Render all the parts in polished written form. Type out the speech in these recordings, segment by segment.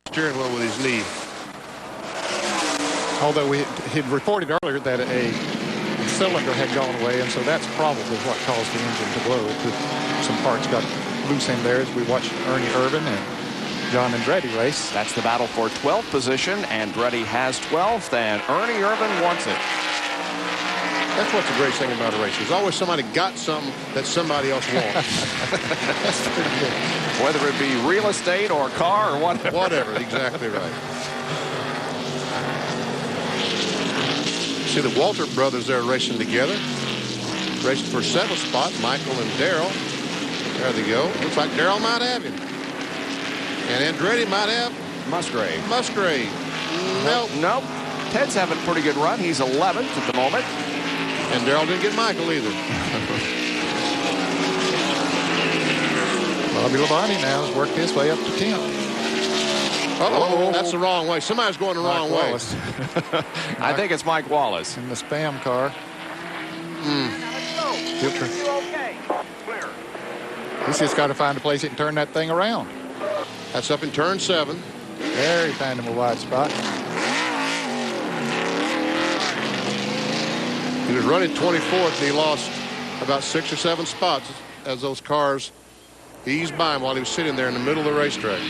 steering wheel with his knee. Although he'd reported earlier that a cylinder had gone away, and so that's probably what caused the engine to blow. Some parts got loose in there as we watched Ernie Irvan and John Andretti race. That's the battle for 12th position. Andretti has 12th, and Ernie Irvan wants it. That's what's the great thing about a race. There's always somebody got something that somebody else wants. That's pretty good. Whether it be real estate or car or whatever. Whatever, exactly right. See the Walter brothers there racing together. Racing for 7th spot, Michael and Darrell. There they go. Looks like Darrell might have him. And Andretti might have Musgrave. Nope. Ted's having a pretty good run. He's 11th at the moment. And Darrell didn't get Michael either. Bobby Labonte now has worked his way up to 10th. Uh-oh, that's the wrong way. Somebody's going the wrong way. I think it's Mike Wallace. In the spam car. He's just got to find a place he can turn that thing around. That's up in turn 7. There he found him a wide spot. He was running 24th, and he lost about 6 or 7 spots as those cars eased by him while he was sitting there in the middle of the racetrack.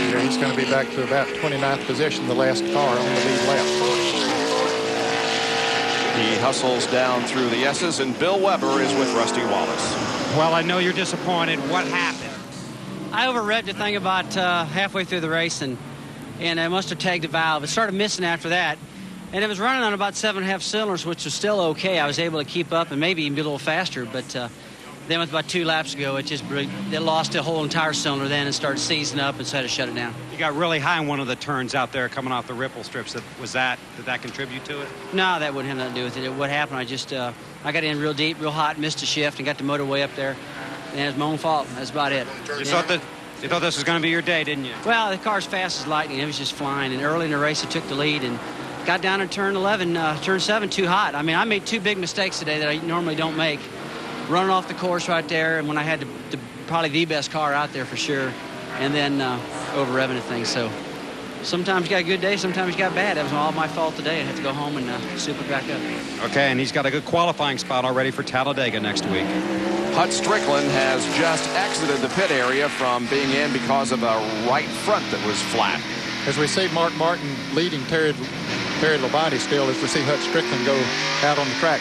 Yeah, he's going to be back to about 29th position, the last car on the lead lap. He hustles down through the S's, and Bill Weber is with Rusty Wallace. Well, I know you're disappointed. What happened? I overrevved the thing about halfway through the race, and I must have tagged a valve. It started missing after that. And it was running on about 7.5 cylinders, which was still okay. I was able to keep up and maybe even be a little faster. But then with about 2 laps ago, it lost the whole entire cylinder then and started seizing up, and so I had to shut it down. You got really high in one of the turns out there coming off the ripple strips. Did that contribute to it? No, that wouldn't have nothing to do with it. What happened, I got in real deep, real hot, missed a shift, and got the motor way up there. And it was my own fault. That's about it. You thought this was going to be your day, didn't you? Well, the car's fast as lightning. It was just flying. And early in the race, it took the lead and got down in turn 7 too hot. I mean, I made 2 big mistakes today that I normally don't make. Running off the course right there, and when I had probably the best car out there for sure, and then over-revving the thing. So sometimes you got a good day, sometimes you got bad. That was all my fault today. I had to go home and soup it back up. Okay, and he's got a good qualifying spot already for Talladega next week. Hut Strickland has just exited the pit area from being in because of a right front that was flat. As we see Mark Martin leading Terry Labonte still, as we see Hut Strickland go out on the track.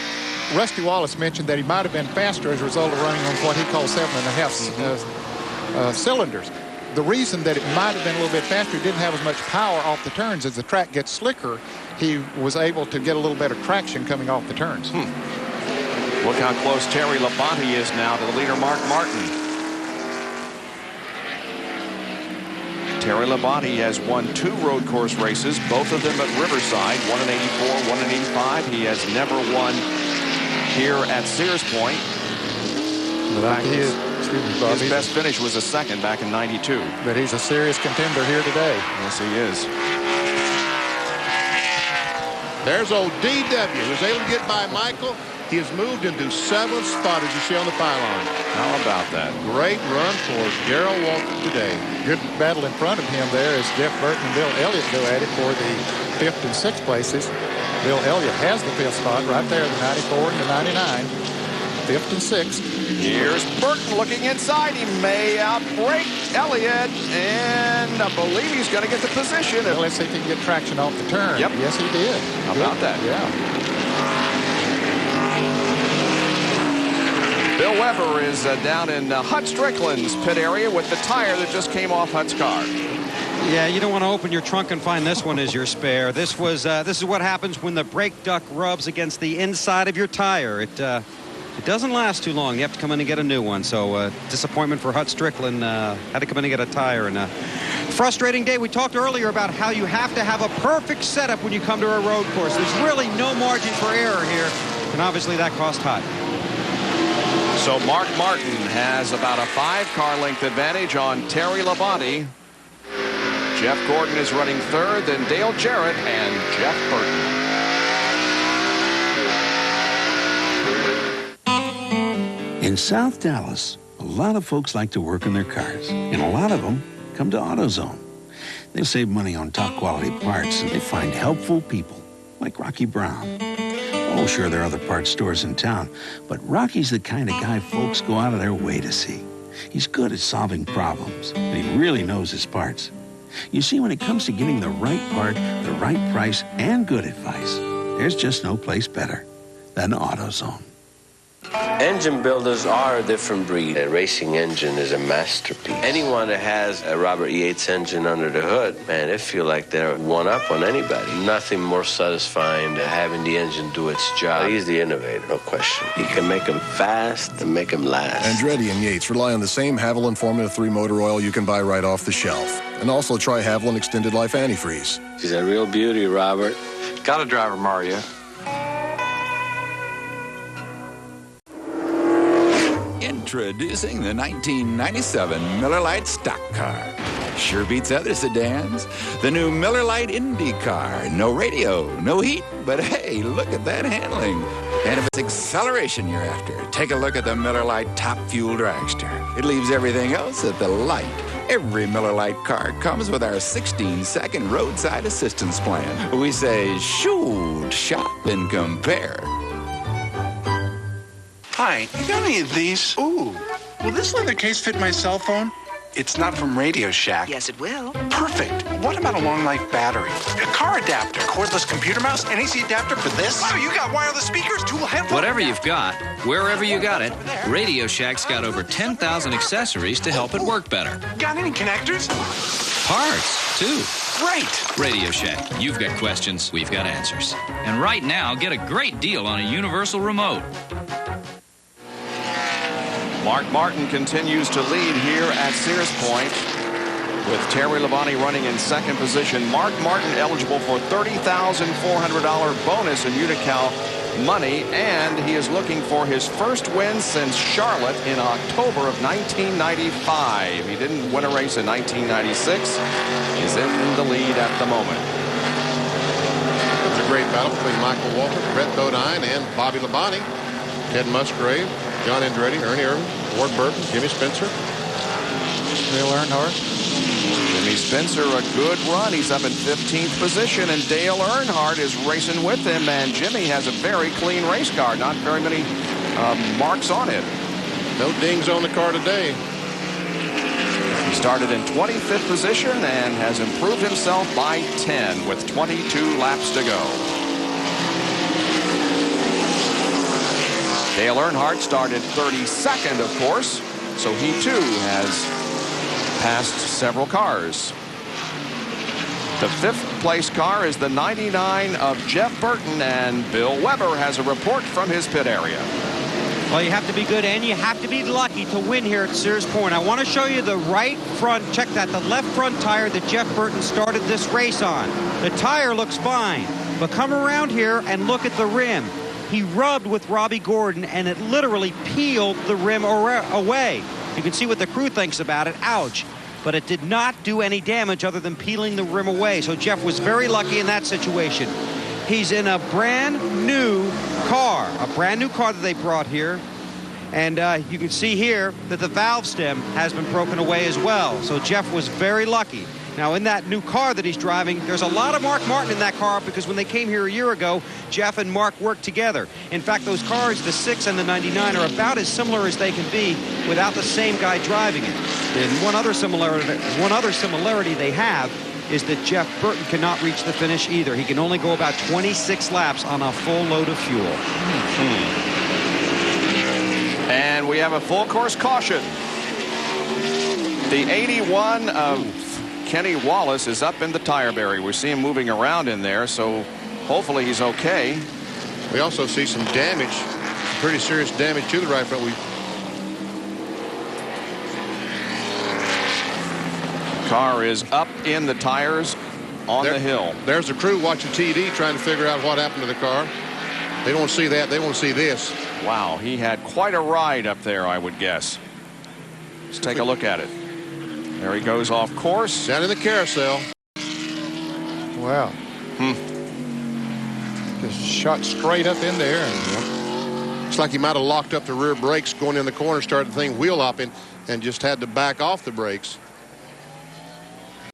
Rusty Wallace mentioned that he might have been faster as a result of running on what he calls 7.5 cylinders. The reason that it might have been a little bit faster, he didn't have as much power off the turns. As the track gets slicker, he was able to get a little better traction coming off the turns. Look how close Terry Labonte is now to the leader, Mark Martin. Terry Labonte has won 2 road course races, both of them at Riverside, one in '84, one in '85. He has never won here at Sears Point. His best finish was a second back in '92. But he's a serious contender here today. Yes, he is. There's old DW, who's able to get by Michael. He has moved into 7th spot, as you see on the pylon. How about that? Great run for Darrell Walker today. Good battle in front of him there as Jeff Burton and Bill Elliott go at it for the 5th and 6th places. Bill Elliott has the 5th spot right there, the 94 and the 99. 5th and 6th. Here's Burton looking inside. He may outbreak Elliott, and I believe he's going to get the position. Well, let's see if he can get traction off the turn. Yep. Yes, he did. How about that? Yeah. Bill Weber is down in Hut Strickland's pit area with the tire that just came off Hut's car. Yeah, you don't want to open your trunk and find this one as your spare. This is what happens when the brake duct rubs against the inside of your tire. It doesn't last too long. You have to come in and get a new one. So disappointment for Hut Strickland. Had to come in and get a tire. And frustrating day. We talked earlier about how you have to have a perfect setup when you come to a road course. There's really no margin for error here. And obviously that cost Hut. So Mark Martin has about a 5-car length advantage on Terry Labonte. Jeff Gordon is running 3rd, then Dale Jarrett and Jeff Burton. In South Dallas, a lot of folks like to work on their cars, and a lot of them come to AutoZone. They'll save money on top-quality parts, and they find helpful people like Rocky Brown. Oh, sure, there are other parts stores in town, but Rocky's the kind of guy folks go out of their way to see. He's good at solving problems, and he really knows his parts. You see, when it comes to getting the right part, the right price, and good advice, there's just no place better than AutoZone. Engine builders are a different breed. A racing engine is a masterpiece. Anyone that has a Robert Yates engine under the hood, man, they feel like they're one up on anybody. Nothing more satisfying than having the engine do its job. He's the innovator, no question. He can make them fast and make them last. Andretti and Yates rely on the same Haviland Formula 3 motor oil you can buy right off the shelf. And also try Haviland Extended Life Antifreeze. She's a real beauty, Robert. Got a driver, Mario. Introducing the 1997 Miller Lite stock car. Sure beats other sedans. The new Miller Lite Indy car. No radio, no heat, but hey, look at that handling. And if it's acceleration you're after, take a look at the Miller Lite Top Fuel Dragster. It leaves everything else at the light. Every Miller Lite car comes with our 16-second roadside assistance plan. We say, shoot, shop, and compare. Hi, you got any of these? Ooh, will this leather case fit my cell phone? It's not from Radioshack. Yes, it will. Perfect. What about a long life battery? A car adapter, cordless computer mouse, NAC adapter for this? Wow, you got wireless speakers, dual headphone. Whatever you've got, wherever you got it, Radioshack's got over 10,000 accessories to help it work better. Got any connectors? Parts, too. Great. Radioshack, you've got questions, we've got answers. And right now, get a great deal on a universal remote. Mark Martin continues to lead here at Sears Point with Terry Labonte running in second position. Mark Martin eligible for $30,400 bonus in Unocal money, and he is looking for his first win since Charlotte in October of 1995. He didn't win a race in 1996. He's in the lead at the moment. It was a great battle between Michael Waltrip, Brett Bodine, and Bobby Labonte. Ted Musgrave, John Andretti, Ernie Irvan, Ward Burton, Jimmy Spencer, Dale Earnhardt. Jimmy Spencer, a good run. He's up in 15th position, and Dale Earnhardt is racing with him, and Jimmy has a very clean race car. Not very many marks on it. No dings on the car today. He started in 25th position and has improved himself by 10 with 22 laps to go. Dale Earnhardt started 32nd, of course, so he too has passed several cars. The 5th place car is the 99 of Jeff Burton, and Bill Weber has a report from his pit area. Well, you have to be good and you have to be lucky to win here at Sears Point. I want to show you the right front, check that, the left front tire that Jeff Burton started this race on. The tire looks fine, but come around here and look at the rim. He rubbed with Robbie Gordon, and it literally peeled the rim away. You can see what the crew thinks about it. Ouch. But it did not do any damage other than peeling the rim away. So Jeff was very lucky in that situation. He's in a brand new car that they brought here. And you can see here that the valve stem has been broken away as well. So Jeff was very lucky. Now, in that new car that he's driving, there's a lot of Mark Martin in that car because when they came here a year ago, Jeff and Mark worked together. In fact, those cars, the 6 and the 99, are about as similar as they can be without the same guy driving it. And one other similarity they have is that Jeff Burton cannot reach the finish either. He can only go about 26 laps on a full load of fuel. And we have a full course caution. The 81 of Kenny Wallace is up in the tire barrier. We see him moving around in there, so hopefully he's okay. We also see some damage, pretty serious damage to the right front. Car is up in the tires on the hill. There's the crew watching TV trying to figure out what happened to the car. They don't see that. They want to see this. Wow, he had quite a ride up there, I would guess. Let's take a look at it. There he goes off course. Down in the carousel. Wow. Just shot straight up in there. And, looks like he might have locked up the rear brakes going in the corner, started the thing wheel hopping, and just had to back off the brakes.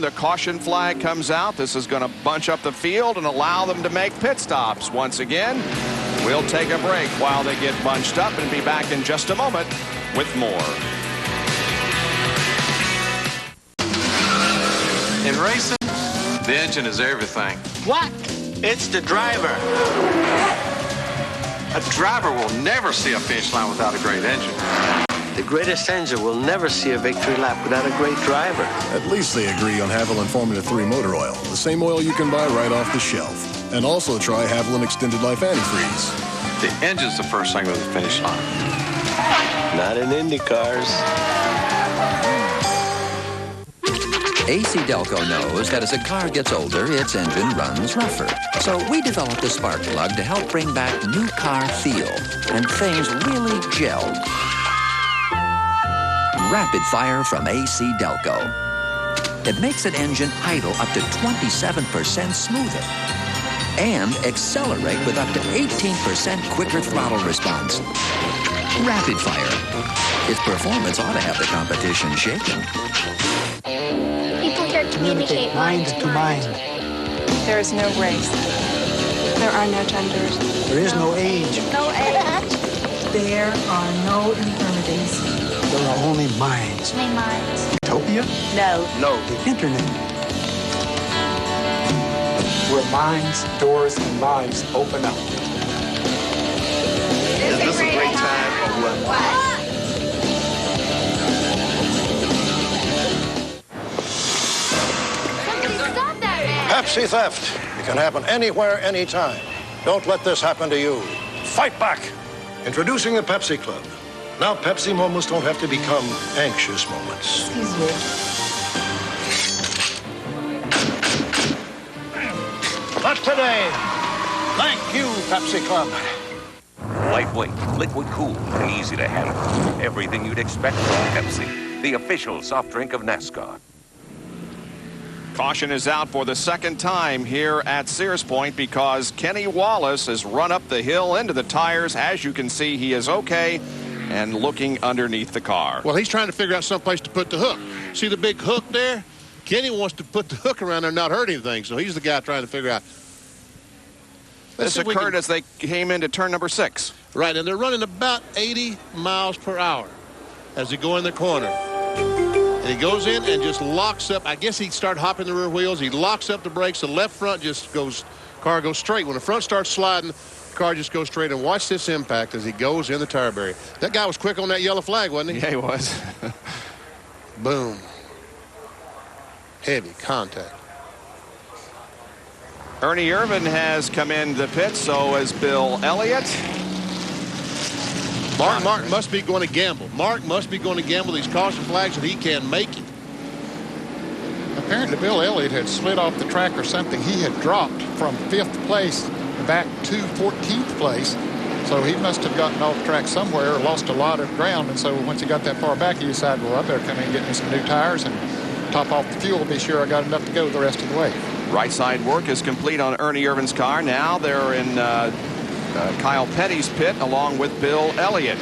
The caution flag comes out. This is going to bunch up the field and allow them to make pit stops. Once again, we'll take a break while they get bunched up and be back in just a moment with more. In racing, the engine is everything. What? It's the driver. A driver will never see a finish line without a great engine. The greatest engine will never see a victory lap without a great driver. At least they agree on Haviland Formula 3 motor oil, the same oil you can buy right off the shelf. And also try Haviland Extended Life Antifreeze. The engine's the first thing with the finish line. Not in Indy cars. AC Delco knows that as a car gets older, its engine runs rougher. So we developed a spark plug to help bring back new car feel. And things really gelled. Rapid Fire from AC Delco. It makes an engine idle up to 27% smoother. And accelerate with up to 18% quicker throttle response. Rapid Fire. Its performance ought to have the competition shaken. People here communicate mind to mind. There is no race. There are no genders. There is no age. No age. There are no infirmities. There are only minds. Only minds. Utopia? No. No. The internet. Where minds, doors, and lives open up. Is this a great time or what? Pepsi theft. It can happen anywhere, anytime. Don't let this happen to you. Fight back. Introducing the Pepsi Club. Now Pepsi moments don't have to become anxious moments. Excuse me. Not today. Thank you, Pepsi Club. Lightweight, liquid cooled, and easy to handle. Everything you'd expect from Pepsi, the official soft drink of NASCAR. Caution is out for the second time here at Sears Point because Kenny Wallace has run up the hill into the tires. As you can see, he is okay and looking underneath the car. Well, he's trying to figure out someplace to put the hook. See the big hook there? Kenny wants to put the hook around there and not hurt anything, so he's the guy trying to figure out. This occurred as they came into turn number 6. Right, and they're running about 80 miles per hour as they go in the corner. And he goes in and just locks up. I guess he started hopping the rear wheels. He locks up the brakes. The left front just goes, car goes straight. When the front starts sliding, the car just goes straight. And watch this impact as he goes in the tire barrier. That guy was quick on that yellow flag, wasn't he? Yeah, he was. Boom. Heavy contact. Ernie Irvan has come into the pit, so has Bill Elliott. Mark must be going to gamble. Mark must be going to gamble these caution flags and he can make it. Apparently Bill Elliott had slid off the track or something. He had dropped from 5th place back to 14th place. So he must have gotten off track somewhere or lost a lot of ground. And so once he got that far back, he decided, well, I better come in and get me some new tires and top off the fuel, be sure I got enough to go the rest of the way. Right side work is complete on Ernie Irvan's car. Now they're in Kyle Petty's pit along with Bill Elliott.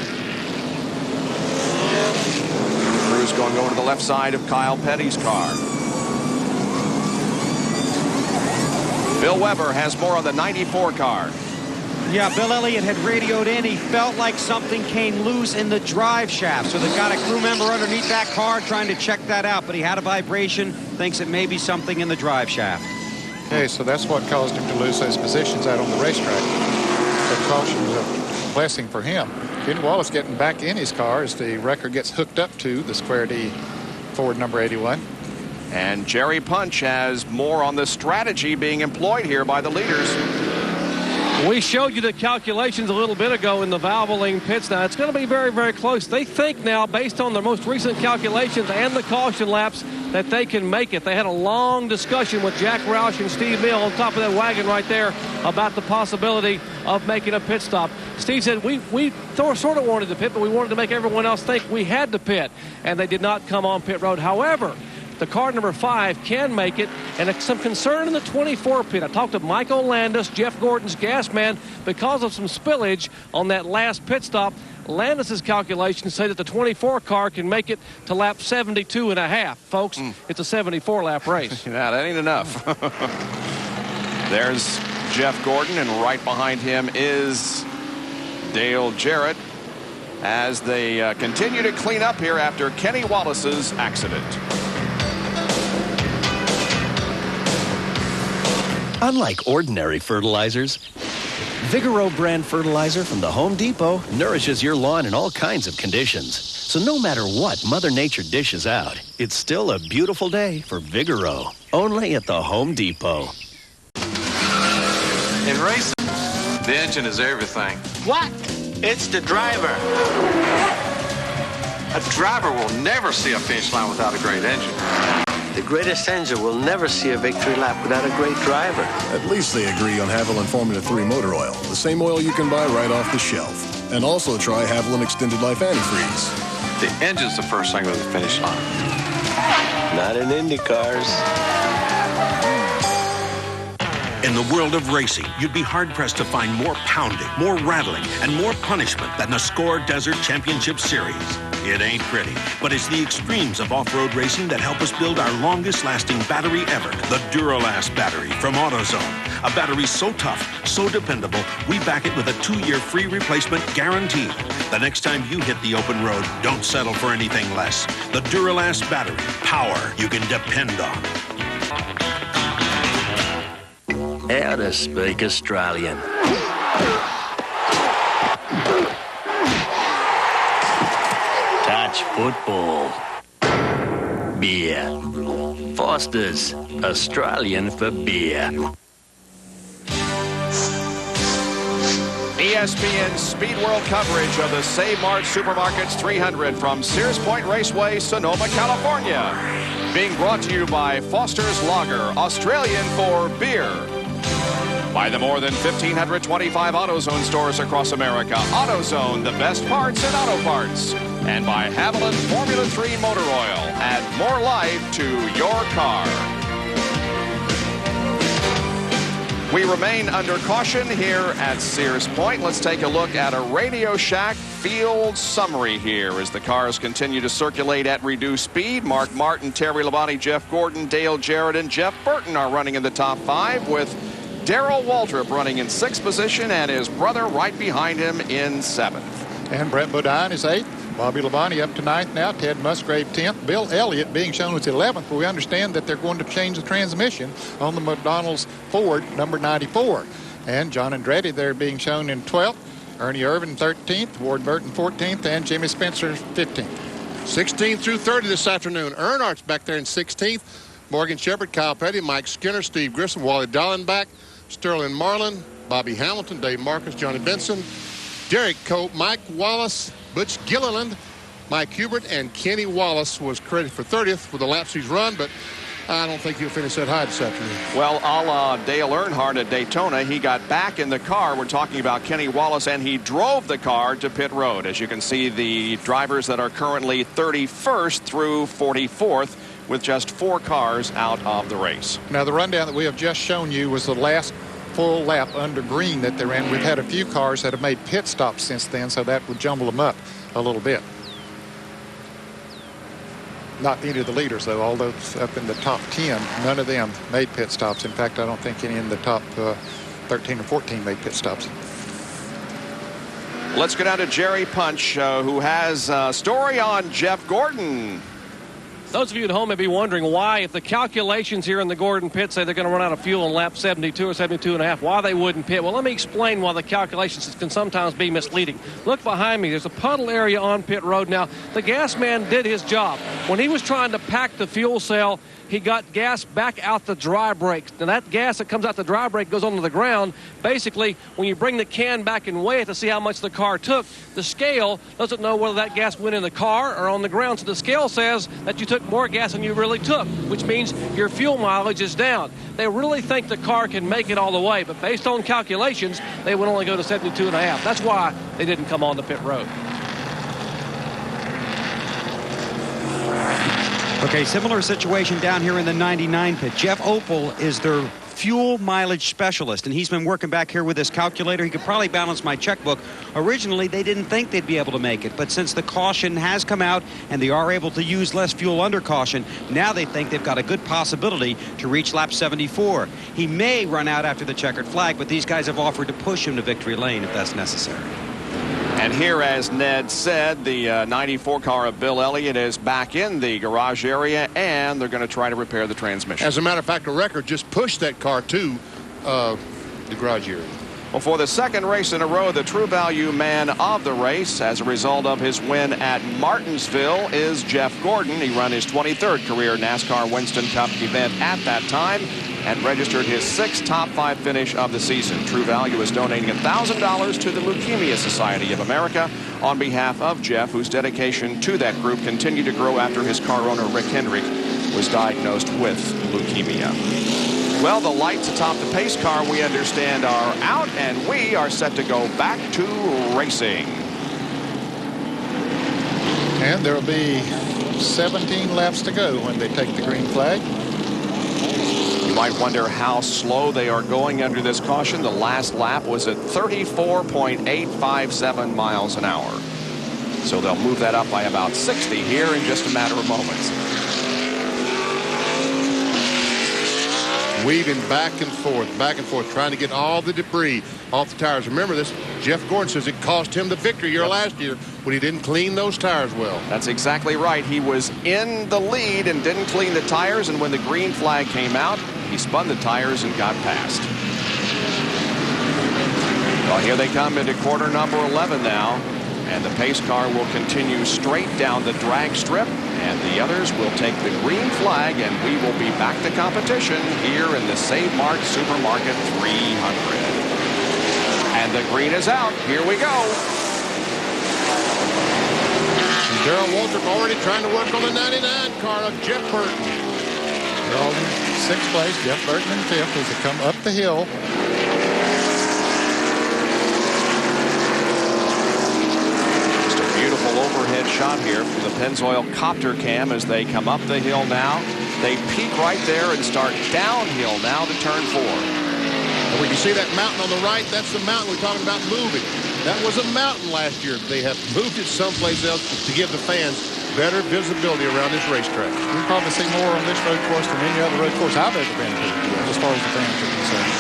Crew's going over to the left side of Kyle Petty's car. Bill Weber has more on the 94 car. Yeah, Bill Elliott had radioed in. He felt like something came loose in the drive shaft. So they've got a crew member underneath that car trying to check that out. But he had a vibration, thinks it may be something in the drive shaft. Okay, so that's what caused him to lose those positions out on the racetrack. The caution was a blessing for him. Kenny Wallace getting back in his car as the record gets hooked up to the Square D Ford number 81. And Jerry Punch has more on the strategy being employed here by the leaders. We showed you the calculations a little bit ago in the Valvoline pits. Now, it's going to be very, very close. They think now, based on their most recent calculations and the caution laps, that they can make it. They had a long discussion with Jack Roush and Steve Mill on top of that wagon right there about the possibility of making a pit stop. Steve said, we sort of wanted to pit, but we wanted to make everyone else think we had to pit, and they did not come on pit road. However, the car number 5 can make it, and some concern in the 24 pit. I talked to Michael Landis, Jeff Gordon's gas man, because of some spillage on that last pit stop. Landis's calculations say that the 24 car can make it to lap 72.5. Folks, it's a 74-lap race. Yeah, that ain't enough. There's Jeff Gordon, and right behind him is Dale Jarrett as they continue to clean up here after Kenny Wallace's accident. Unlike ordinary fertilizers, Vigoro brand fertilizer from the Home Depot nourishes your lawn in all kinds of conditions. So no matter what Mother Nature dishes out, it's still a beautiful day for Vigoro. Only at the Home Depot. In racing, the engine is everything. What? It's the driver. A driver will never see a finish line without a great engine. The greatest engine will never see a victory lap without a great driver. At least they agree on Haviland Formula 3 motor oil, the same oil you can buy right off the shelf. And also try Haviland Extended Life Antifreeze. The engine's the first thing to the finish line. Not in Indy cars. In the world of racing, you'd be hard-pressed to find more pounding, more rattling, and more punishment than the Score Desert Championship Series. It ain't pretty, but it's the extremes of off-road racing that help us build our longest-lasting battery ever, the Duralast Battery from AutoZone. A battery so tough, so dependable, we back it with a 2-year free replacement guaranteed. The next time you hit the open road, don't settle for anything less. The Duralast Battery, power you can depend on. How to speak Australian. Touch football. Beer. Foster's, Australian for beer. ESPN Speed World coverage of the Save Mart Supermarkets 300 from Sears Point Raceway, Sonoma, California. Being brought to you by Foster's Lager, Australian for beer. By the more than 1,525 AutoZone stores across America. AutoZone, the best parts in auto parts. And by Haviland Formula 3 motor oil. Add more life to your car. We remain under caution here at Sears Point. Let's take a look at a Radioshack field summary here as the cars continue to circulate at reduced speed. Mark Martin, Terry Labonte, Jeff Gordon, Dale Jarrett, and Jeff Burton are running in the top 5 with Darrell Waltrip running in 6th position and his brother right behind him in 7th. And Brett Bodine is 8th. Bobby Labonte up to 9th now. Ted Musgrave 10th. Bill Elliott being shown as 11th. But we understand that they're going to change the transmission on the Mcdonald's Ford number 94. And John Andretti there being shown in 12th. Ernie Irvan 13th. Ward Burton 14th. And Jimmy Spencer 15th. 16 through 30 this afternoon. Earnhardt's back there in 16th. Morgan Shepard, Kyle Petty, Mike Skinner, Steve Grissom, Wally Dallenbach, Sterling Marlin, Bobby Hamilton, Dave Marcus, Johnny Benson, Derek Cope, Mike Wallace, Butch Gilliland, Mike Hubert, and Kenny Wallace was credited for 30th with the laps he's run, but I don't think he'll finish that high this afternoon. Well, a la Dale Earnhardt at Daytona, he got back in the car. We're talking about Kenny Wallace, and he drove the car to pit road. As you can see, the drivers that are currently 31st through 44th with just 4 cars out of the race. Now, the rundown that we have just shown you was the last full lap under green that they're in. We've had a few cars that have made pit stops since then, so that would jumble them up a little bit. Not any of the leaders, though, although up in the top 10, none of them made pit stops. In fact, I don't think any in the top 13 or 14 made pit stops. Let's go down to Jerry Punch, who has a story on Jeff Gordon. Those of you at home may be wondering why, if the calculations here in the Gordon pit say they're going to run out of fuel in lap 72 or 72.5, why they wouldn't pit. Well, let me explain why the calculations can sometimes be misleading. Look behind me. There's a puddle area on pit road. Now, the gas man did his job. When he was trying to pack the fuel cell, he got gas back out the dry brake. Now, that gas that comes out the dry brake goes onto the ground. Basically, when you bring the can back and weigh it to see how much the car took, the scale doesn't know whether that gas went in the car or on the ground. So the scale says that you took more gas than you really took, which means your fuel mileage is down. They really think the car can make it all the way, but based on calculations, they would only go to 72.5. That's why they didn't come on the pit road. Okay, similar situation down here in the 99 pit. Jeff Opel is their fuel mileage specialist, and he's been working back here with his calculator. He could probably balance my checkbook. Originally, they didn't think they'd be able to make it, but since the caution has come out and they are able to use less fuel under caution, now they think they've got a good possibility to reach lap 74. He may run out after the checkered flag, but these guys have offered to push him to victory lane if that's necessary. And here, as Ned said, the 94 car of Bill Elliott is back in the garage area, and they're going to try to repair the transmission. As a matter of fact, the record just pushed that car to the garage area. Well, for the second race in a row, the true value man of the race, as a result of his win at Martinsville, is Jeff Gordon. He ran his 23rd career NASCAR Winston Cup event at that time and registered his 6th top 5 finish of the season. True Value is donating $1,000 to the Leukemia Society of America on behalf of Jeff, whose dedication to that group continued to grow after his car owner, Rick Hendrick, was diagnosed with leukemia. Well, the lights atop the pace car, we understand, are out, and we are set to go back to racing. And there will be 17 laps to go when they take the green flag. You might wonder how slow they are going under this caution. The last lap was at 34.857 miles an hour. So they'll move that up by about 60 here in just a matter of moments. Weaving back and forth, trying to get all the debris off the tires. Remember this, Jeff Gordon says it cost him the victory here last year when he didn't clean those tires well. That's exactly right. He was in the lead and didn't clean the tires, and when the green flag came out, he spun the tires and got past. Well, here they come into quarter number 11 now, and the pace car will continue straight down the drag strip, and the others will take the green flag, and we will be back to competition here in the Save Mart Supermarket 300. And the green is out. Here we go. Darrell Waltrip already trying to work on the 99 car of Jeff Burton. They're all in 6th place. Jeff Burton in 5th as they come up the hill. Beautiful overhead shot here from the Pennzoil copter cam as they come up the hill now. They peak right there and start downhill now to turn 4. And we can see that mountain on the right. That's the mountain we're talking about moving. That was a mountain last year. They have moved it someplace else to give the fans better visibility around this racetrack. We'll probably see more on this road course than any other road course I've ever been to, as far as the fans are concerned.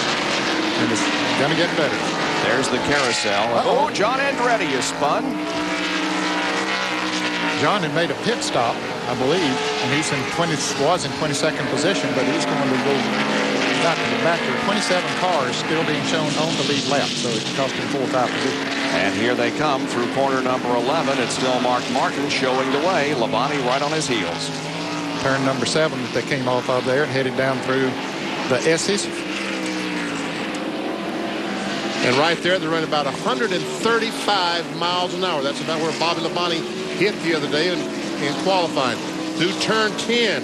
And it's going to get better. There's the carousel. Oh, John Andretti is spun. John had made a pit stop, I believe, and was in 22nd position, but he's going to go back to the back. There are 27 cars still being shown on the lead lap, so it cost him 4 or 5 positions. And here they come through corner number 11. It's still Mark Martin showing the way. Labonte right on his heels. Turn number 7 that they came off of there, headed down through the S's. And right there, they're running about 135 miles an hour. That's about where Bobby Labonte hit the other day in qualifying. Through turn 10,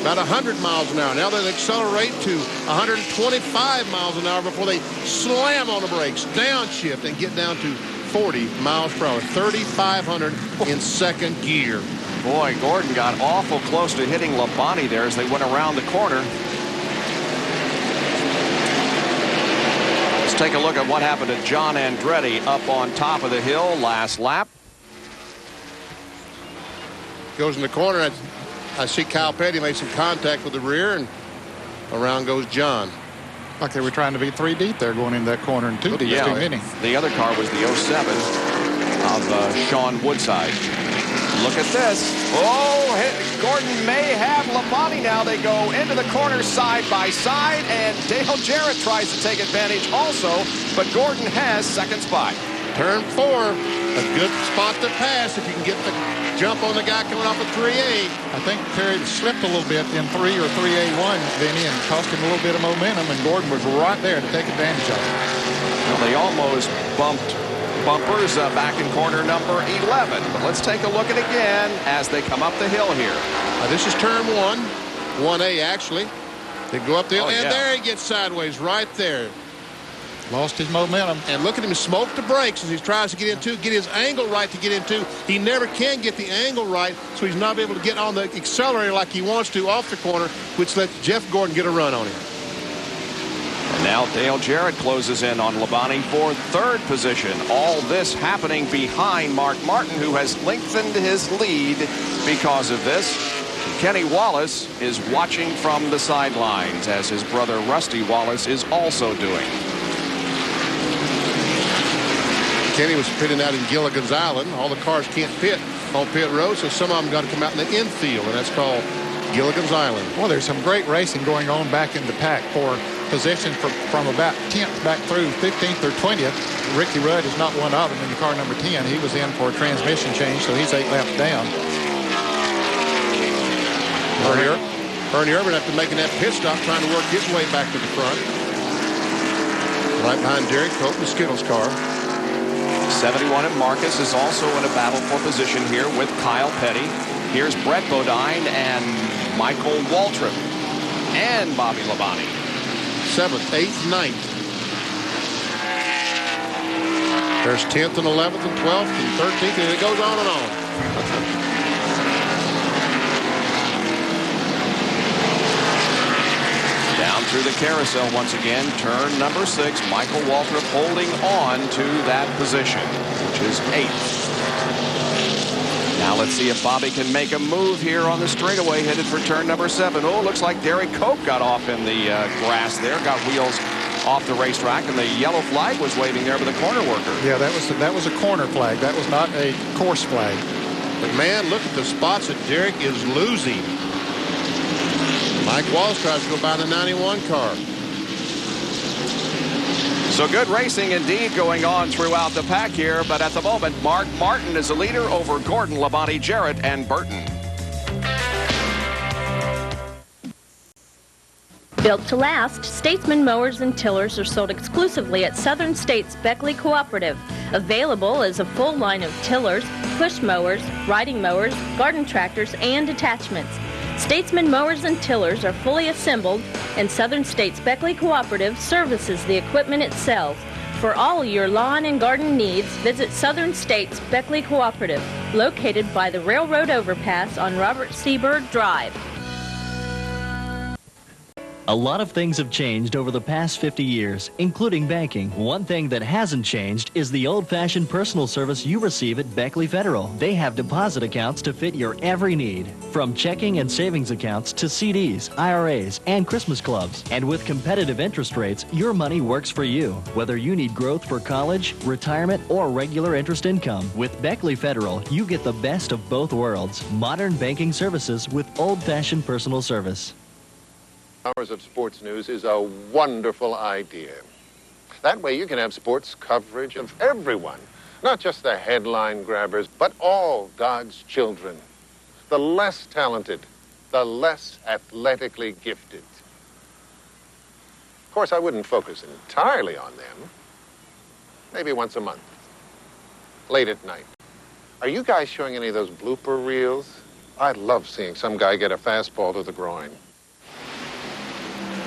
about 100 miles an hour. Now they accelerate to 125 miles an hour before they slam on the brakes, downshift, and get down to 40 miles per hour. 3,500 in second gear. Boy, Gordon got awful close to hitting Labonte there as they went around the corner. Let's take a look at what happened to John Andretti up on top of the hill last lap. Goes in the corner. I see Kyle Petty made some contact with the rear, and around goes John. Like they were trying to be 3 deep there going in that corner, and 2 deep yeah, too many. The other car was the 07 of Sean Woodside. Look at this. Oh, Gordon may have Labonte now. They go into the corner side by side, and Dale Jarrett tries to take advantage also, but Gordon has second spot. Turn 4, a good spot to pass if you can get the jump on the guy coming off of 3A. I think Terry slipped a little bit in 3 or 3A1, Vinny, and cost him a little bit of momentum, and Gordon was right there to take advantage of it. Well, they almost bumped bumpers back in corner number 11. But let's take a look at it again as they come up the hill here. This is turn 1, 1A actually. They go up the hill, and yeah. there he gets sideways right there. Lost his momentum. And look at him smoke the brakes as he tries to get into, get his angle right to get into. He never can get the angle right, so he's not able to get on the accelerator like he wants to off the corner, which lets Jeff Gordon get a run on him. Now Dale Jarrett closes in on Labonte for third position. All this happening behind Mark Martin, who has lengthened his lead because of this. Kenny Wallace is watching from the sidelines, as his brother Rusty Wallace is also doing. Kenny was pitting out in Gilligan's Island. All the cars can't pit on pit road, so some of them got to come out in the infield, and that's called Gilligan's Island. Well, there's some great racing going on back in the pack for position from about 10th back through 15th or 20th. Ricky Rudd is not one of them in the car number 10. He was in for a transmission change, so he's 8 laps down. Ernie Irvan, after making that pit stop, trying to work his way back to the front. Right behind Derek Cope, the Skittles car. 71 and Marcus is also in a battle for position here with Kyle Petty. Here's Brett Bodine and Michael Waltrip and Bobby Labonte. 7th, 8th, 9th. There's 10th and 11th and 12th and 13th, and it goes on and on. Down through the carousel once again, turn number 6. Michael Waltrip holding on to that position, which is 8th. Now let's see if Bobby can make a move here on the straightaway, headed for turn number 7. Oh, looks like Derek Cope got off in the grass there, got wheels off the racetrack, and the yellow flag was waving there by the corner worker. Yeah, that was a corner flag. That was not a course flag. But man, look at the spots that Derek is losing. Mike Wallace tries to go by the 91 car. So good racing indeed going on throughout the pack here, but at the moment, Mark Martin is the leader over Gordon, Labonte, Jarrett, and Burton. Built to last, Statesman mowers and tillers are sold exclusively at Southern States Beckley Cooperative. Available is a full line of tillers, push mowers, riding mowers, garden tractors, and attachments. Statesman mowers and tillers are fully assembled, and Southern States Beckley Cooperative services the equipment it sells. For all your lawn and garden needs, visit Southern States Beckley Cooperative, located by the railroad overpass on Robert Seabird Drive. A lot of things have changed over the past 50 years, including banking. One thing that hasn't changed is the old-fashioned personal service you receive at Beckley Federal. They have deposit accounts to fit your every need, from checking and savings accounts to CDs, IRAs, and Christmas clubs. And with competitive interest rates, your money works for you, whether you need growth for college, retirement, or regular interest income. With Beckley Federal, you get the best of both worlds. Modern banking services with old-fashioned personal service. Hours of sports news is a wonderful idea. That way you can have sports coverage of everyone, not just the headline grabbers, but all God's children. The less talented, the less athletically gifted. Of course, I wouldn't focus entirely on them. Maybe once a month, late at night. Are you guys showing any of those blooper reels? I love seeing some guy get a fastball to the groin.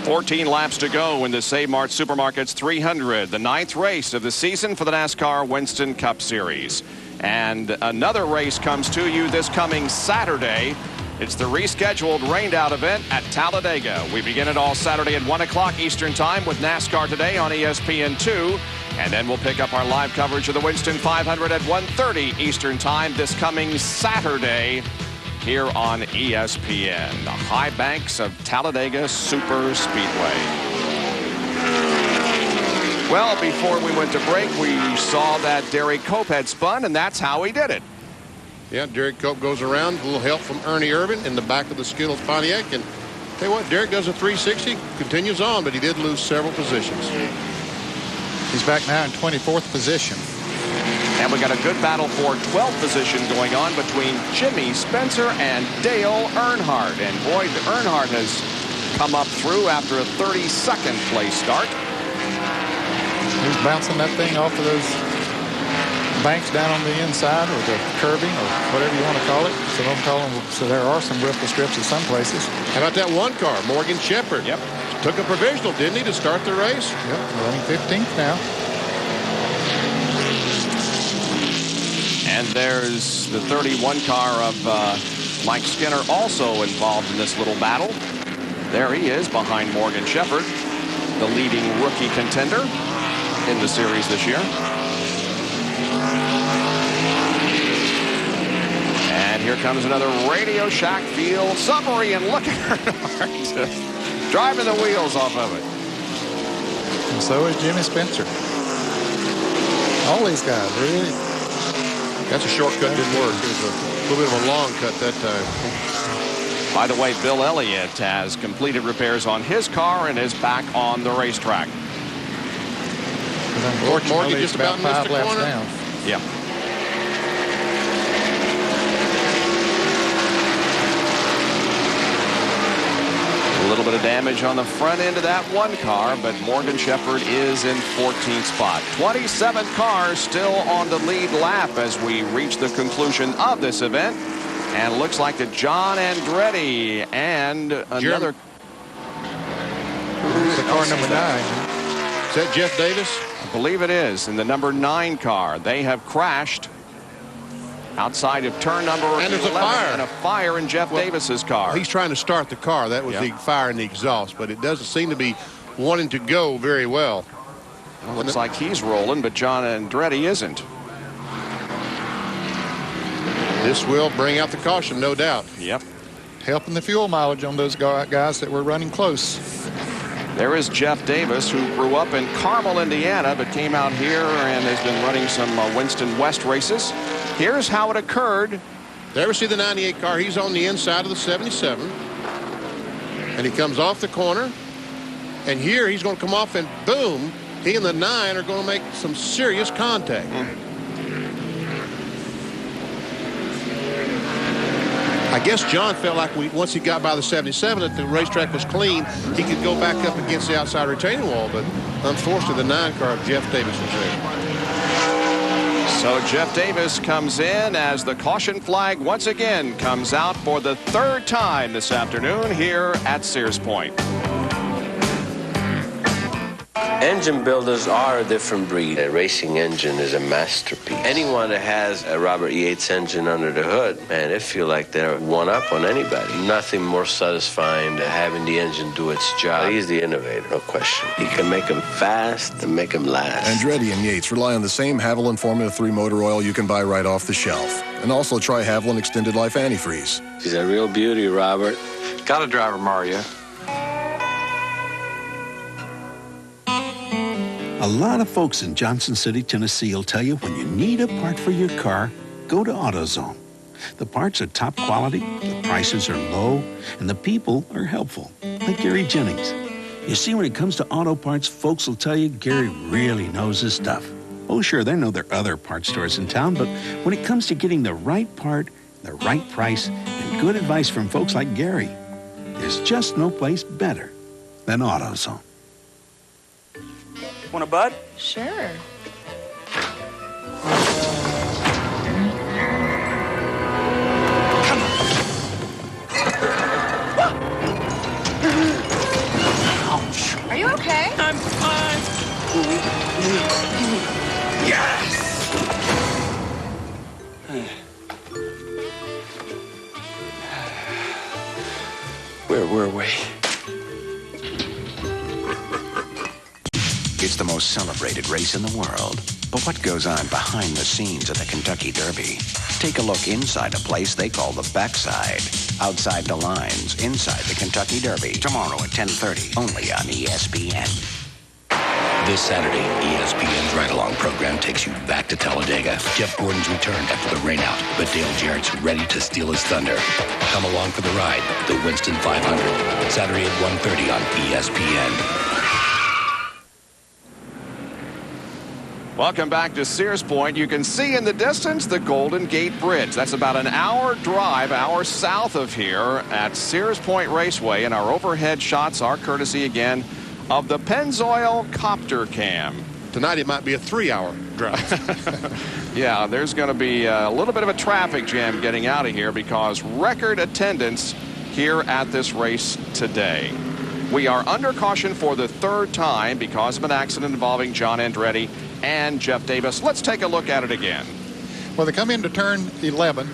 14 laps to go in the Save Mart Supermarkets 300, the 9th race of the season for the NASCAR Winston Cup Series. And another race comes to you this coming Saturday. It's the rescheduled rained-out event at Talladega. We begin it all Saturday at 1 o'clock Eastern Time with NASCAR Today on ESPN2. And then we'll pick up our live coverage of the Winston 500 at 1:30 Eastern Time this coming Saturday here on ESPN, the high banks of Talladega Super Speedway. Well, before we went to break, we saw that Derek Cope had spun, and that's how he did it. Yeah, Derek Cope goes around, a little help from Ernie Irvan in the back of the Skittles Pontiac, and tell you what, Derek does a 360, continues on, but he did lose several positions. He's back now in 24th position. And we got a good battle for 12th position going on between Jimmy Spencer and Dale Earnhardt. And boy, Earnhardt has come up through after a 32nd place start. He's bouncing that thing off of those banks down on the inside, or the curbing, or whatever you want to call it. So there are some riffle strips in some places. How about that one car, Morgan Shepherd? Yep. Took a provisional, didn't he, to start the race? Yep, running 15th now. And there's the 31 car of Mike Skinner also involved in this little battle. There he is behind Morgan Shepherd. the leading rookie contender in the series this year. And here comes another Radioshack field summary, and look at Earnhardt driving the wheels off of it. And so is Jimmy Spencer. All these guys, really. That's a shortcut, didn't work. It was a little bit of a long cut that time. By the way, Bill Elliott has completed repairs on his car and is back on the racetrack. Unfortunately, just about missed 5 the laps corner. down. Yeah. A little bit of damage on the front end of that one car, but Morgan Shepherd is in 14th spot. 27 cars still on the lead lap as we reach the conclusion of this event. And looks like that John Andretti and another... The car number 9. Is that Jeff Davis? I believe it is. In the number 9 car. They have crashed outside of turn number 11. And there's a fire. And a fire in Jeff Davis's car. He's trying to start the car. That was the fire in the exhaust, but it doesn't seem to be wanting to go very well. Well, looks like he's rolling, but John Andretti isn't. This will bring out the caution, no doubt. Yep. Helping the fuel mileage on those guys that were running close. There is Jeff Davis, who grew up in Carmel, Indiana, but came out here and has been running some Winston West races. Here's how it occurred. There we see the 98 car. He's on the inside of the 77. And he comes off the corner. And here he's going to come off and boom, he and the 9 are going to make some serious contact. I guess John felt like once he got by the 77, that the racetrack was clean, he could go back up against the outside retaining wall. But unfortunately, the 9 car of Jeff Davis was there. So Jeff Davis comes in as the caution flag once again comes out for the 3rd time this afternoon here at Sears Point. Engine builders are a different breed. A racing engine is a masterpiece. Anyone that has a Robert Yates engine under the hood, man, they feel like they're one up on anybody. Nothing more satisfying than having the engine do its job. He's the innovator, no question. He can make them fast and make them last. Andretti and Yates rely on the same Haviland Formula 3 motor oil you can buy right off the shelf. And also try Haviland Extended Life Antifreeze. He's a real beauty, Robert. Got a driver, Mario. A lot of folks in Johnson City, Tennessee will tell you when you need a part for your car, go to AutoZone. The parts are top quality, the prices are low, and the people are helpful, like Gary Jennings. You see, when it comes to auto parts, folks will tell you Gary really knows his stuff. Oh, sure, they know there are other parts stores in town, but when it comes to getting the right part, the right price, and good advice from folks like Gary, there's just no place better than AutoZone. Want a bud? Sure. Are you okay? I'm fine. Yes! Where were we? It's the most celebrated race in the world. But what goes on behind the scenes of the Kentucky Derby? Take a look inside a place they call the backside. Outside the lines, inside the Kentucky Derby. Tomorrow at 10:30, only on ESPN. This Saturday, ESPN's Ride-Along program takes you back to Talladega. Jeff Gordon's returned after the rainout, but Dale Jarrett's ready to steal his thunder. Come along for the ride, the Winston 500, Saturday at 1:30 on ESPN. Welcome back to Sears Point. You can see in the distance the Golden Gate Bridge. That's about an hour drive, hour south of here at Sears Point Raceway. And our overhead shots are courtesy again of the Pennzoil Copter Cam. Tonight it might be a 3-hour drive. Yeah, there's going to be a little bit of a traffic jam getting out of here because record attendance here at this race today. We are under caution for the 3rd time because of an accident involving John Andretti and Jeff Davis. Let's take a look at it again. Well, they come into turn 11.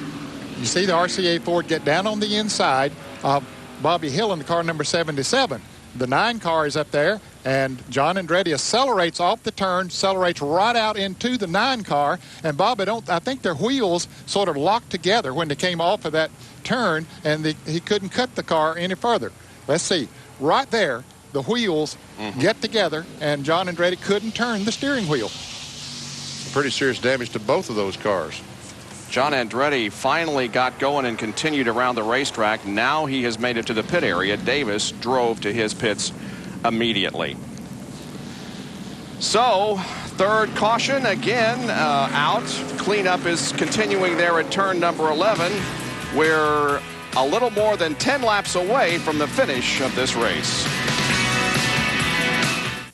You see the RCA Ford get down on the inside of Bobby Hill in the car number 77. The 9 car is up there. And John Andretti accelerates off the turn, accelerates right out into the 9 car. And Bob, I think their wheels sort of locked together when they came off of that turn, and he couldn't cut the car any further. Let's see. Right there, the wheels get together, and John Andretti couldn't turn the steering wheel. Pretty serious damage to both of those cars. John Andretti finally got going and continued around the racetrack. Now he has made it to the pit area. Davis drove to his pits immediately. So, third caution again out. Cleanup is continuing there at turn number 11. We're a little more than 10 laps away from the finish of this race.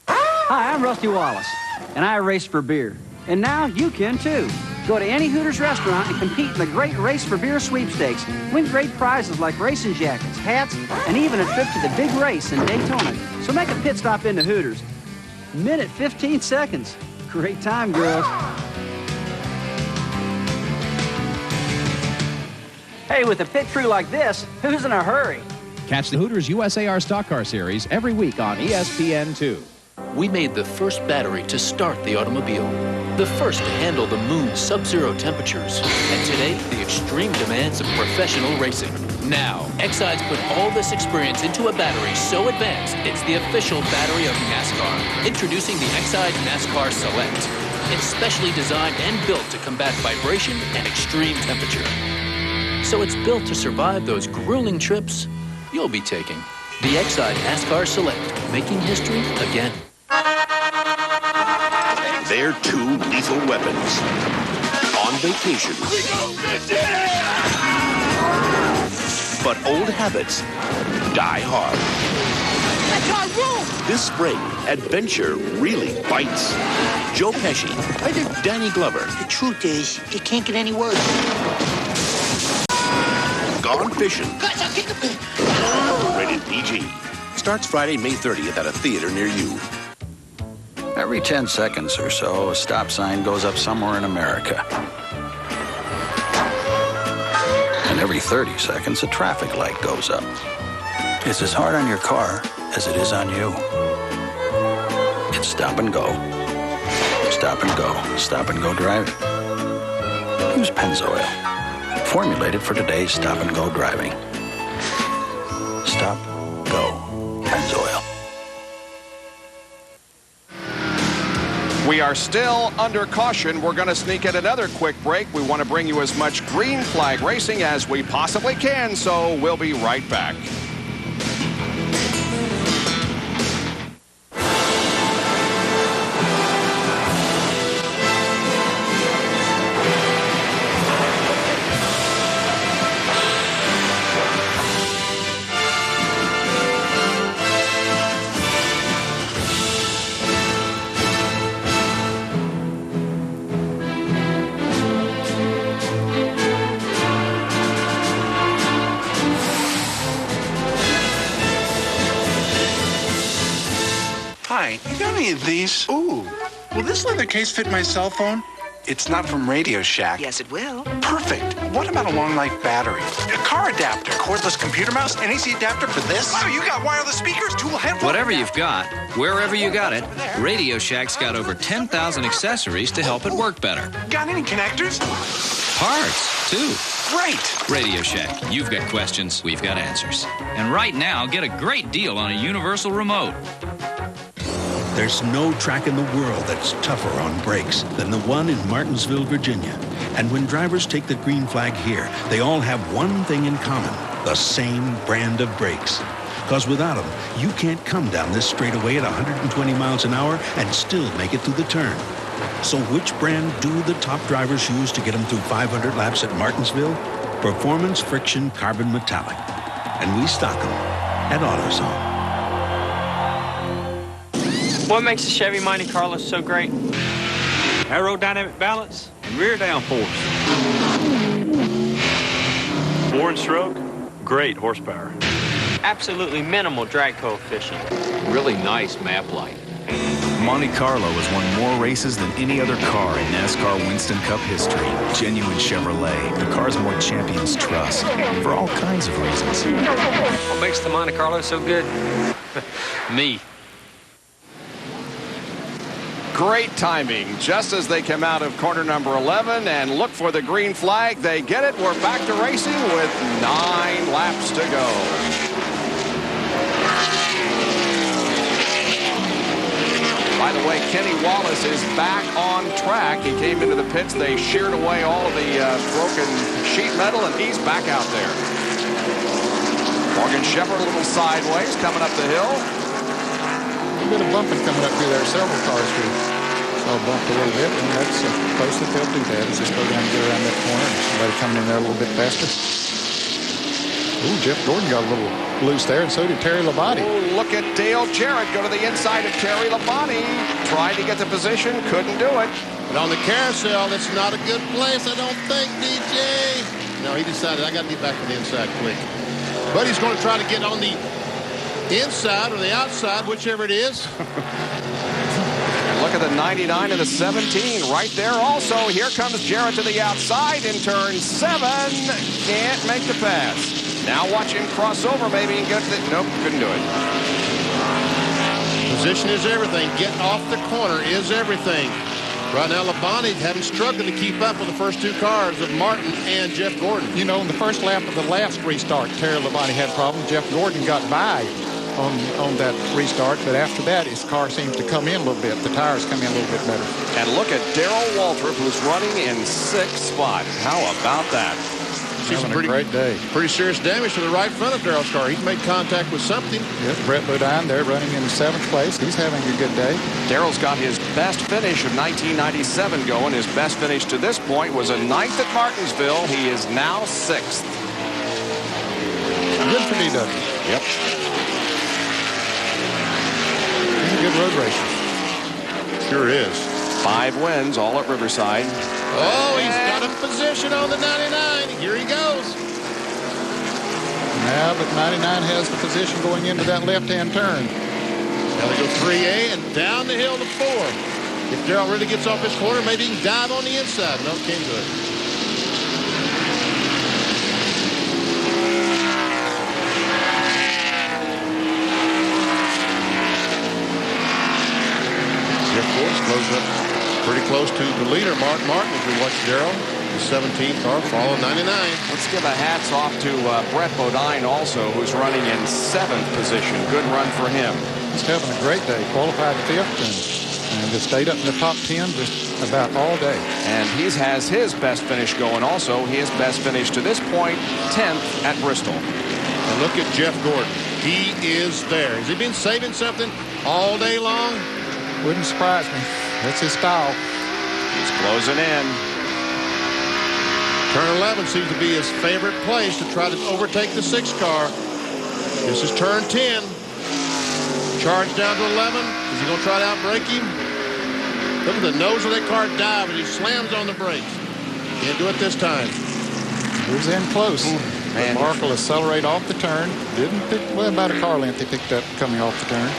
Hi, I'm Rusty Wallace, and I race for beer. And now you can too. Go to any Hooters restaurant and compete in the Great Race for Beer sweepstakes. Win great prizes like racing jackets, hats, and even a trip to the big race in Daytona. So make a pit stop into Hooters. Minute 15 seconds. Great time, girls. Hey, with a pit crew like this, who's in a hurry? Catch the Hooters USAR Stock Car Series every week on ESPN2. We made the first battery to start the automobile, the first to handle the moon's sub-zero temperatures, and today, the extreme demands of professional racing. Now, Exide's put all this experience into a battery so advanced, it's the official battery of NASCAR. Introducing the Exide NASCAR Select. It's specially designed and built to combat vibration and extreme temperature. So it's built to survive those grueling trips you'll be taking. The Exide NASCAR Select, making history again. They're two lethal weapons. On vacation. But old habits die hard. That's our room! This spring, adventure really bites. Joe Pesci, Danny Glover. The truth is, it can't get any worse. Gone Fishing. Rated PG. Starts Friday, May 30th at a theater near you. Every 10 seconds or so, a stop sign goes up somewhere in America. And every 30 seconds, a traffic light goes up. It's as hard on your car as it is on you. It's stop and go. Stop and go. Stop and go driving. Use Pennzoil. Formulated for today's stop and go driving. Stop, go, Pennzoil. We are still under caution. We're going to sneak in another quick break. We want to bring you as much green flag racing as we possibly can, so we'll be right back. Hi, you got any of these? Ooh, will this leather case fit my cell phone? It's not from Radioshack. Yes, it will. Perfect. What about a long life battery? A car adapter, cordless computer mouse, an AC adapter for this? Wow, you got wireless speakers, dual headphones. Whatever you've got, wherever you got it, Radioshack's got over 10,000 accessories to help it work better. Got any connectors? Parts, too. Great. Radioshack, you've got questions, we've got answers. And right now, get a great deal on a universal remote. There's no track in the world that's tougher on brakes than the one in Martinsville, Virginia. And when drivers take the green flag here, they all have one thing in common: the same brand of brakes. Because without them, you can't come down this straightaway at 120 miles an hour and still make it through the turn. So which brand do the top drivers use to get them through 500 laps at Martinsville? Performance Friction Carbon Metallic. And we stock them at AutoZone. What makes the Chevy Monte Carlo so great? Aerodynamic balance and rear downforce. 4-stroke, great horsepower. Absolutely minimal drag coefficient. Really nice map light. Monte Carlo has won more races than any other car in NASCAR Winston Cup history. Genuine Chevrolet, the car's more champions trust, for all kinds of reasons. What makes the Monte Carlo so good? Me. Great timing. Just as they come out of corner number 11 and look for the green flag, they get it. We're back to racing with 9 laps to go. By the way, Kenny Wallace is back on track. He came into the pits. They sheared away all of the broken sheet metal, and he's back out there. Morgan Shepherd a little sideways coming up the hill. A little bit of bumping coming up through there. Several cars do. So bumped a little bit, and that's close that they'll do that. As they slow down and get around that corner. Somebody coming in there a little bit faster. Ooh, Jeff Gordon got a little loose there, and so did Terry Labonte. Oh, look at Dale Jarrett go to the inside of Terry Labonte. Tried to get the position, couldn't do it. But on the carousel, that's not a good place, I don't think, DJ. No, he decided, I got to get back on the inside quick. But he's going to try to get on the inside or the outside, whichever it is. And look at the 99 and the 17 right there also. Here comes Jarrett to the outside in turn 7. Can't make the pass. Now watch him cross over maybe and get it. Nope, couldn't do it. Position is everything. Getting off the corner is everything. Right now, Labonte having struggled to keep up with the first 2 cars of Martin and Jeff Gordon. You know, in the first lap of the last restart, Terry Labonte had problems. Jeff Gordon got by on that restart, but after that, his car seems to come in a little bit. The tires come in a little bit better. And look at Darrell Waltrip, who's running in 6th spot. How about that? She's a great day. Pretty serious damage to the right front of Darrell's car. He's made contact with something. Yes, Brett Bodine there running in 7th place. He's having a good day. Darrell's got his best finish of 1997 going. His best finish to this point was a 9th at Martinsville. He is now 6th. Good for DW. Yep. He's a good road racer. Sure is. 5 wins, all at Riverside. Oh, he's got a position on the 99. Here he goes. Now, but 99 has the position going into that left-hand turn. Now they go 3A and down the hill to 4. If Darrell really gets off his corner, maybe he can dive on the inside. No, can't do it. Jeff Gordon closed up pretty close to the leader, Mark Martin, as we watch Darrell, the 17th car, following 99. Let's give a hats off to Brett Bodine also, who's running in 7th position. Good run for him. He's having a great day. Qualified 5th and just stayed up in the top 10 just about all day. And he has his best finish going also. His best finish to this point, 10th at Bristol. And look at Jeff Gordon. He is there. Has he been saving something all day long? Wouldn't surprise me. That's his style. He's closing in. Turn 11 seems to be his favorite place to try to overtake the 6 car. This is turn 10. Charge down to 11. Is he going to try to outbrake him? Look at the nose of that car dive as he slams on the brakes. Can't do it this time. Moves in close. Man, Mark will accelerate off the turn. Didn't pick, well, about a car length he picked up coming off the turn.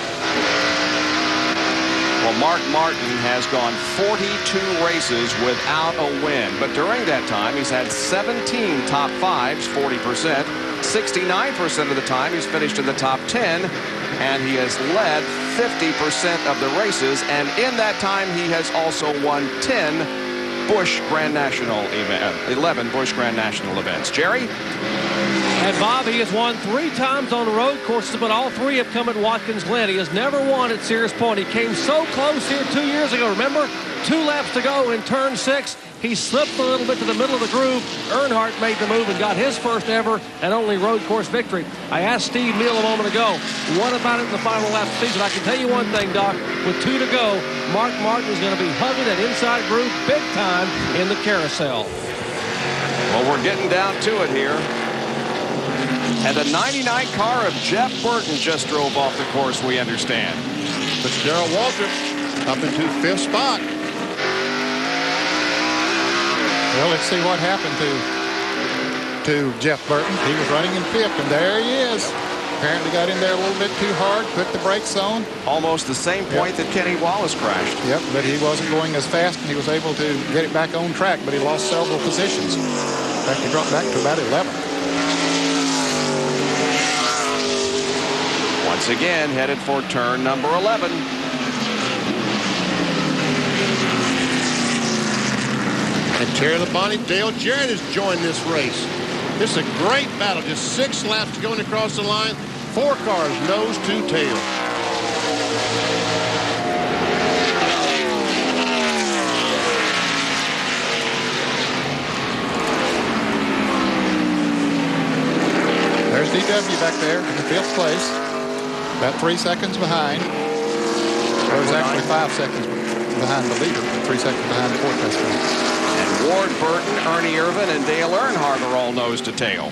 Well, Mark Martin has gone 42 races without a win. But during that time, he's had 17 top 5s, 40%. 69% of the time, he's finished in the top 10. And he has led 50% of the races. And in that time, he has also won 10 Busch Grand National event, 11 Busch Grand National events. Jerry? And Bobby has won 3 times on the road courses, but all 3 have come at Watkins Glen. He has never won at Sears Point. He came so close here 2 years ago. Remember, 2 laps to go in turn 6. He slipped a little bit to the middle of the groove. Earnhardt made the move and got his first ever and only road course victory. I asked Steve Neal a moment ago, what about it in the final lap of the season? I can tell you one thing, Doc. With 2 to go, Mark Martin is going to be hugging that inside groove big time in the carousel. Well, we're getting down to it here. And the 99 car of Jeff Burton just drove off the course, we understand. But Darrell Waltrip up into 5th spot. Well, let's see what happened to Jeff Burton. He was running in 5th, and there he is. Apparently got in there a little bit too hard, put the brakes on. Almost the same point that Kenny Wallace crashed. Yep, but he wasn't going as fast, and he was able to get it back on track, but he lost several positions. In fact, he dropped back to about 11th. Once again, headed for turn number 11. And Terry Labonte, Dale Jarrett has joined this race. This is a great battle. Just 6 laps going across the line. 4 cars, nose to tail. There's DW back there in the 5th place. About 3 seconds behind. Well, it was actually 5 seconds behind the leader, 3 seconds behind the 4th place car. And Ward Burton, Ernie Irvan, and Dale Earnhardt are all nose to tail.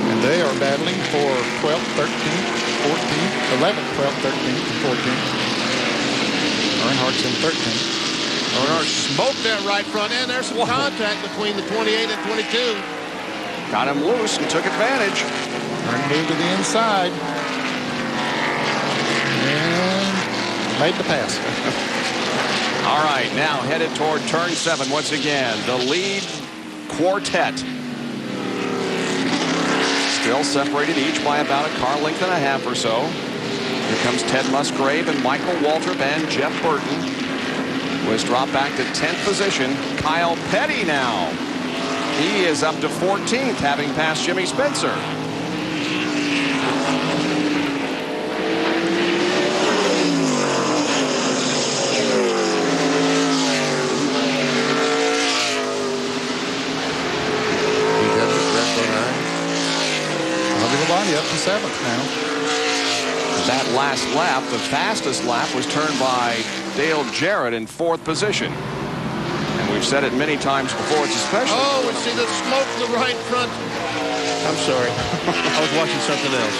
And they are battling for 12th, 13th, 14th, 11th, 12th, 13th, and 14th. Earnhardt's in 13th. Earnhardt smoked that right front end. There's some contact between the 28 and 22. Got him loose and took advantage. Ernie moved to the inside. And made the pass. All right, now headed toward turn 7 once again. The lead quartet. Still separated each by about a car length and a half or so. Here comes Ted Musgrave and Michael Waltrip and Jeff Burton, who has dropped back to 10th position. Kyle Petty now. He is up to 14th, having passed Jimmy Spencer. Labonte up to 7th now. That last lap, the fastest lap, was turned by Dale Jarrett in 4th position. And we've said it many times before, it's especially... Oh, we see the smoke in the right front. I'm sorry. I was watching something else.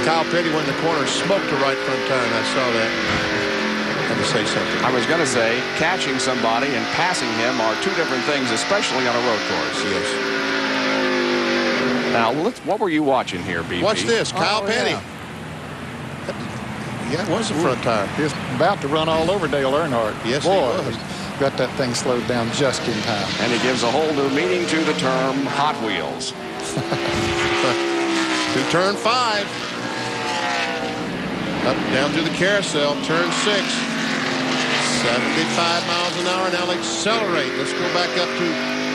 Kyle Petty went in the corner, smoked the right front tire, and I saw that. I had to say something. I was going to say, catching somebody and passing him are 2 different things, especially on a road course. Yes. Now, what were you watching here, BP? Watch this, Kyle Petty. Yeah, it was the front tire. He was about to run all over Dale Earnhardt. Yes, boy, he was. Got that thing slowed down just in time. And he gives a whole new meaning to the term Hot Wheels. To turn 5. Up, down through the carousel, turn 6. 75 miles an hour. Now accelerate. Let's go back up to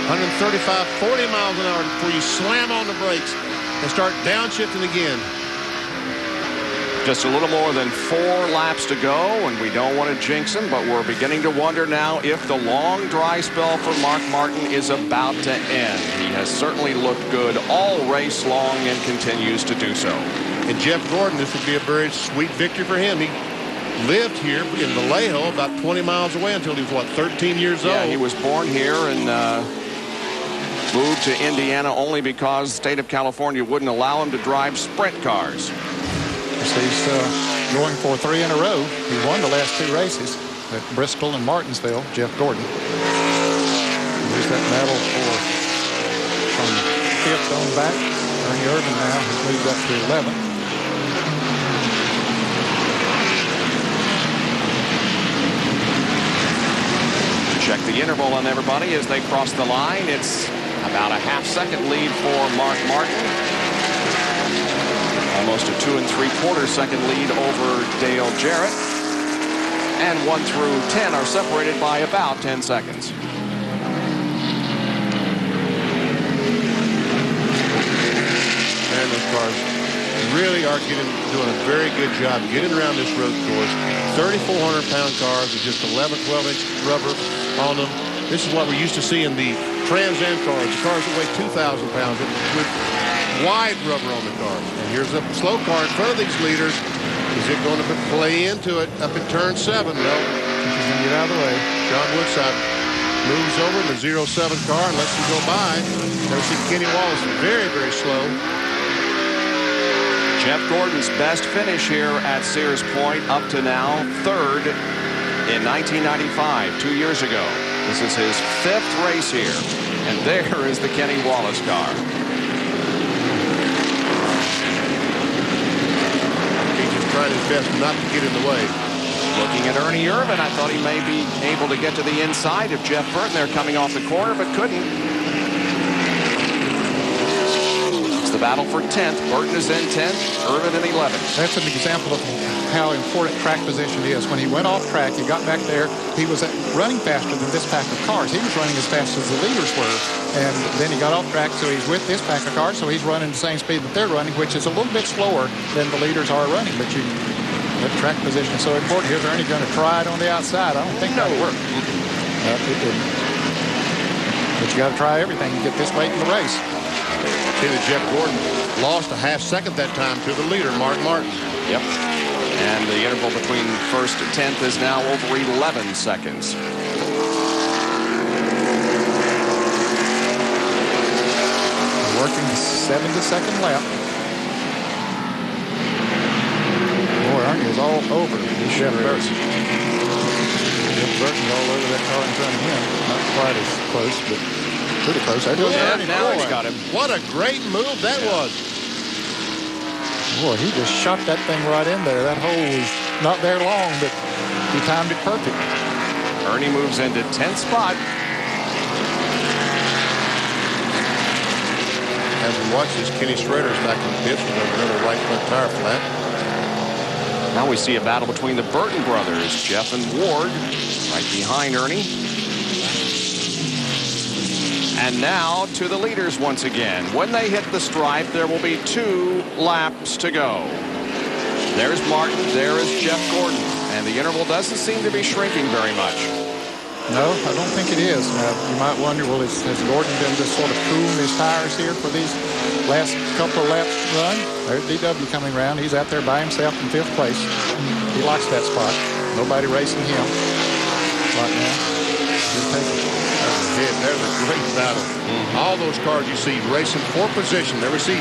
135, 40 miles an hour before you slam on the brakes and start downshifting again. Just a little more than 4 laps to go, and we don't want to jinx him, but we're beginning to wonder now if the long dry spell for Mark Martin is about to end. He has certainly looked good all race long and continues to do so. And Jeff Gordon, this would be a very sweet victory for him. He lived here in Vallejo, about 20 miles away until he was, what, 13 years old? Yeah, he was born here and moved to Indiana only because the state of California wouldn't allow him to drive sprint cars. He's going for 3 in a row. He won the last 2 races at Bristol and Martinsville, Jeff Gordon. There's that battle from 5th on back. Ernie Irvan now has moved up to 11th. Check the interval on everybody as they cross the line. It's about a half-second lead for Mark Martin. Almost a 2 3/4 second lead over Dale Jarrett. And 1 through 10 are separated by about 10 seconds. And those cars really are doing a very good job getting around this road course. 3,400-pound cars with just 11, 12-inch rubber on them. This is what we're used to seeing the Trans Am cars, the cars that weigh 2,000 pounds with wide rubber on the cars. And here's a slow car in front of these leaders. Is it going to play into it up in turn 7? No. He's going to get out of the way. John Woodside moves over in the 07 car and lets him go by. Never see Kenny Wallace very, very slow. Jeff Gordon's best finish here at Sears Point up to now, 3rd in 1995, 2 years ago. This is his 5th race here. And there is the Kenny Wallace car. He's just trying his best not to get in the way. Looking at Ernie Irvan, I thought he may be able to get to the inside of Jeff Burton there coming off the corner, but couldn't. It's the battle for 10th. Burton is in 10th, Irvan in 11th. That's an example of how important track position is. When he went off track, he got back there, he was running faster than this pack of cars. He was running as fast as the leaders were. And then he got off track, so he's with this pack of cars, so he's running the same speed that they're running, which is a little bit slower than the leaders are running. But that track position is so important. Here's Ernie going to try it on the outside. I don't think that'll work. It didn't. But you got to try everything to get this late in the race. See that Jeff Gordon lost a half second that time to the leader, Mark Martin. Yep. And the interval between first and 10th is now over 11 seconds. Working the 72nd lap. Boy, Ernie is all over Jeff Burton. Jeff Burton's all over that car in front of him. Not quite as close, but pretty close. That goes Ernie. Now he's got him. What a great move that was. Boy, he just shot that thing right in there. That hole was not there long, but he timed it perfect. Ernie moves into 10th spot. As we watch this, Kenny Schrader's back in the pits with another right front tire flat. Now we see a battle between the Burton brothers, Jeff and Ward, right behind Ernie. And now to the leaders once again. When they hit the stripe, there will be 2 laps to go. There's Martin, there is Jeff Gordon, and the interval doesn't seem to be shrinking very much. No, I don't think it is. You might wonder, well, has Gordon been just sort of cooling his tires here for these last couple of laps run? There's DW coming around. He's out there by himself in 5th place. He likes that spot. Nobody racing him right now. There's a great battle. All those cars you see racing for position. There we see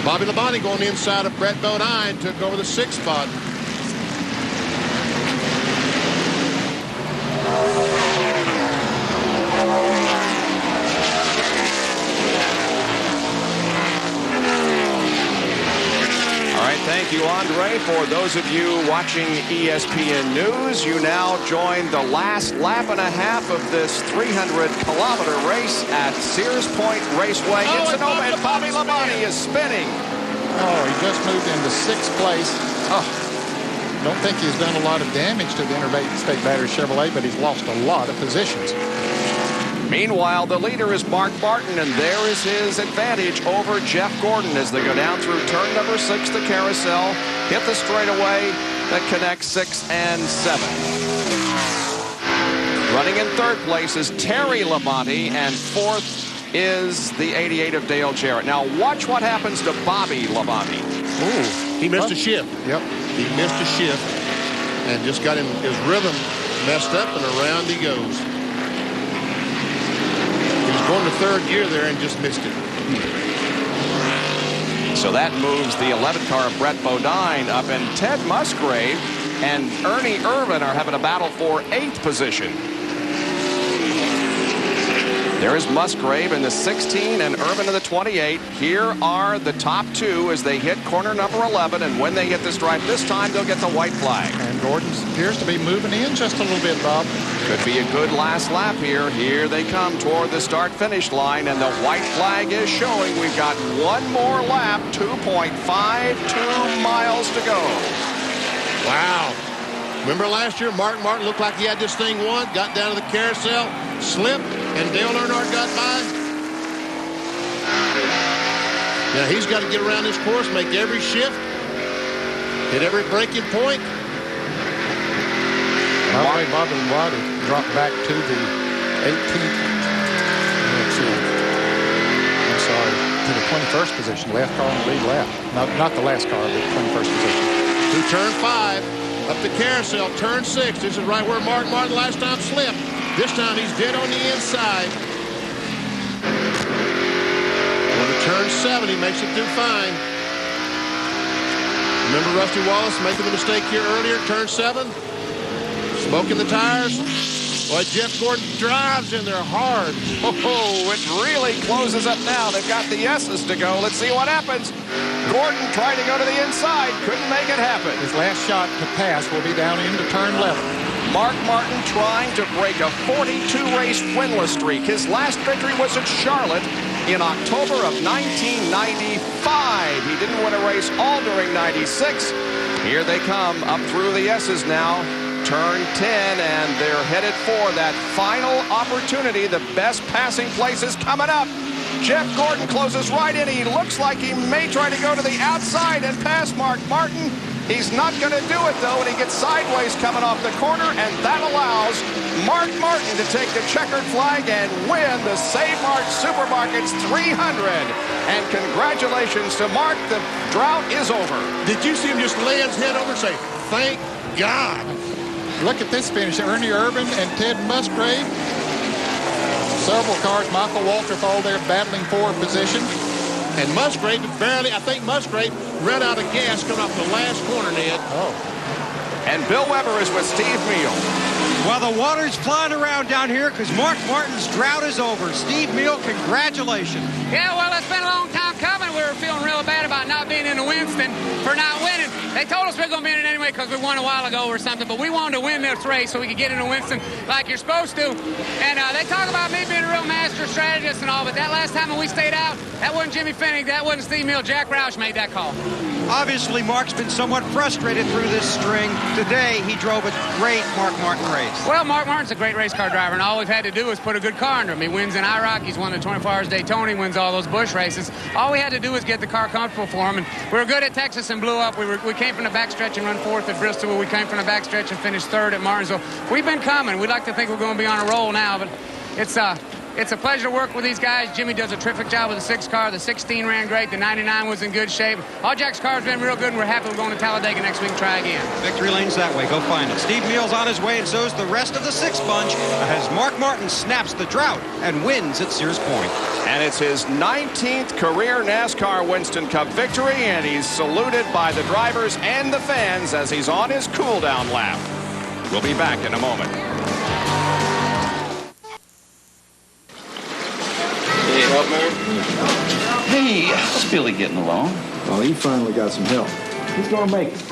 Bobby Labonte going inside of Brett Bodine, took over the 6th spot. Thank you, Andre. For those of you watching ESPN News, you now join the last lap and a half of this 300-kilometer race at Sears Point Raceway. It's an open. Bobby Labonte is spinning. Oh, he just moved into 6th place. Oh, don't think he's done a lot of damage to the Interstate Battery Chevrolet, but he's lost a lot of positions. Meanwhile, the leader is Mark Martin, and there is his advantage over Jeff Gordon as they go down through turn number 6, the carousel, hit the straightaway that connects 6 and 7. Running in 3rd place is Terry Labonte, and 4th is the 88 of Dale Jarrett. Now watch what happens to Bobby Labonte. Ooh, he missed a shift. Yep. He missed a shift and just got his rhythm messed up, and around he goes. Going to 3rd gear there and just missed it. So that moves the 11th car of Brett Bodine up, and Ted Musgrave and Ernie Irvan are having a battle for 8th position. There is Musgrave in the 16 and Irvan in the 28. Here are the top 2 as they hit corner number 11, and when they hit the stripe this time, they'll get the white flag. And Gordon appears to be moving in just a little bit, Bob. Could be a good last lap here. Here they come toward the start-finish line, and the white flag is showing. We've got 1 more lap, 2.52 miles to go. Wow. Remember last year, Mark Martin looked like he had this thing won, got down to the carousel, slipped, and Dale Earnhardt got by. Now he's got to get around this course, make every shift, hit every braking point. Bobby Labonte dropped back to the 18th. I'm sorry, to the 21st position. Last car on the lead lap. Not the last car, but 21st position. To turn 5, up the carousel, turn 6. This is right where Mark Martin last time slipped. This time he's dead on the inside. Going to turn 7, he makes it through fine. Remember Rusty Wallace making the mistake here earlier, turn 7? Smoking the tires. Boy, Jeff Gordon drives in there hard. Oh, it really closes up now. They've got the S's to go. Let's see what happens. Gordon tried to go to the inside. Couldn't make it happen. His last shot to pass will be down into turn 11. Mark Martin trying to break a 42-race winless streak. His last victory was at Charlotte. in October of 1995. He didn't win a race all during 96. Here they come up through the S's now. Turn 10, and they're headed for that final opportunity. The best passing place is coming up. Jeff Gordon closes right in. He looks like he may try to go to the outside and pass Mark Martin. He's not going to do it, though, and he gets sideways coming off the corner, and that allows Mark Martin to take the checkered flag and win the Save Mart Supermarkets 300. And congratulations to Mark. The drought is over. Did you see him just lay his head over and say, thank God? Look at this finish. Ernie Irvan and Ted Musgrave. Several cars, Michael Waltrip, all there battling for position. And Musgrave barely, I think Musgrave ran out of gas coming off the last corner, Ned. Oh. And Bill Weber is with Steve Meal. Well, the water's flying around down here because Mark Martin's drought is over. Steve Meal, congratulations. Yeah, well, it's been a long time coming. We were feeling real bad about not being in the Winston for not winning. They told us we were going to be in it anyway because we won a while ago or something, but we wanted to win this race so we could get into Winston like you're supposed to. And they talk about me being a real master strategist and all, but that last time when we stayed out, that wasn't Jimmy Finning, that wasn't Steve Meal. Jack Roush made that call. Obviously, Mark's been somewhat frustrated through this string. Today, he drove a great Mark Martin race. Well, Mark Martin's a great race car driver, and all we've had to do is put a good car under him. He wins in IROC. He's won the 24 Hours Daytona. He wins all those Busch races. All we had to do was get the car comfortable for him, and we were good at Texas and blew up. We came from the backstretch and run fourth at Bristol. We came from the backstretch and finished third at Martinsville. We've been coming. We'd like to think we're going to be on a roll now, but it's a pleasure to work with these guys. Jimmy does a terrific job with the 6 car. The 16 ran great. The 99 was in good shape. All Jack's cars been real good, and we're happy we're going to Talladega next week and try again. Victory lane's that way. Go find it. Steve Meal's on his way, and so's the rest of the 6 bunch as Mark Martin snaps the drought and wins at Sears Point. And it's his 19th career NASCAR Winston Cup victory, and he's saluted by the drivers and the fans as he's on his cool-down lap. We'll be back in a moment. Need help, man? Hey, how's Billy getting along? Oh, he finally got some help. He's gonna make it.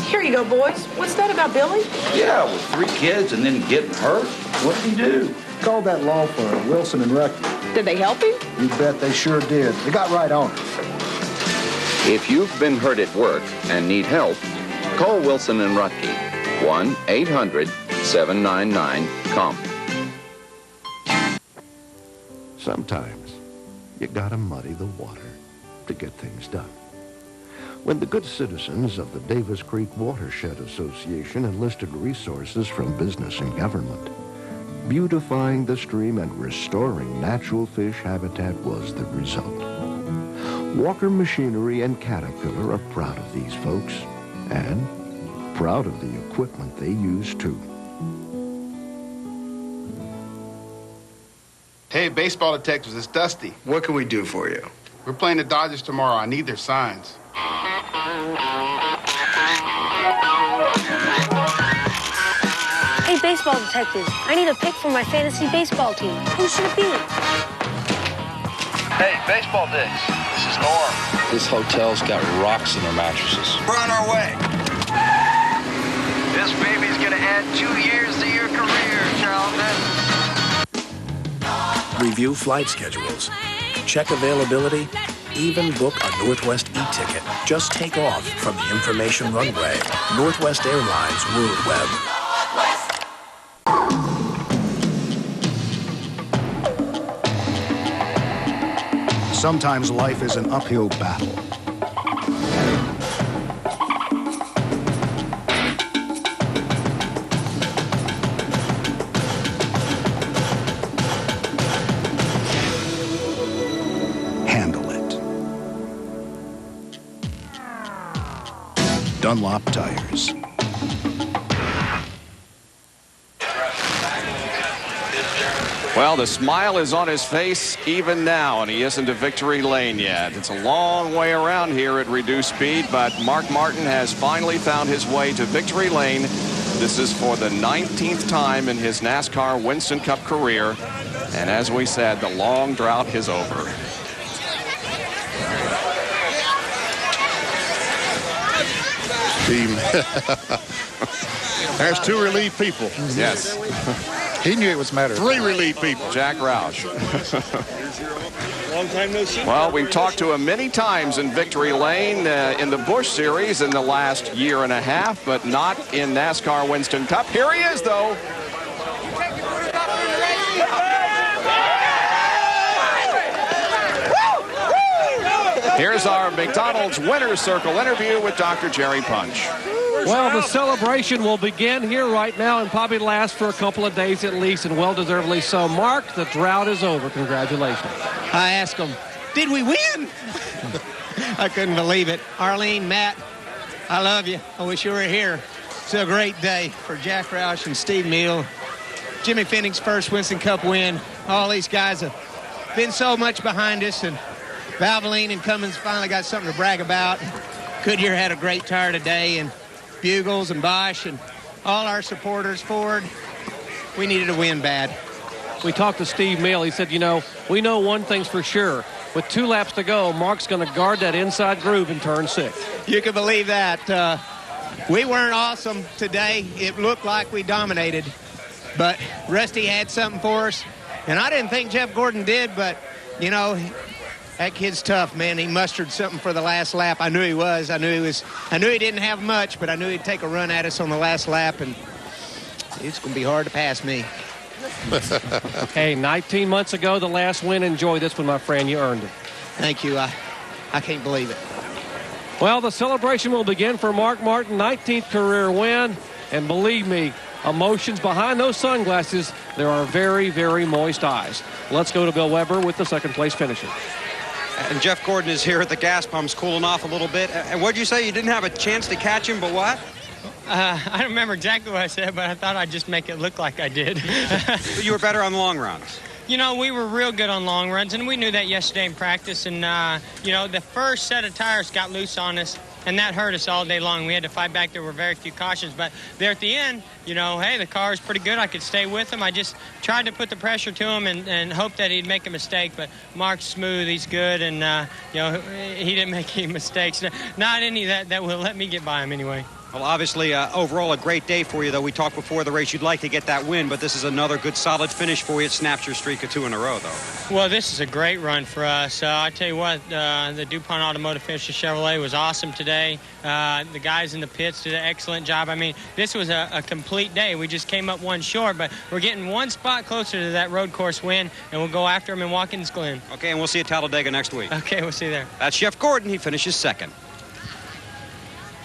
Here you go, boys. What's that about Billy? Yeah, with 3 kids and then getting hurt. What did he do? Called that law firm, Wilson and Rucky. Did they help him? You bet they sure did. They got right on it. If you've been hurt at work and need help, call Wilson and Rucky. 1-800-799-COMP. Sometimes you gotta muddy the water to get things done. When the good citizens of the Davis Creek Watershed Association enlisted resources from business and government, beautifying the stream and restoring natural fish habitat was the result. Walker Machinery and Caterpillar are proud of these folks and proud of the equipment they use too. Hey, baseball detectives, it's Dusty. What can we do for you? We're playing the Dodgers tomorrow. I need their signs. Hey, baseball detectives, I need a pick for my fantasy baseball team. Who should it be? Hey, baseball dicks, this is Norm. This hotel's got rocks in their mattresses. We're on our way. This baby's gonna add 2 years to your career, Charlton. Review flight schedules, check availability, even book a Northwest e-ticket. Just take off from the information runway. Northwest Airlines World Web. Sometimes life is an uphill battle. Dunlop Tires. Well, the smile is on his face even now, and he isn't to victory lane yet. It's a long way around here at reduced speed, but Mark Martin has finally found his way to victory lane. This is for the 19th time in his NASCAR Winston Cup career, and as we said, the long drought is over. Team. There's 2 relieved people. Yes. He knew it was a matter of 3 relieved people. Jack Roush. Long time no see. Well, we've talked to him many times in Victory Lane in the Busch Series in the last year and a half, but not in NASCAR Winston Cup. Here he is, though. Here's our McDonald's Winner's Circle interview with Dr. Jerry Punch. Well, the celebration will begin here right now and probably last for a couple of days at least, and well-deservedly so. Mark, the drought is over. Congratulations. I asked him, did we win? I couldn't believe it. Arlene, Matt, I love you. I wish you were here. It's a great day for Jack Roush and Steve Meal. Jimmy Finning's first Winston Cup win. All these guys have been so much behind us, and Valvoline and Cummins finally got something to brag about. Goodyear had a great tire today, and Bugles and Bosch and all our supporters, Ford, we needed a win bad. We talked to Steve Meal. He said, you know, we know one thing's for sure. With 2 laps to go, Mark's going to guard that inside groove in turn 6. You can believe that. We weren't awesome today. It looked like we dominated, but Rusty had something for us, and I didn't think Jeff Gordon did, but, you know, that kid's tough, man. He mustered something for the last lap. I knew he was. I knew he didn't have much, but I knew he'd take a run at us on the last lap, and it's going to be hard to pass me. Hey, 19 months ago, the last win. Enjoy this one, my friend. You earned it. Thank you. I can't believe it. Well, the celebration will begin for Mark Martin, 19th career win. And believe me, emotions behind those sunglasses, there are very, very moist eyes. Let's go to Bill Weber with the second-place finisher. And Jeff Gordon is here at the gas pumps cooling off a little bit. And what'd you say? You didn't have a chance to catch him, but what? I don't remember exactly what I said, but I thought I'd just make it look like I did. But you were better on long runs. You know, we were real good on long runs, and we knew that yesterday in practice. And, you know, the first set of tires got loose on us, and that hurt us all day long. We had to fight back. There were very few cautions. But there at the end, you know, hey, the car is pretty good. I could stay with him. I just tried to put the pressure to him and hope that he'd make a mistake. But Mark's smooth. He's good. And, you know, he didn't make any mistakes. Not any that will let me get by him anyway. Well, obviously, overall, a great day for you, though. We talked before the race. You'd like to get that win, but this is another good, solid finish for you. It snaps your streak of 2 in a row, though. Well, this is a great run for us. I tell you what, the DuPont Automotive Finisher Chevrolet was awesome today. The guys in the pits did an excellent job. I mean, this was a complete day. We just came up one short, but we're getting one spot closer to that road course win, and we'll go after them in Watkins Glen. Okay, and we'll see you at Talladega next week. Okay, we'll see you there. That's Jeff Gordon. He finishes second.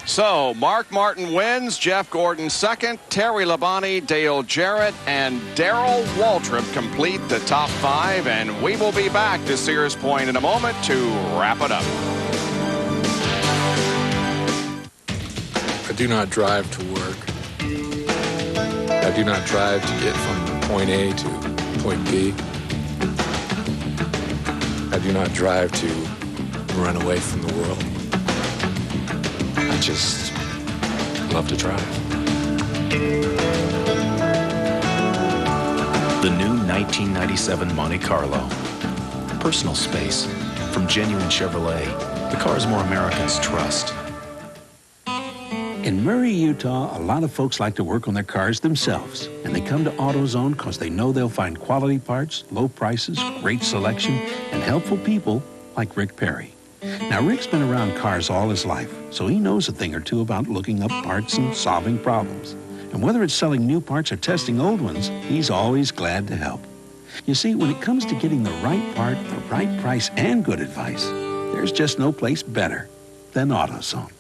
So, Mark Martin wins, Jeff Gordon second, Terry Labonte, Dale Jarrett, and Darrell Waltrip complete the top 5, and we will be back to Sears Point in a moment to wrap it up. I do not drive to work. I do not drive to get from point A to point B. I do not drive to run away from the world. I just love to drive. The new 1997 Monte Carlo. Personal space. From genuine Chevrolet, the cars more Americans trust. In Murray, Utah, a lot of folks like to work on their cars themselves, and they come to AutoZone because they know they'll find quality parts, low prices, great selection, and helpful people like Rick Perry. Now, Rick's been around cars all his life, so he knows a thing or two about looking up parts and solving problems. And whether it's selling new parts or testing old ones, he's always glad to help. You see, when it comes to getting the right part, the right price, and good advice, there's just no place better than AutoZone.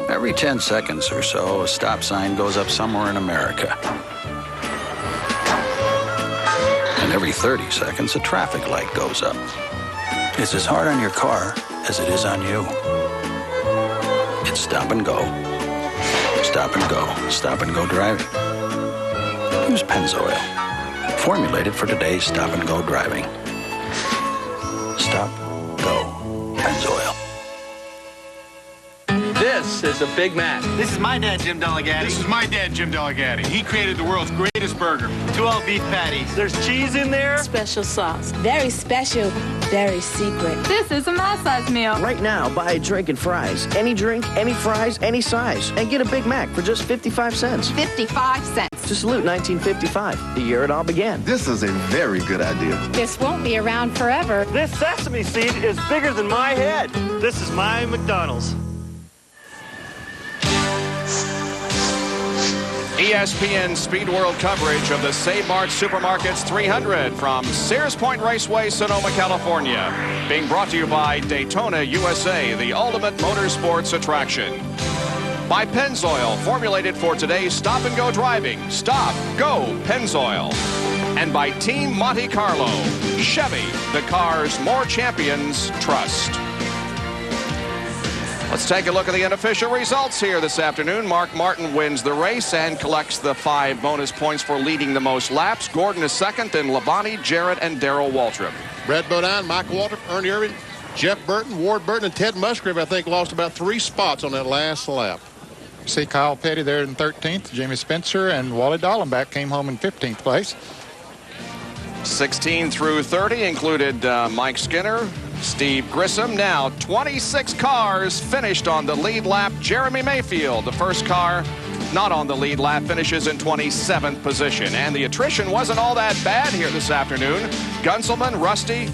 Every 10 seconds or so, a stop sign goes up somewhere in America. And every 30 seconds, a traffic light goes up. It's as hard on your car as it is on you. It's stop and go. Stop and go. Stop and go driving. Use Pennzoil. Formulated for today's stop and go driving. Stop, go, Pennzoil. This is a Big Mac. This is my dad, Jim Delegati. This is my dad, Jim Delegati. He created the world's greatest burger. 2 all beef patties. There's cheese in there. Special sauce. Very special. very secret. This is a my size meal. Right now, buy a drink and fries. Any drink, any fries, any size. And get a Big Mac for just 55 cents. 55 cents. To salute 1955, the year it all began. This is a very good idea. This won't be around forever. This sesame seed is bigger than my head. This is my McDonald's. ESPN Speed World coverage of the Save Mart Supermarkets 300 from Sears Point Raceway, Sonoma, California. Being brought to you by Daytona, USA, the ultimate motorsports attraction. By Pennzoil, formulated for today's stop-and-go driving. Stop, go, Pennzoil. And by Team Monte Carlo. Chevy, the cars more champions trust. Let's take a look at the unofficial results here this afternoon. Mark Martin wins the race and collects the 5 bonus points for leading the most laps. Gordon is second, then Labonte, Jarrett, and Darrell Waltrip. Brad Bodine, Michael Waltrip, Ernie Irvan, Jeff Burton, Ward Burton, and Ted Musgrave, I think, lost about 3 spots on that last lap. See Kyle Petty there in 13th. Jimmy Spencer and Wally Dallenbach came home in 15th place. 16 through 30 included Mike Skinner, Steve Grissom. Now 26 cars finished on the lead lap. Jeremy Mayfield, the first car not on the lead lap, finishes in 27th position. And the attrition wasn't all that bad here this afternoon. Gunselman, Rusty,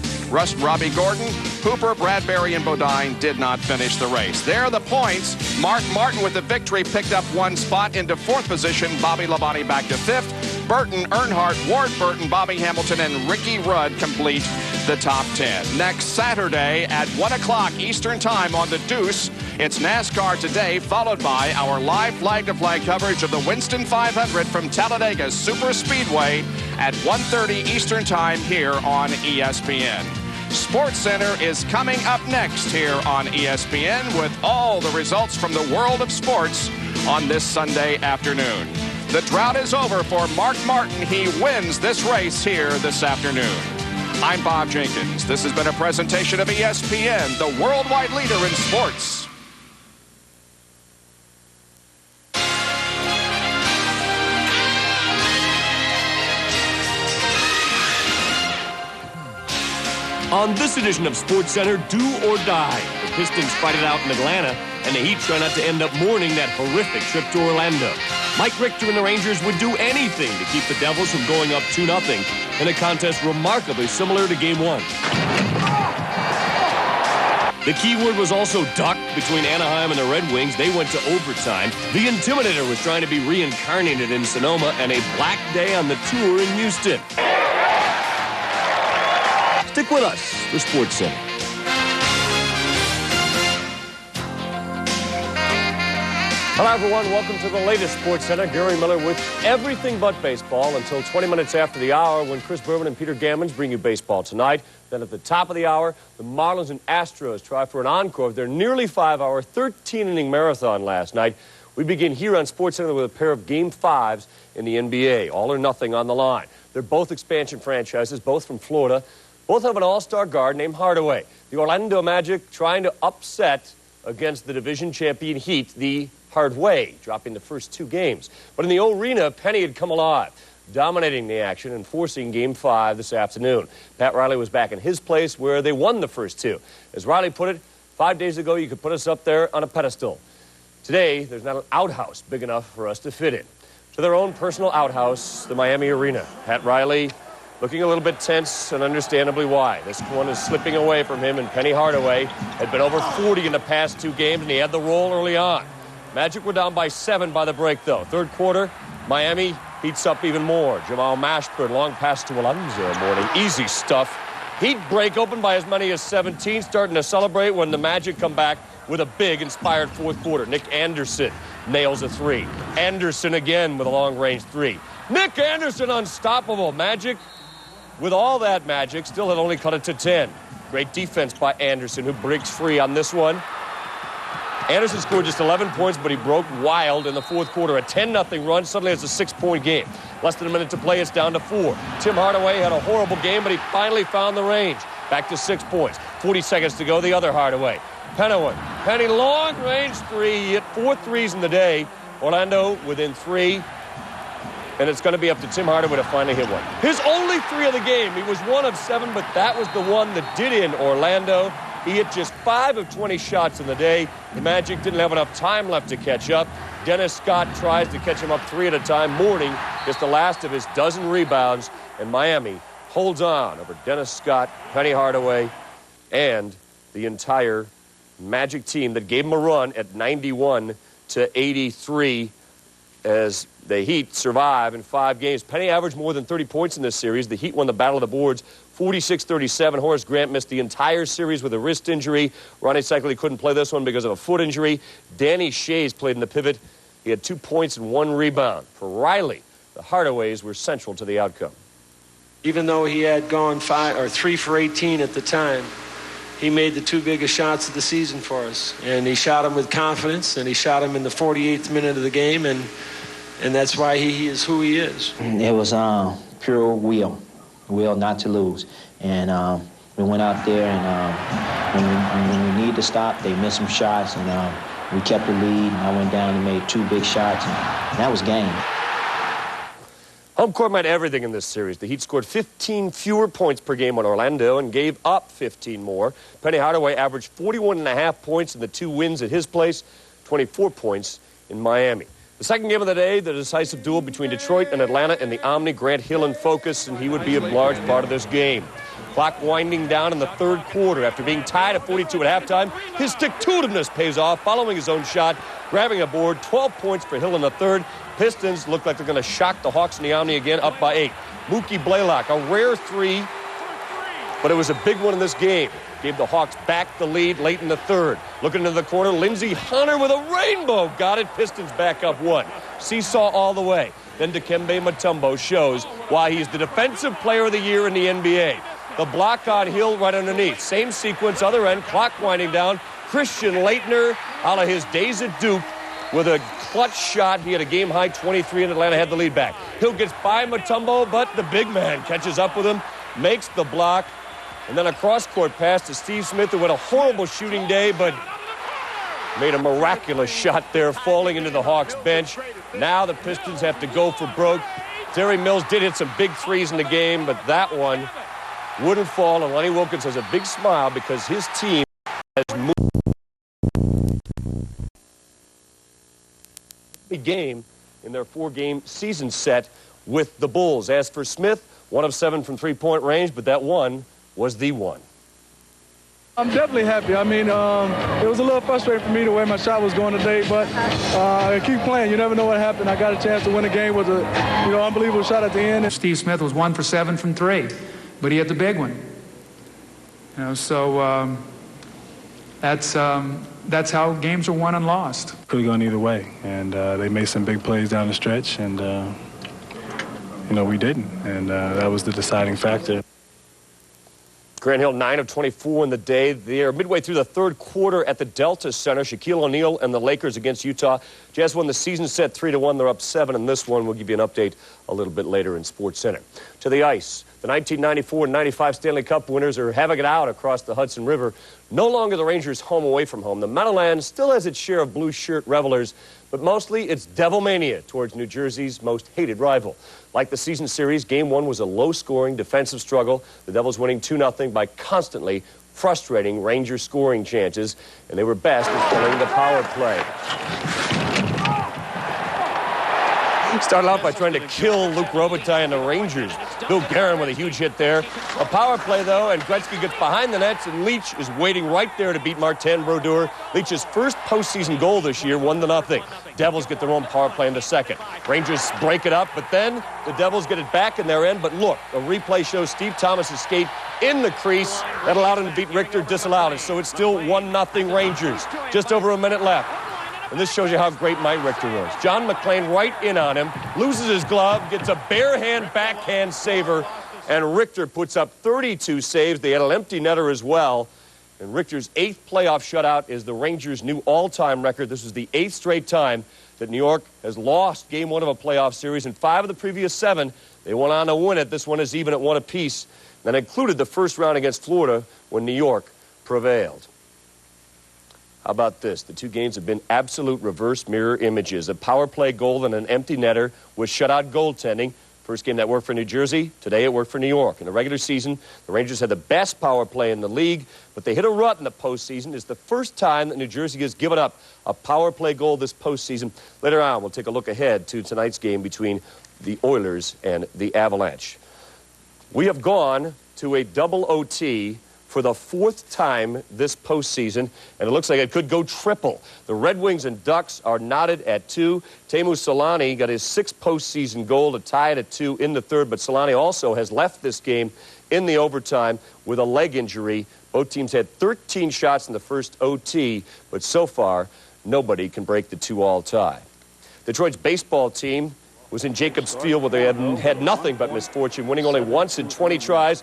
Robbie Gordon, Hooper, Bradbury, and Bodine did not finish the race. There are the points. Mark Martin with the victory picked up 1 spot into 4th position. Bobby Labonte back to 5th. Burton, Earnhardt, Ward Burton, Bobby Hamilton, and Ricky Rudd complete the top 10. Next Saturday at 1 o'clock Eastern Time on the Deuce, it's NASCAR Today, followed by our live flag-to-flag coverage of the Winston 500 from Talladega Super Speedway at 1:30 Eastern Time here on ESPN. Sports Center is coming up next here on ESPN with all the results from the world of sports on this Sunday afternoon. The drought is over for Mark Martin. He wins this race here this afternoon. I'm Bob Jenkins. This has been a presentation of ESPN, the worldwide leader in sports. On this edition of Sports Center, do or die. The Pistons fight it out in Atlanta, and the Heat try not to end up mourning that horrific trip to Orlando. Mike Richter and the Rangers would do anything to keep the Devils from going up 2-0 in a contest remarkably similar to Game 1. The key word was also duck between Anaheim and the Red Wings. They went to overtime. The Intimidator was trying to be reincarnated in Sonoma, and a black day on the tour in Houston. Stick with us for Sports Center. Hello, everyone. Welcome to the latest Sports Center. Gary Miller with everything but baseball until 20 minutes after the hour when Chris Berman and Peter Gammons bring you baseball tonight. Then at the top of the hour, the Marlins and Astros try for an encore of their nearly 5-hour, 13-inning marathon last night. We begin here on Sports Center with a pair of Game 5s in the NBA. All or nothing on the line. They're both expansion franchises, both from Florida. Both have an all-star guard named Hardaway. The Orlando Magic trying to upset against the division champion Heat the hard way, dropping the first 2 games. But in the arena, Penny had come alive, dominating the action and forcing Game 5 this afternoon. Pat Riley was back in his place where they won the first 2. As Riley put it, 5 days ago you could put us up there on a pedestal. Today, there's not an outhouse big enough for us to fit in. To their own personal outhouse, the Miami Arena. Pat Riley looking a little bit tense, and understandably why. This one is slipping away from him, and Penny Hardaway had been over 40 in the past 2 games, and he had the roll early on. Magic were down by 7 by the break, though. Third quarter, Miami heats up even more. Jamal Mashburn, long pass to Alonzo Mourning. Easy stuff. Heat break open by as many as 17, starting to celebrate when the Magic come back with a big, inspired fourth quarter. Nick Anderson nails a 3. Anderson again with a long-range 3. Nick Anderson unstoppable. Magic, with all that magic, still had only cut it to 10. Great defense by Anderson, who breaks free on this one. Anderson scored just 11 points, but he broke wild in the fourth quarter. A 10-0 run. Suddenly it's a 6-point game. Less than a minute to play. It's down to 4. Tim Hardaway had a horrible game, but he finally found the range. Back to 6 points. 40 seconds to go. The other Hardaway. Penny long-range 3. He hit 4 threes in the day. Orlando within 3. and it's going to be up to Tim Hardaway to finally hit one. His only 3 of the game. He was 1 of 7, but that was the one that did in Orlando. He hit just 5 of 20 shots in the day. The Magic didn't have enough time left to catch up. Dennis Scott tries to catch him up 3 at a time. Mourning gets the last of his dozen rebounds, and Miami holds on over Dennis Scott, Penny Hardaway, and the entire Magic team that gave him a run at 91-83 as the Heat survive in 5 games. Penny averaged more than 30 points in this series. The Heat won the battle of the boards 46-37. Horace Grant missed the entire series with a wrist injury. Ronnie Cycli couldn't play this one because of a foot injury. Danny Shays played in the pivot. He had 2 points and 1 rebound. For Riley, the Hardaways were central to the outcome. Even though he had gone 3 for 18 at the time, he made the 2 biggest shots of the season for us. And he shot them with confidence, and he shot them in the 48th minute of the game, and that's why he is who he is. It was pure will not to lose. And we went out there, and when we needed to stop, they missed some shots, and we kept the lead, and I went down and made 2 big shots, and that was game. Home court meant everything in this series. The Heat scored 15 fewer points per game on Orlando and gave up 15 more. Penny Hardaway averaged 41.5 points in the 2 wins at his place, 24 points in Miami. The second game of the day, the decisive duel between Detroit and Atlanta in the Omni. Grant Hill in focus, and he would be a large part of this game. Clock winding down in the 3rd quarter. After being tied at 42 at halftime, his stick-to-itiveness pays off, following his own shot, grabbing a board, 12 points for Hill in the 3rd. Pistons look like they're going to shock the Hawks in the Omni again, up by 8. Mookie Blaylock, a rare 3, but it was a big one in this game. Gave the Hawks back the lead late in the 3rd. Looking into the corner, Lindsey Hunter with a rainbow. Got it. Pistons back up 1. Seesaw all the way. Then Dikembe Mutombo shows why he's the defensive player of the year in the NBA. The block on Hill right underneath. Same sequence, other end, clock winding down. Christian Laettner, a la his days at Duke, with a clutch shot. He had a game-high 23, and Atlanta had the lead back. Hill gets by Mutombo, but the big man catches up with him, makes the block, and then a cross-court pass to Steve Smith, who had a horrible shooting day, but made a miraculous shot there, falling into the Hawks bench. Now the Pistons have to go for broke. Terry Mills did hit some big 3s in the game, but that one wouldn't fall, and Lenny Wilkins has a big smile because his team has moved a game in their 4-game season set with the Bulls. As for Smith, 1 of 7 from 3-point range, but that one was the one. I'm definitely happy. I mean, it was a little frustrating for me the way my shot was going today, but I keep playing. You never know what happened. I got a chance to win a game with a unbelievable shot at the end. Steve Smith was 1 for 7 from 3, but he had the big one. So that's how games are won and lost. Could have gone either way, and they made some big plays down the stretch, and we didn't, and that was the deciding factor. Grant Hill, 9 of 24 in the day. They're midway through the 3rd quarter at the Delta Center. Shaquille O'Neal and the Lakers against Utah. Jazz won the season set 3-1. They're up 7 in this one. We'll give you an update a little bit later in Sports Center. To the ice. The 1994 and 95 Stanley Cup winners are having it out across the Hudson River. No longer the Rangers home away from home. The Meadowlands still has its share of blue shirt revelers, but mostly it's Devilmania towards New Jersey's most hated rival. Like the season series, Game 1 was a low-scoring defensive struggle. The Devils winning 2-0 by constantly frustrating Ranger scoring chances, and they were best at filling the power play. Started out by trying to kill Luc Robitaille and the Rangers. Bill Guerin with a huge hit there. A power play, though, and Gretzky gets behind the nets, and Leach is waiting right there to beat Martin Brodeur. Leach's first postseason goal this year, 1-0. Devils get their own power play in the second. Rangers break it up, but then the Devils get it back in their end. But look, a replay shows Steve Thomas's skate in the crease. That allowed him to beat Richter, disallowed it. So it's still 1-0 Rangers. Just over a minute left. And this shows you how great Mike Richter was. John McClain right in on him, loses his glove, gets a bare hand backhand saver, and Richter puts up 32 saves. They had an empty netter as well. And Richter's 8th playoff shutout is the Rangers' new all-time record. This is the 8th straight time that New York has lost Game 1 of a playoff series. In 5 of the previous 7, they went on to win it. This one is even at 1 apiece. That included the first round against Florida when New York prevailed. How about this? The two games have been absolute reverse mirror images. A power play goal and an empty netter with shutout goaltending. First game that worked for New Jersey, today it worked for New York. In the regular season, the Rangers had the best power play in the league, but they hit a rut in the postseason. It's the first time that New Jersey has given up a power play goal this postseason. Later on, we'll take a look ahead to tonight's game between the Oilers and the Avalanche. We have gone to a double OT for the fourth time this postseason, and it looks like it could go triple. The Red Wings and Ducks are knotted at 2. Teemu Selanne got his 6th postseason goal to tie it at 2 in the third, but Selanne also has left this game in the overtime with a leg injury. Both teams had 13 shots in the first OT, but so far, nobody can break the 2-all tie. Detroit's baseball team was in Jacobs Field where they had nothing but misfortune, winning only once in 20 tries.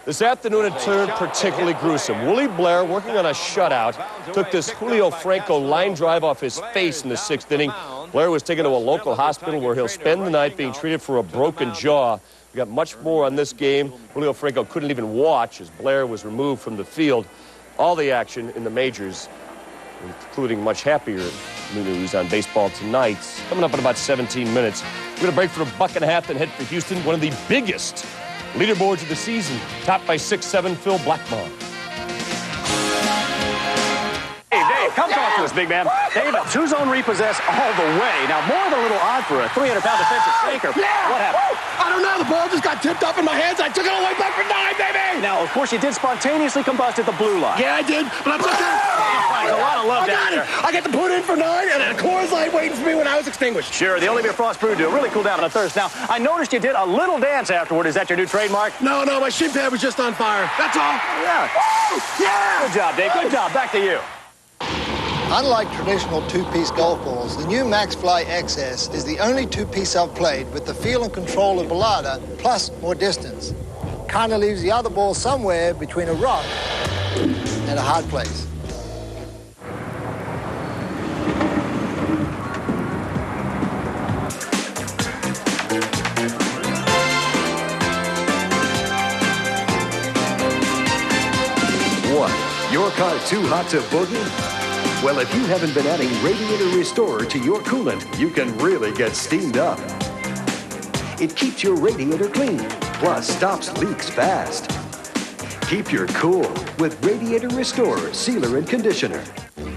This afternoon it turned particularly gruesome. Willie Blair, working on a shutout, took this Julio Franco line drive off his face in the 6th inning. Blair was taken to a local hospital where he'll spend the night being treated for a broken jaw. We got much more on this game. Julio Franco couldn't even watch as Blair was removed from the field. All the action in the majors, including much happier news on baseball tonight, coming up in about 17 minutes. We're going to break for a buck and a half, then head for Houston, one of the biggest leaderboards of the season, topped by 6'7" Phil Blackmon. Hey, Dave, come talk to us, big man. Dave, a two-zone repossess all the way. Now, more than a little odd for a 300-pound defensive sinker. Yeah. What happened? I don't know. The ball just got tipped up in my hands. I took it all the way back for 9, baby. Now, of course, you did spontaneously combust at the blue line. Yeah, I did, but I took it. There's a lot of love down there. I got to put in for 9, and a Coors Light waiting for me when I was extinguished. Sure, the only beer Frost brewed to really cool down on a thirst. Now, I noticed you did a little dance afterward. Is that your new trademark? No, my shin pad was just on fire. That's all. Yeah. Woo! Yeah. Good job, Dave. Good job. Back to you. Unlike traditional two-piece golf balls, the new MaxFly XS is the only two-piece I've played with the feel and control of Bellada, plus more distance. Kinda leaves the other ball somewhere between a rock and a hard place. What? Your car too hot to boogie? Well, if you haven't been adding Radiator Restorer to your coolant, you can really get steamed up. It keeps your radiator clean, plus stops leaks fast. Keep your cool with Radiator Restorer, Sealer, and Conditioner.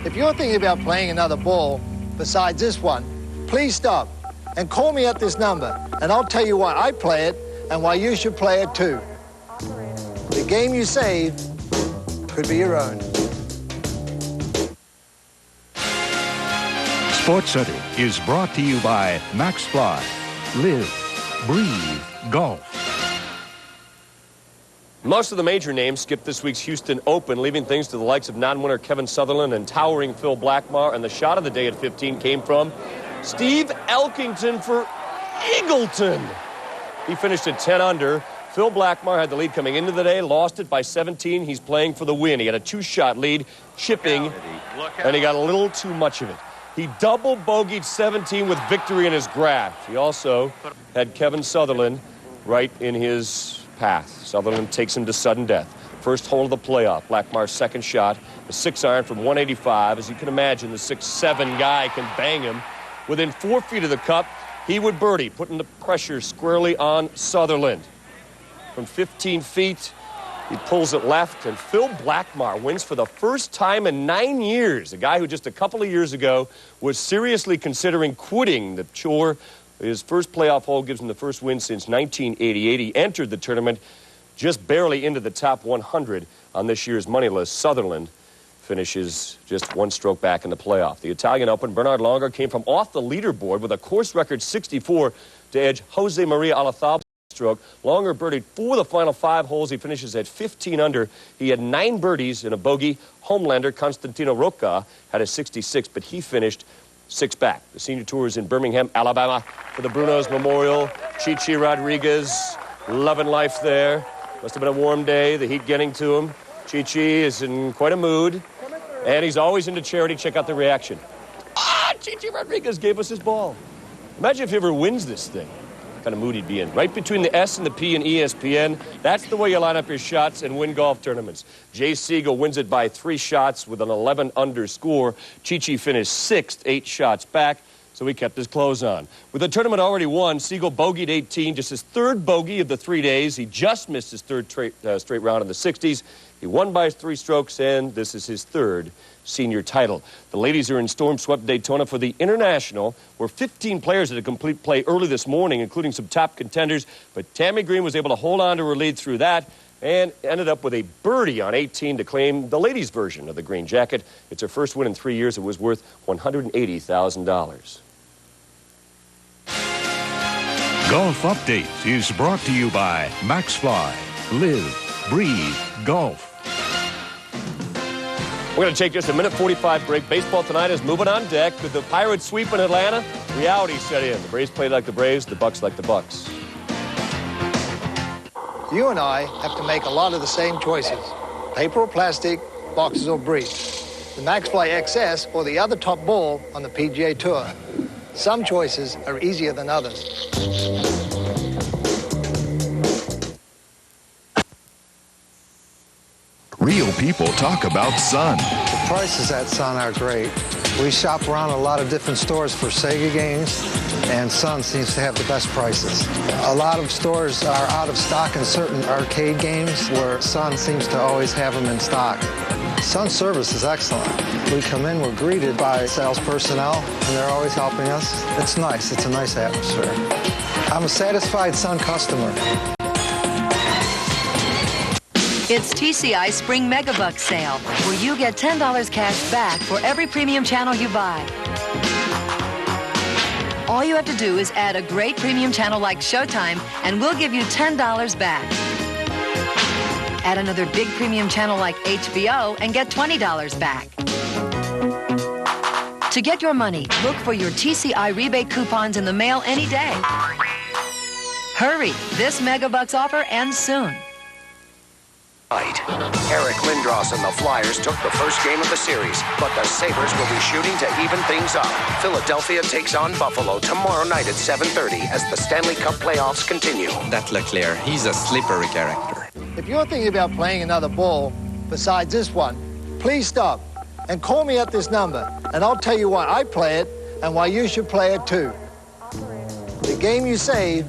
If you're thinking about playing another ball besides this one, please stop and call me at this number, and I'll tell you why I play it and why you should play it too. The game you save could be your own. SportsCenter is brought to you by MaxFly. Live, breathe, golf. Most of the major names skipped this week's Houston Open, leaving things to the likes of non-winner Kevin Sutherland and towering Phil Blackmon. And the shot of the day at 15 came from Steve Elkington for Eagleton. He finished at 10 under. Phil Blackmon had the lead coming into the day, lost it by 17. He's playing for the win. He had a 2-shot lead, chipping, and he got a little too much of it. He double bogeyed 17 with victory in his grasp. He also had Kevin Sutherland right in his path. Sutherland takes him to sudden death. First hole of the playoff. Blackmar's second shot, a 6-iron from 185. As you can imagine, the 6'7" guy can bang him. Within 4 feet of the cup, he would birdie, putting the pressure squarely on Sutherland. From 15 feet, he pulls it left, and Phil Blackmon wins for the first time in 9 years. A guy who just a couple of years ago was seriously considering quitting the chore. His first playoff hole gives him the first win since 1988. He entered the tournament just barely into the top 100 on this year's money list. Sutherland finishes just 1 stroke back in the playoff. The Italian Open, Bernard Langer came from off the leaderboard with a course record 64 to edge Jose Maria Alathaba. Stroke. Longer birdied 4 of the final 5 holes. He finishes at 15 under. He had 9 birdies in a bogey. Homelander Constantino Rocca had a 66, but he finished 6 back. The senior tour is in Birmingham, Alabama for the Brunos Memorial. Chi-Chi Rodriguez, loving life there. Must have been a warm day, the heat getting to him. Chi-Chi is in quite a mood, and he's always into charity. Check out the reaction. Chi-Chi Rodriguez gave us his ball. Imagine if he ever wins this thing. kind of mood he'd be in. Right between the S and the P in ESPN, that's the way you line up your shots and win golf tournaments. Jay Siegel wins it by 3 shots with an 11-under score. Chi-Chi finished 6th, 8 shots back, so he kept his clothes on. With the tournament already won, Siegel bogeyed 18, just his 3rd bogey of the 3 days. He just missed his 3rd straight round in the 60s. He won by 3 strokes, and this is his 3rd senior title. The ladies are in storm-swept Daytona for the International, where 15 players had a complete play early this morning, including some top contenders. But Tammy Green was able to hold on to her lead through that and ended up with a birdie on 18 to claim the ladies' version of the green jacket. It's her first win in 3 years. It was worth $180,000. Golf Update is brought to you by MaxFly. Live, breathe, golf. We're going to take just a minute 45 break. Baseball tonight is moving on deck. With the Pirates sweep in Atlanta, reality set in. The Braves played like the Braves, the Bucks like the Bucks. You and I have to make a lot of the same choices. Paper or plastic, boxes or briefs. The MaxFly XS or the other top ball on the PGA Tour. Some choices are easier than others. Real people talk about Sun. The prices at Sun are great. We shop around a lot of different stores for Sega games, and Sun seems to have the best prices. A lot of stores are out of stock in certain arcade games, where Sun seems to always have them in stock. Sun service is excellent. We come in, we're greeted by sales personnel, and they're always helping us. It's nice. It's a nice atmosphere. I'm a satisfied Sun customer. It's TCI Spring Megabucks Sale, where you get $10 cash back for every premium channel you buy. All you have to do is add a great premium channel like Showtime, and we'll give you $10 back. Add another big premium channel like HBO and get $20 back. To get your money, look for your TCI rebate coupons in the mail any day. Hurry, this Megabucks offer ends soon. Eric Lindros and the Flyers took the first game of the series, but the Sabres will be shooting to even things up. Philadelphia takes on Buffalo tomorrow night at 7:30 as the Stanley Cup playoffs continue. That Leclerc, he's a slippery character. If you're thinking about playing another ball besides this one, please stop and call me at this number, and I'll tell you why I play it and why you should play it too. The game you save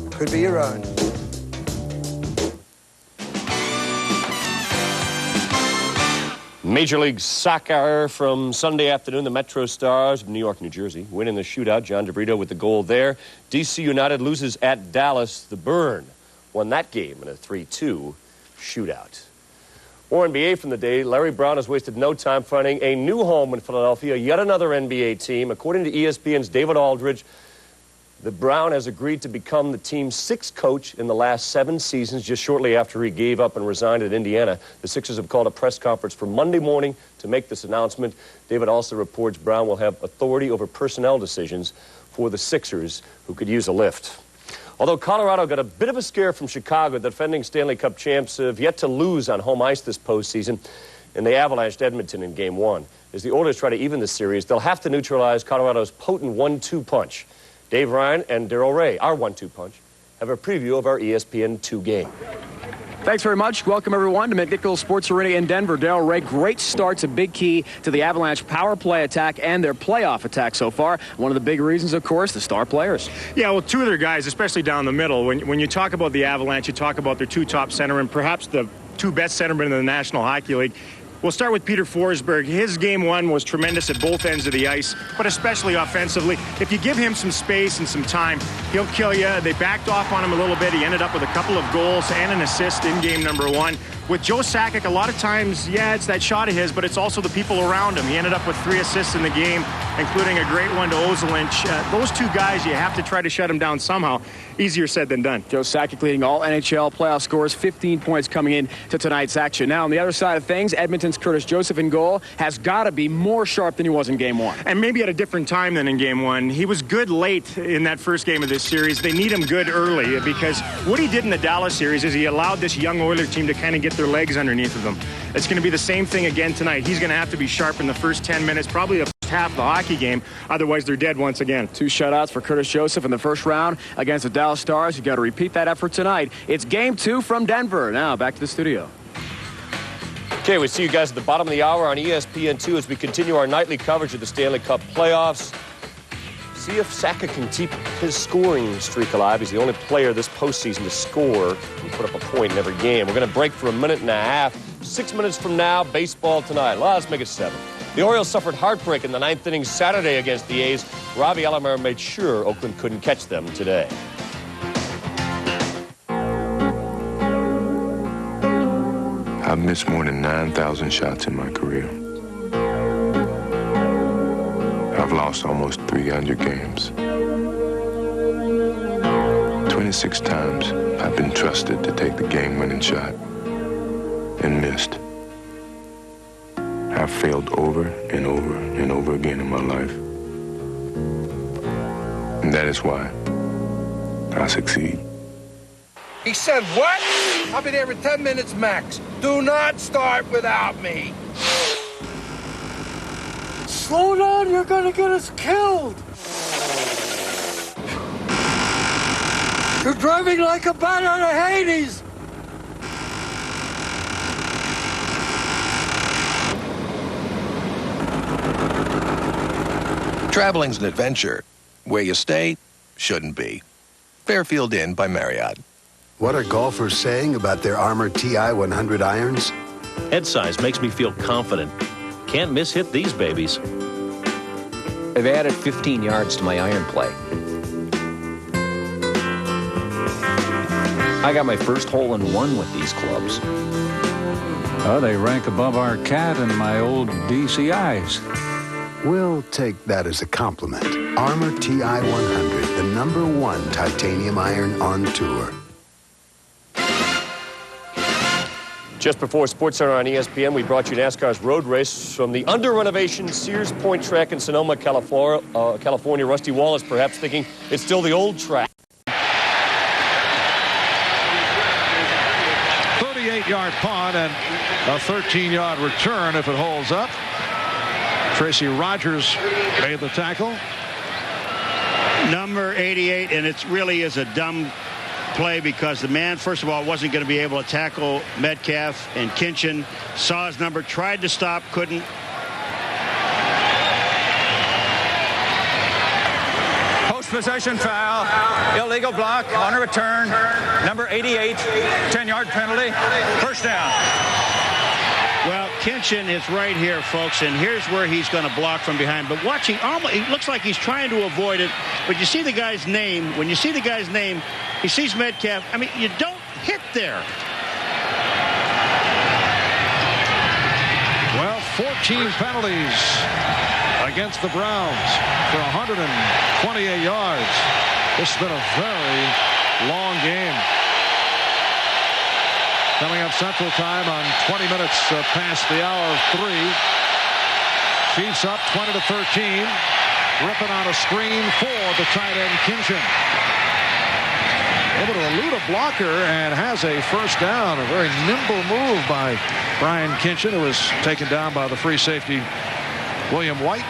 could be your own. Major League Soccer from Sunday afternoon. The Metro Stars of New York, New Jersey win in the shootout. John DeBrito with the goal there. DC United loses at Dallas. The Burn won that game in a 3-2 shootout. More NBA from the day. Larry Brown has wasted no time finding a new home in Philadelphia. Yet another NBA team. According to ESPN's David Aldridge, the Brown has agreed to become the team's 6th coach in the last 7 seasons, just shortly after he gave up and resigned at Indiana. The Sixers have called a press conference for Monday morning to make this announcement. David also reports Brown will have authority over personnel decisions for the Sixers, who could use a lift. Although Colorado got a bit of a scare from Chicago, the defending Stanley Cup champs have yet to lose on home ice this postseason, and they avalanched Edmonton in Game 1. As the Oilers try to even the series, they'll have to neutralize Colorado's potent 1-2 punch. Dave Ryan and Darryl Ray, our 1-2 punch, have a preview of our ESPN 2 game. Thanks very much. Welcome, everyone, to McNichols Sports Arena in Denver. Darryl Ray, great start's a big key to the Avalanche power play attack and their playoff attack so far. One of the big reasons, of course, the star players. Yeah, well, 2 of their guys, especially down the middle, when you talk about the Avalanche, you talk about their 2 top centermen, perhaps the 2 best centermen in the National Hockey League. We'll start with Peter Forsberg. His Game 1 was tremendous at both ends of the ice, but especially offensively. If you give him some space and some time, he'll kill you. They backed off on him a little bit. He ended up with a couple of goals and an assist in game number 1. With Joe Sakic, a lot of times, yeah, it's that shot of his, but it's also the people around him. He ended up with 3 assists in the game, including a great one to Ozolinch. Those 2 guys, you have to try to shut them down somehow. Easier said than done. Joe Sakic leading all NHL playoff scores, 15 points coming in to tonight's action. Now, on the other side of things, Edmonton's Curtis Joseph in goal has got to be more sharp than he was in Game 1. And maybe at a different time than in Game 1. He was good late in that first game of this series. They need him good early because what he did in the Dallas series is he allowed this young Oilers team to kind of get their legs underneath of them. It's going to be the same thing again tonight. He's going to have to be sharp in the first 10 minutes, probably a half of the hockey game. Otherwise, they're dead once again. 2 shutouts for Curtis Joseph in the first round against the Dallas Stars. You got to repeat that effort tonight. It's Game 2 from Denver. Now back to the studio. Okay, we see you guys at the bottom of the hour on ESPN2 as we continue our nightly coverage of the Stanley Cup playoffs. See if Saka can keep his scoring streak alive. He's the only player this postseason to score and put up a point in every game. We're going to break for a minute and a half. 6 minutes from now, baseball tonight. Let's make it 7. The Orioles suffered heartbreak in the 9th inning Saturday against the A's. Robbie Alomar made sure Oakland couldn't catch them today. I've missed more than 9,000 shots in my career. I've lost almost 300 games. 26 times I've been trusted to take the game-winning shot and missed. I've failed over and over and over again in my life. And that is why I succeed. He said, what? I'll be there for 10 minutes max. Do not start without me. Slow down, you're gonna get us killed. You're driving like a bat out of Hades. Traveling's an adventure. Where you stay shouldn't be. Fairfield Inn by Marriott. What are golfers saying about their Armor TI 100 irons? Head size makes me feel confident. Can't miss-hit these babies. I've added 15 yards to my iron play. I got my first hole-in-one with these clubs. Oh, they rank above our cat and my old DCIs. We'll take that as a compliment. Armor TI 100, the #1 titanium iron on tour. Just before SportsCenter on ESPN, we brought you NASCAR's road race from the under-renovation Sears Point track in Sonoma, California. Rusty Wallace perhaps thinking it's still the old track. 38-yard punt and a 13-yard return if it holds up. Tracy Rogers made the tackle. Number 88, and it really is a dumb play because the man, first of all, wasn't going to be able to tackle Metcalf, and Kinchin saw his number, tried to stop, couldn't. Post-possession foul, illegal block on a return, number 88, 10-yard penalty, first down. Well, Kinchin is right here, folks, and here's where he's going to block from behind. But watch, he looks like he's trying to avoid it, but you see the guy's name. When you see the guy's name, he sees Metcalf. I mean, you don't hit there. Well, 14 penalties against the Browns for 128 yards. This has been a very long game. Coming up Central Time on 20 minutes past the hour of 3. Chiefs up 20-13. Ripping on a screen for the tight end Kinchin. Able to elude a blocker and has a first down. A very nimble move by Brian Kinchin, who was taken down by the free safety William White.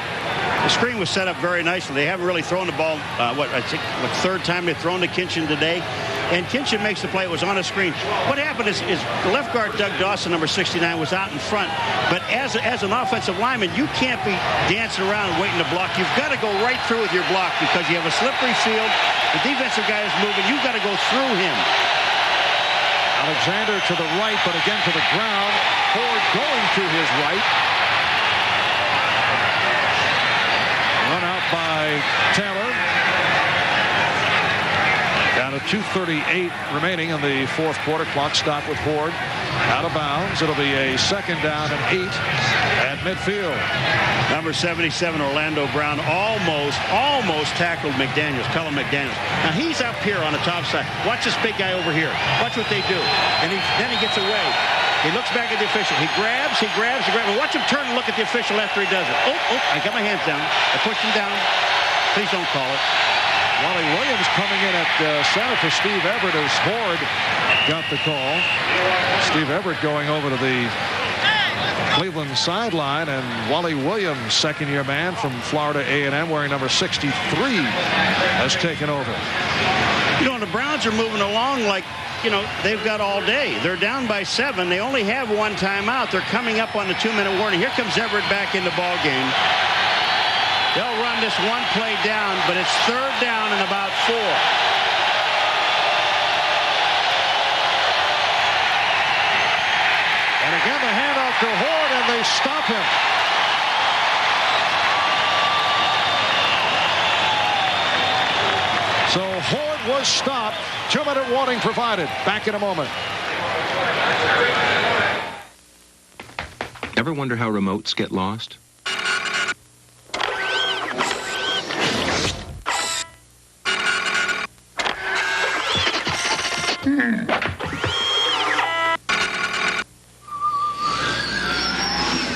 The screen was set up very nicely. They haven't really thrown the ball, I think the third time they've thrown to Kinchin today. And Kinchin makes the play. It was on a screen. What happened is the left guard, Doug Dawson, number 69, was out in front. But as an offensive lineman, you can't be dancing around and waiting to block. You've got to go right through with your block because you have a slippery field. The defensive guy is moving. You've got to go through him. Alexander to the right, but again to the ground. Ford going to his right. Run out by Taylor. Down to 2:38 remaining in the fourth quarter. Clock stopped with Ford. Out of bounds. It'll be a second down and 8 at midfield. Number 77, Orlando Brown, almost tackled McDaniels, Cullen McDaniels. Now he's up here on the top side. Watch this big guy over here. Watch what they do. And then he gets away. He looks back at the official. He grabs. Watch him turn and look at the official after he does it. Oh, I got my hands down. I pushed him down. Please don't call it. Wally Williams coming in at center for Steve Everett as Ford got the call. Steve Everett going over to the Cleveland sideline, and Wally Williams, second-year man from Florida A&M, wearing number 63, has taken over. You know, the Browns are moving along like, you know, they've got all day. They're down by 7. They only have one timeout. They're coming up on the 2-minute warning. Here comes Everett back in the ball game. They'll run this one play down, but it's 3rd down and about 4. And again, the handoff to Horde, and they stop him. So Horde was stopped. 2-minute warning provided. Back in a moment. Ever wonder how remotes get lost?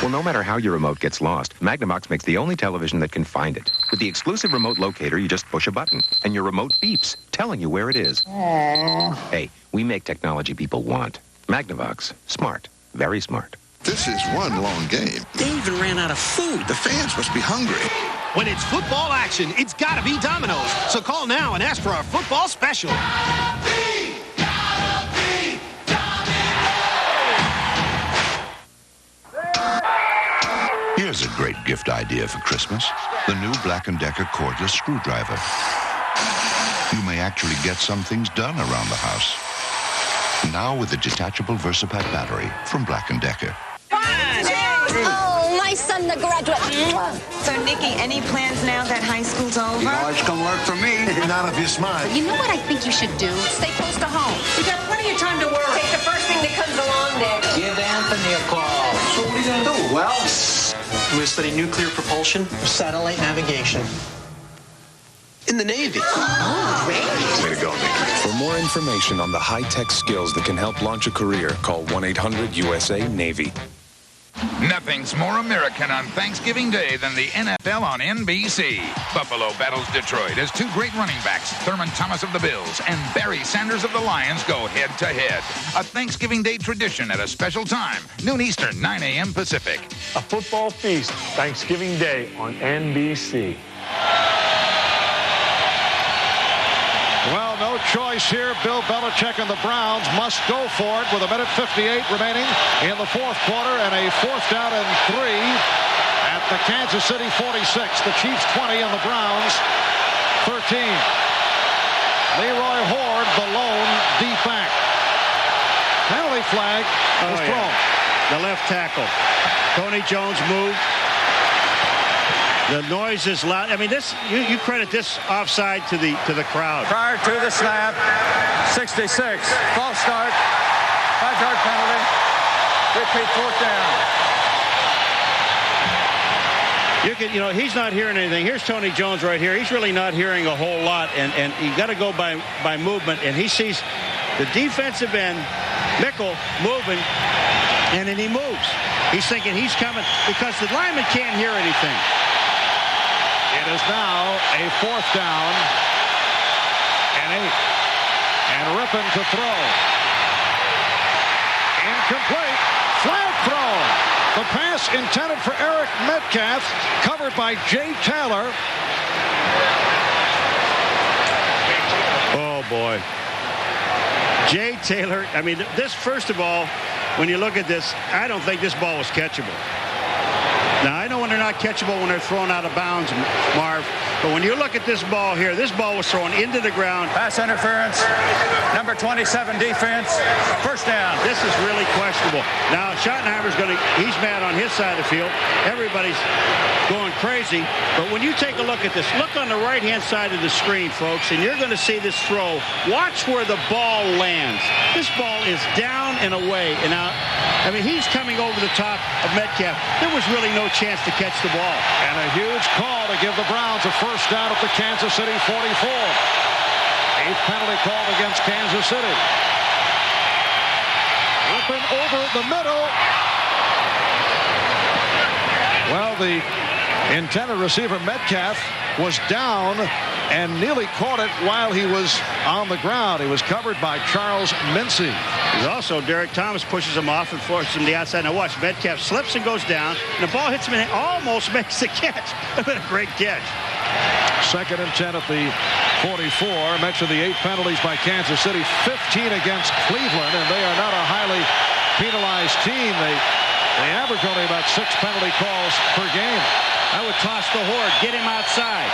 Well, no matter how your remote gets lost, Magnavox makes the only television that can find it. With the exclusive remote locator, you just push a button, and your remote beeps, telling you where it is. Aww. Hey, we make technology people want. Magnavox. Smart. Very smart. This is one long game. They even ran out of food. The fans must be hungry. When it's football action, it's gotta be Domino's. So call now and ask for our football special. Here's a great gift idea for Christmas. The new Black & Decker cordless screwdriver. You may actually get some things done around the house. Now with a detachable Versapack battery from Black & Decker. Oh, my son, the graduate. So, Nikki, any plans now that high school's over? You know, it's gonna work for me. Not if you're smart. You know what I think you should do? Stay close to home. You got plenty of time to work. Take the first thing that comes along there. Give Anthony a call. So what are you gonna do? Well, I'm gonna study nuclear propulsion or satellite navigation. In the Navy. Oh, great. Way to go, Nicky. For more information on the high-tech skills that can help launch a career, call 1-800-USA-NAVY. Nothing's more American on Thanksgiving Day than the NFL on NBC. Buffalo battles Detroit as two great running backs, Thurman Thomas of the Bills and Barry Sanders of the Lions, go head-to-head. A Thanksgiving Day tradition at a special time, noon Eastern, 9 a.m. Pacific. A football feast, Thanksgiving Day on NBC. Well, no choice here. Bill Belichick and the Browns must go for it with 1:58 remaining in the fourth quarter and a 4th down and 3 at the Kansas City 46. The Chiefs 20 and the Browns 13. Leroy Horde, the lone deep back. Penalty flag was thrown. The left tackle. Tony Jones moved. The noise is loud. I mean, this you credit this offside to the crowd. Prior to the snap, 66. False start. 5-yard penalty. Repeat 4th down. You know, he's not hearing anything. Here's Tony Jones right here. He's really not hearing a whole lot, and you got to go by movement. And he sees the defensive end, Mickle, moving, and then he moves. He's thinking he's coming because the lineman can't hear anything. It is now a 4th down and 8. And Rippon to throw. Incomplete. Flag thrown. The pass intended for Eric Metcalf, covered by Jay Taylor. Oh, boy. Jay Taylor, I mean, this, first of all, when you look at this, I don't think this ball was catchable. Now, I know when they're not catchable when they're thrown out of bounds, Marv, but when you look at this ball here, this ball was thrown into the ground. Pass interference. Number 27 defense. 1st down. This is really questionable. Now, Schottenheimer's he's mad on his side of the field. Everybody's going crazy. But when you take a look at this, look on the right-hand side of the screen, folks, and you're going to see this throw. Watch where the ball lands. This ball is down and away. And now, I mean, he's coming over the top of Metcalf. There was really no chance to catch the ball. And a huge call to give the Browns a 1st down at the Kansas City 44. 8th penalty called against Kansas City. Rippon over the middle. Well, the intended receiver Metcalf was down and nearly caught it while he was on the ground. He was covered by Charles Mincy. Also, Derek Thomas pushes him off and forces him to the outside. Now watch, Metcalf slips and goes down, and the ball hits him and almost makes the catch. That's been a great catch. 2nd and 10 at the 44. I mentioned the 8 penalties by Kansas City, 15 against Cleveland, and they are not a highly penalized team. They average only about 6 penalty calls per game. I would toss to Horde, get him outside.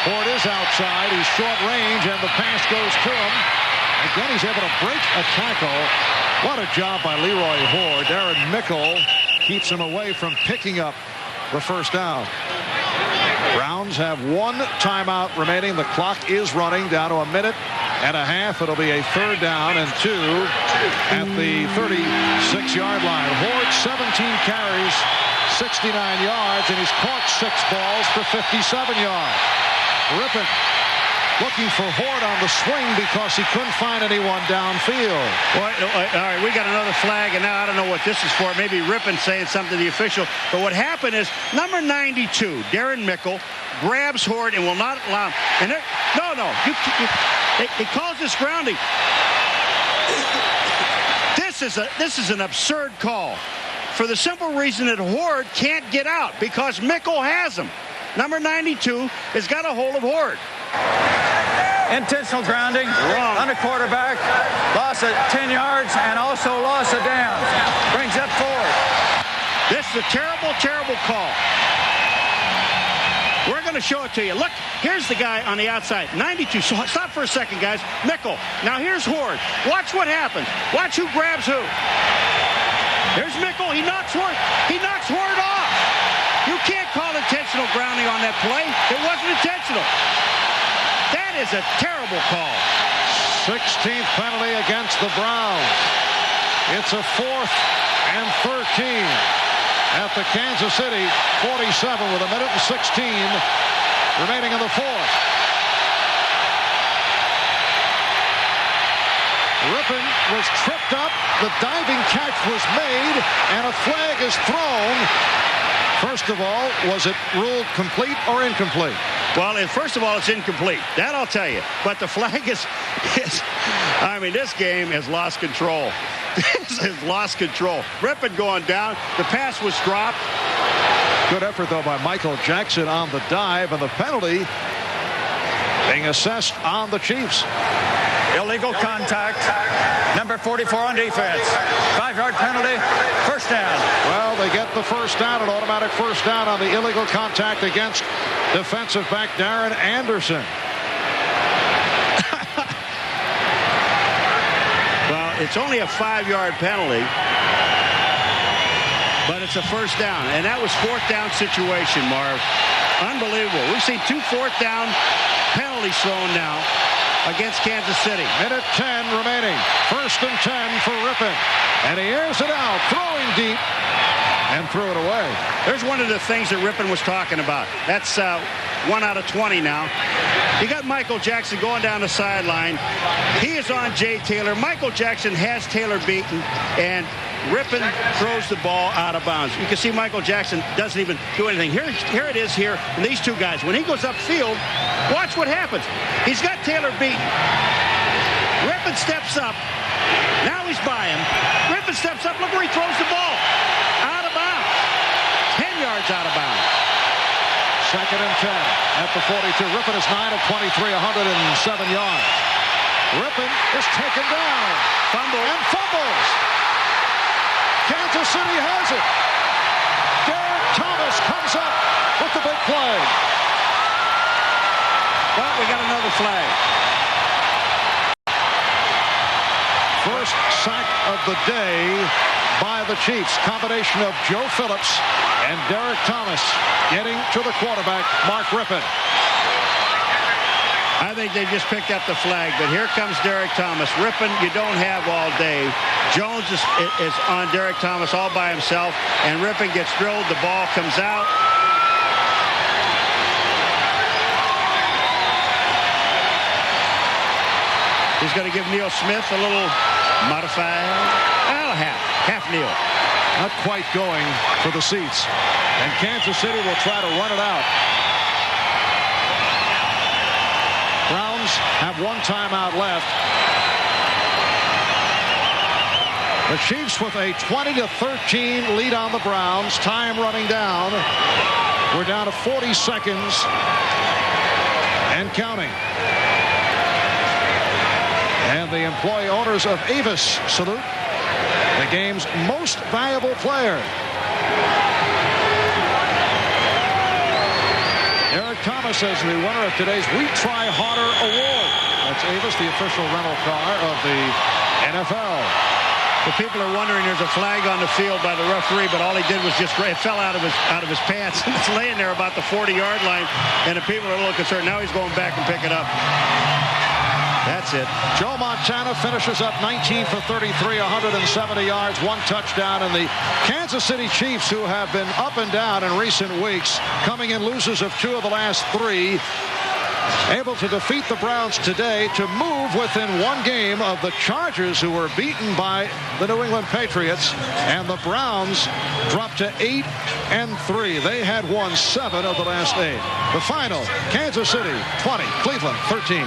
Horde is outside. He's short range, and the pass goes to him. Again, he's able to break a tackle. What a job by Leroy Horde. Darren Mickle keeps him away from picking up the first down. Browns have 1 timeout remaining. The clock is running down to 1.5 minutes. It'll be a 3rd down and 2 at the 36-yard line. Horde 17 carries, 69 yards, and he's caught 6 balls for 57 yards. Rippon looking for Horde on the swing because he couldn't find anyone downfield. All right, we got another flag, and now I don't know what this is for. Maybe Rippon saying something to the official. But what happened is number 92, Darren Mickle, grabs Horde and will not allow him. And he calls this grounding. This is an absurd call for the simple reason that Horde can't get out because Mickle has him. Number 92 has got a hold of Horde. Intentional grounding on the quarterback, loss of 10 yards, and also loss of downs. Brings up forward. This is a terrible, terrible call. We're going to show it to you. Look, here's the guy on the outside, 92. So stop for a second, guys. Mickle. Now here's Horde. Watch what happens. Watch who grabs who. Here's Mickle. He knocks Horde. He knocks Horde off. You can't call intentional grounding on that play. It wasn't intentional. That is a terrible call. 16th penalty against the Browns. It's a 4th and 13 at the Kansas City 47 with 1 minute and 16 remaining in the 4th. Rippon was tripped up. The diving catch was made, and a flag is thrown. First of all, was it ruled complete or incomplete? Well, first of all, it's incomplete. That I'll tell you. But the flag is I mean, this game has lost control. This has lost control. Rippon going down. The pass was dropped. Good effort, though, by Michael Jackson on the dive, and the penalty being assessed on the Chiefs. Illegal contact. Number 44 on defense. 5-yard penalty. First down. Well, they get the first down, an automatic first down on the illegal contact against defensive back Darren Anderson. Well, it's only a 5-yard penalty, but it's a first down, and that was 4th down situation, Marv. Unbelievable. We've seen 2 4th down penalties thrown now against Kansas City. 1:10 remaining. 1st and 10 for Rippon. And he airs it out, throwing deep, and threw it away. There's one of the things that Rippon was talking about. That's 1 out of 20 now. You got Michael Jackson going down the sideline. He is on Jay Taylor. Michael Jackson has Taylor beaten, and Rippon throws the ball out of bounds. You can see Michael Jackson doesn't even do anything. Here it is here, and these two guys. When he goes upfield, watch what happens. He's got Taylor beaten. Rippon steps up. Now he's by him. Rippon steps up. Look where he throws the ball. Out of bounds. 10 yards out of bounds. 2nd and 10 at the 42. Rippon is 9 of 23, 107 yards. Rippon is taken down. Fumble. And fumbles. Kansas City has it. Derek Thomas comes up with the big play. Well, we got another flag. First sack of the day by the Chiefs. Combination of Joe Phillips and Derek Thomas getting to the quarterback, Mark Rippon. I think they just picked up the flag, but here comes Derek Thomas. Rippon, you don't have all day. Jones is on Derek Thomas all by himself, and Rippon gets drilled. The ball comes out. He's going to give Neil Smith a little modified. Well, half Neil. Not quite going for the seats. And Kansas City will try to run it out. Browns have one timeout left. The Chiefs with a 20-13 lead on the Browns. Time running down. We're down to 40 seconds and counting. And the employee owners of Avis salute the game's most valuable player. Eric Thomas is the winner of today's We Try Harder Award. That's Avis, the official rental car of the NFL. The people are wondering there's a flag on the field by the referee, but all he did was just it fell out of his pants. It's laying there about the 40-yard line, and the people are a little concerned. Now he's going back and pick it up. That's it. Joe Montana finishes up 19 for 33, 170 yards, one touchdown. And the Kansas City Chiefs, who have been up and down in recent weeks, coming in losers of 2 of the last 3, able to defeat the Browns today to move within 1 game of the Chargers, who were beaten by the New England Patriots. And the Browns dropped to 8-3. They had won 7 of the last 8. The final, Kansas City 20, Cleveland 13.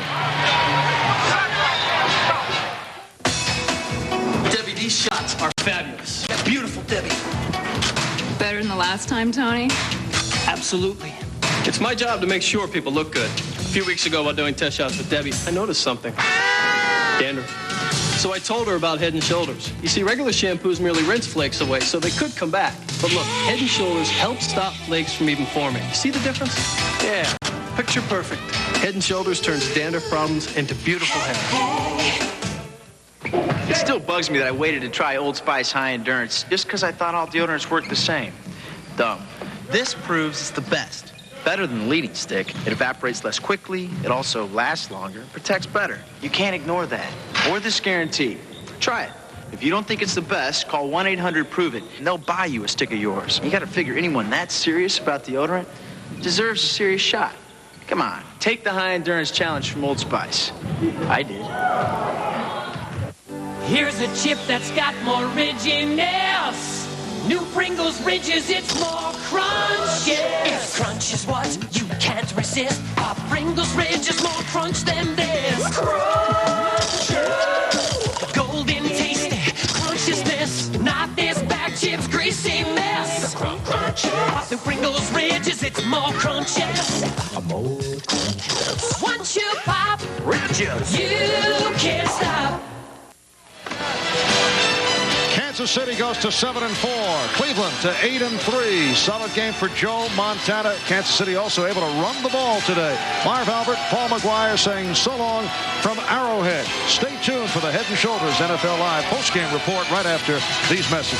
Debbie, these shots are fabulous. Beautiful, Debbie. Better than the last time, Tony? Absolutely. It's my job to make sure people look good. A few weeks ago while doing test shots with Debbie, I noticed something. Dandruff. So I told her about Head & Shoulders. You see, regular shampoos merely rinse flakes away, so they could come back. But look, Head & Shoulders helps stop flakes from even forming. See the difference? Yeah, picture perfect. Head & Shoulders turns dandruff problems into beautiful hair. It still bugs me that I waited to try Old Spice High Endurance just because I thought all deodorants worked the same. Dumb. This proves it's the best. Better than the leading stick. It evaporates less quickly. It also lasts longer. Protects better. You can't ignore that. Or this guarantee. Try it. If you don't think it's the best, call 1-800-PROVE-IT, and they'll buy you a stick of yours. You gotta figure anyone that serious about deodorant deserves a serious shot. Come on, take the High Endurance Challenge from Old Spice. I did. Here's a chip that's got more Ridginess. New Pringles Ridges, it's more crunch, yes. If crunch is what you can't resist, a Pringles Ridge is more crunch than this. Crunch, yes. Golden tasty crunciousness, not this bag chips greasy mess. Crunch, yes. The Pringles Ridges, it's more crunch, yes. More crunch, yes. Once you pop Ridges, you can't stop. Kansas City goes to 7-4. Cleveland to 8-3. Solid game for Joe Montana. Kansas City also able to run the ball today. Marv Albert, Paul McGuire saying so long from Arrowhead. Stay tuned for the Head & Shoulders NFL Live postgame report right after these messages.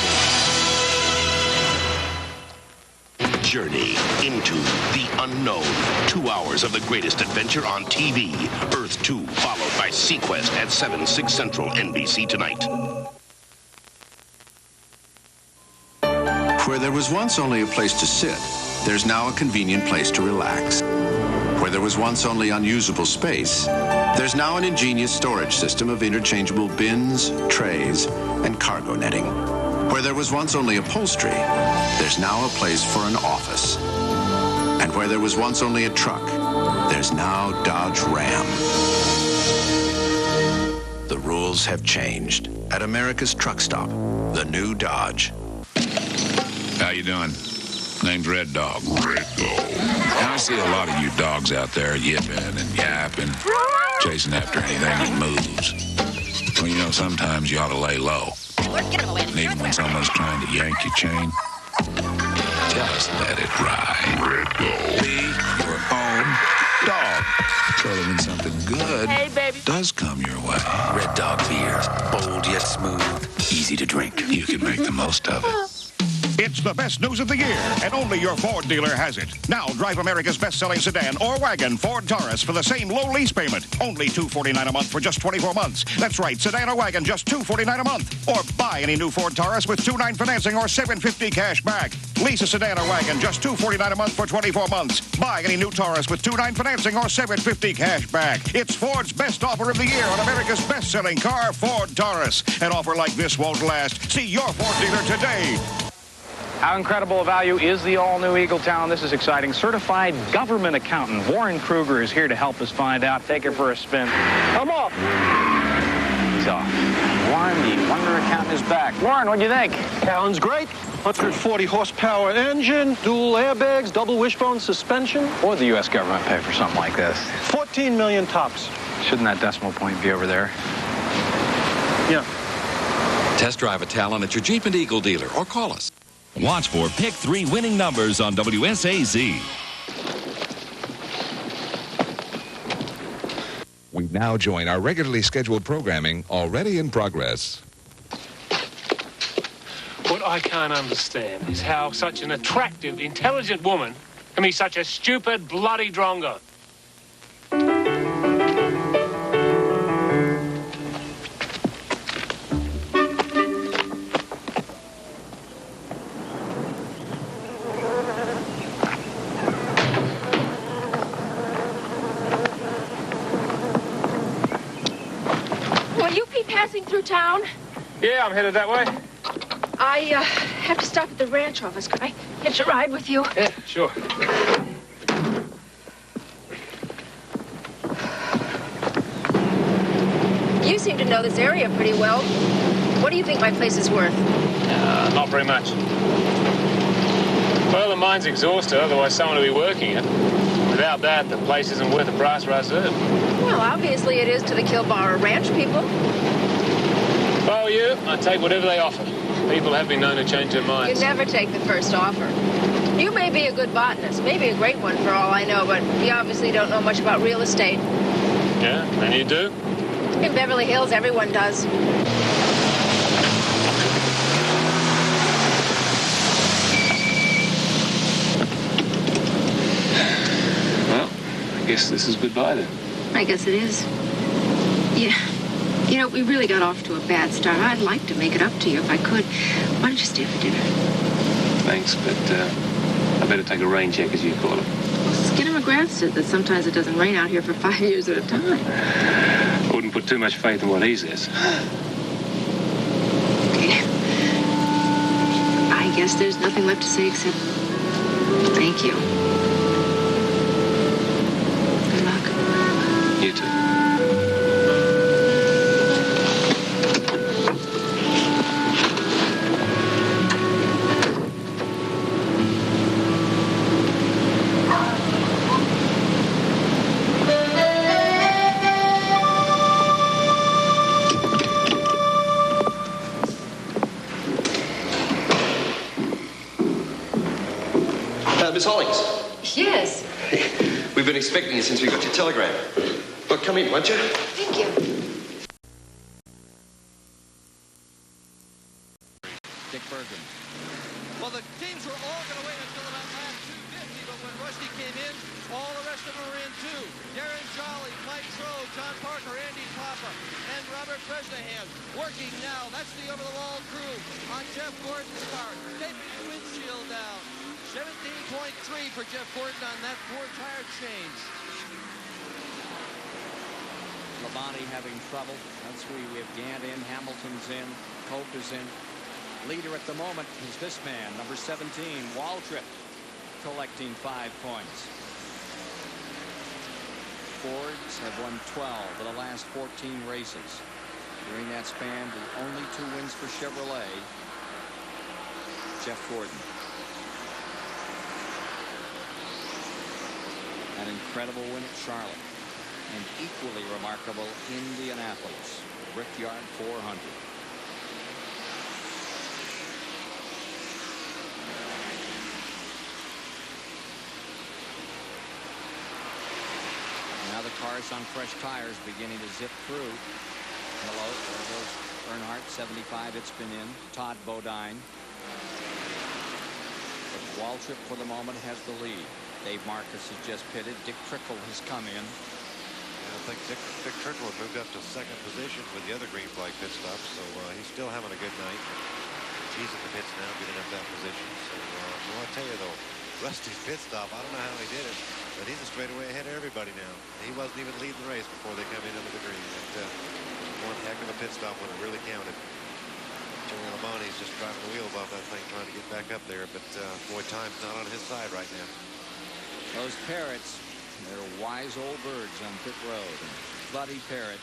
Journey into the unknown. 2 hours of the greatest adventure on TV. Earth 2, followed by Sequest at 7, 6 Central, NBC tonight. Where there was once only a place to sit, there's now a convenient place to relax. Where there was once only unusable space, there's now an ingenious storage system of interchangeable bins, trays, and cargo netting. Where there was once only upholstery, there's now a place for an office. And where there was once only a truck, there's now Dodge Ram. The rules have changed. At America's Truck Stop, the new Dodge. How you doing? Name's Red Dog. Red Dog. And I see a lot of you dogs out there yipping and yapping, chasing after anything that moves. Well, you know, sometimes you ought to lay low. And even when someone's trying to yank your chain, just let it ride. Red Dog. Be your own dog. So that when something good does come your way. Red Dog beer. Bold yet smooth. Easy to drink. You can make the most of it. It's the best news of the year, and only your Ford dealer has it. Now, drive America's best-selling sedan or wagon, Ford Taurus, for the same low lease payment. Only $249 a month for just 24 months. That's right, sedan or wagon, just $249 a month. Or buy any new Ford Taurus with 2.9 financing or $750 cash back. Lease a sedan or wagon, just $249 a month for 24 months. Buy any new Taurus with 2.9 financing or $750 cash back. It's Ford's best offer of the year on America's best-selling car, Ford Taurus. An offer like this won't last. See your Ford dealer today. How incredible a value is the all-new Eagletown? This is exciting. Certified government accountant Warren Kruger is here to help us find out. Take her for a spin. Come on. He's off. Warren, the wonder accountant, is back. Warren, what do you think? Sounds great. 140 horsepower engine, dual airbags, double wishbone suspension. What would the U.S. government pay for something like this? 14 million tops. Shouldn't that decimal point be over there? Yeah. Test drive a Talon at your Jeep and Eagle dealer or call us. Watch for Pick 3 winning numbers on WSAZ. We now join our regularly scheduled programming already in progress. What I can't understand is how such an attractive, intelligent woman can be such a stupid, bloody drongo. Will you be passing through town? Yeah, I'm headed that way. I have to stop at the ranch office. Could I hitch a ride with you? Yeah, sure. You seem to know this area pretty well. What do you think my place is worth? Not very much. Well, the mine's exhausted, otherwise someone will be working it. Without that, the place isn't worth the price I serve. Well, obviously it is to the Kilbar Ranch people. If I were you, I'd take whatever they offer. People have been known to change their minds. You never take the first offer. You may be a good botanist, maybe a great one for all I know, but you obviously don't know much about real estate. Yeah, and you do? In Beverly Hills, everyone does. Well, I guess this is goodbye then. I guess it is. Yeah. You know, we really got off to a bad start. I'd like to make it up to you if I could. Why don't you stay for dinner? Thanks, but I better take a rain check, as you call it. Skinner McGrath said that sometimes it doesn't rain out here for 5 years at a time. I wouldn't put too much faith in what he says. Okay. I guess there's nothing left to say except thank you. Good luck. You too. Miss Hollings. Yes. We've been expecting you since we got your telegram. Well, come in, won't you? Thank you. Dick Bergen. Well, the teams were all going to wait until about lap 250, but when Rusty came in, all the rest of them were in too. Darren Jolly, Mike Trow, John Parker, Andy Papa, and Robert Bresnahan working now. That's the over-the-wall crew on Jeff Gordon's car. Taping his windshield down. 17.3 for Jeff Gordon on that poor tire change. Labonte having trouble. That's three. We have Gant in, Hamilton's in, Cope is in. Leader at the moment is this man, number 17, Waltrip, collecting 5 points. Fords have won 12 of the last 14 races. During that span, the only 2 wins for Chevrolet. Jeff Gordon. An incredible win at Charlotte. And equally remarkable, Indianapolis. Brickyard 400. Now the cars on fresh tires beginning to zip through. Hello, there goes Earnhardt, 75, it's been in. Todd Bodine. But Waltrip for the moment has the lead. Dave Marcus has just pitted. Dick Trickle has come in. I think Dick Trickle had moved up to second position with the other green flag pit stop, so he's still having a good night. He's in the pits now, getting up that position. So I tell you though, Rusty's pit stop, I don't know how he did it, but he's a straightaway ahead of everybody now. He wasn't even leading the race before they come in under the green. But one heck of a pit stop when it really counted. Jerry Labonte's just driving the wheels off that thing, trying to get back up there, but boy, time's not on his side right now. Those Parrots, they're wise old birds on pit road. And Buddy Parrott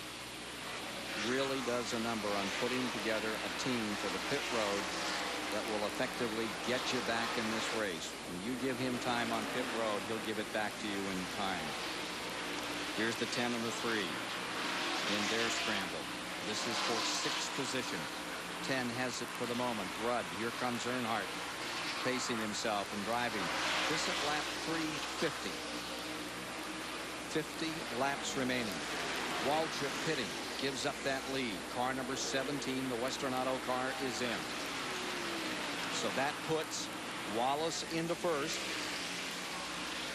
really does a number on putting together a team for the pit road that will effectively get you back in this race. When you give him time on pit road, he'll give it back to you in time. Here's the 10 and the 3 in their scramble. This is for 6th position. 10 has it for the moment. Rudd, here comes Earnhardt, pacing himself and driving. This at lap 350. 50 laps remaining. Waltrip pitting, gives up that lead. Car number 17, the Western Auto car, is in. So that puts Wallace into first.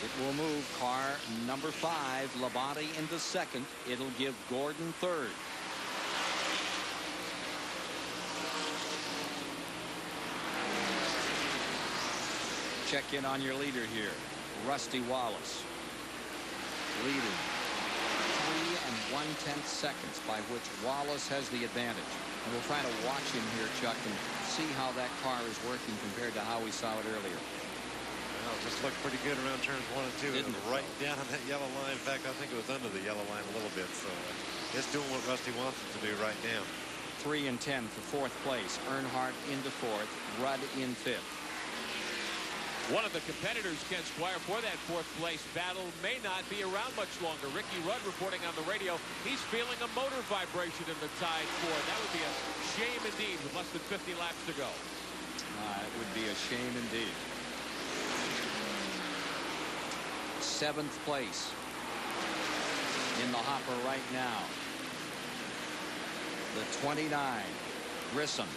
It will move car number 5, Labonte, into second. It'll give Gordon third. Check in on your leader here. Rusty Wallace leading 3 1/10 seconds, by which Wallace has the advantage. And we'll try to watch him here, Chuck, and see how that car is working compared to how we saw it earlier. Well, it just looked pretty good around turns 1 and 2. Didn't it? Right down on that yellow line. In fact, I think it was under the yellow line a little bit. So it's doing what Rusty wants it to do right now. 3 and 10 for 4th place. Earnhardt into 4th. Rudd in 5th. One of the competitors, Ken Squire, for that 4th place battle may not be around much longer. Ricky Rudd reporting on the radio he's feeling a motor vibration in the Tide Ford. That would be a shame indeed with less than 50 laps to go. It would be a shame indeed. 7th place in the hopper right now. The 29, Grissom,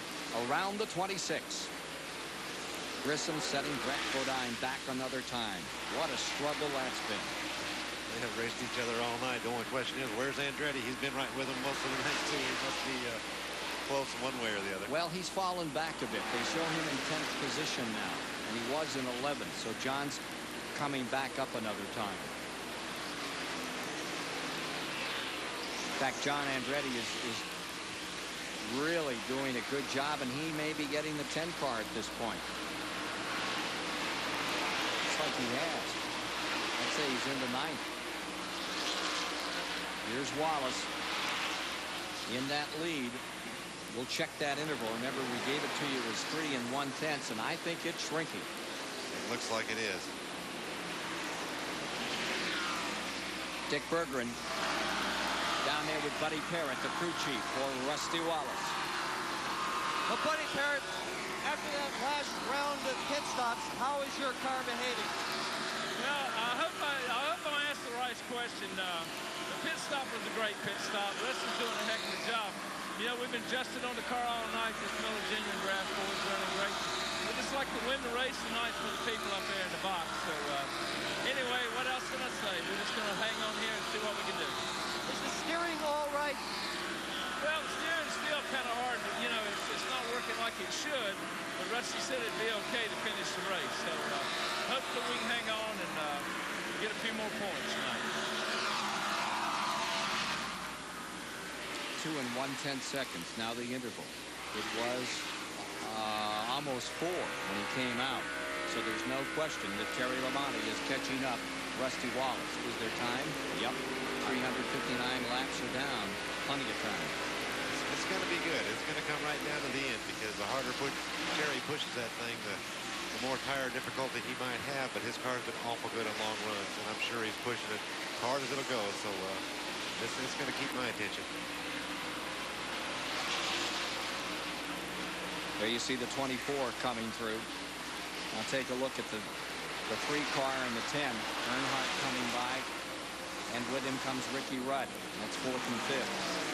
around the 26. Grissom setting Brett Bodine back another time. What a struggle that's been. They have raced each other all night. The only question is, where's Andretti? He's been right with them most of the night, too. He must be close one way or the other. Well, he's fallen back a bit. They show him in 10th position now, and he was in 11th. So John's coming back up another time. In fact, John Andretti is really doing a good job, and he may be getting the 10 car at this point. Like he has. I'd say he's into 9th. Here's Wallace in that lead. We'll check that interval. Remember, we gave it to you as 3 1/10, and I think it's shrinking. It looks like it is. Dick Bergeron down there with Buddy Parrott, the crew chief for Rusty Wallace. Well, Buddy Parrott, after that last round of pit stops, how is your car behaving? Well, I hope I asked the right question. The pit stop was a great pit stop. Rusty's doing a heck of a job. You know, we've been adjusting on the car all night. This Miller Genuine Draft Ford's running great. We'd just like to win the race tonight for the people up there in the box. So, anyway, what else can I say? We're just going to hang on here and see what we can do. Is the steering all right? Well, the steering's still kind of hard, but, you know, it's not working like it should. But Rusty said it'd be okay to finish the race. So, hopefully we can hang on and get a few more points tonight. 2 1/10 seconds. Now the interval. It was almost 4 when he came out. So there's no question that Terry Labonte is catching up Rusty Wallace. Is there time? Yep. 359 laps are down. Plenty of time. It's going to be good. It's going to come right down to the end, because the harder Terry pushes that thing, the more tire difficulty he might have, but his car's been awful good on long runs, and I'm sure he's pushing it as hard as it'll go. So it's going to keep my attention. There you see the 24 coming through. Now take a look at the 3 car and the 10. Earnhardt coming by, and with him comes Ricky Rudd. That's 4th and 5th.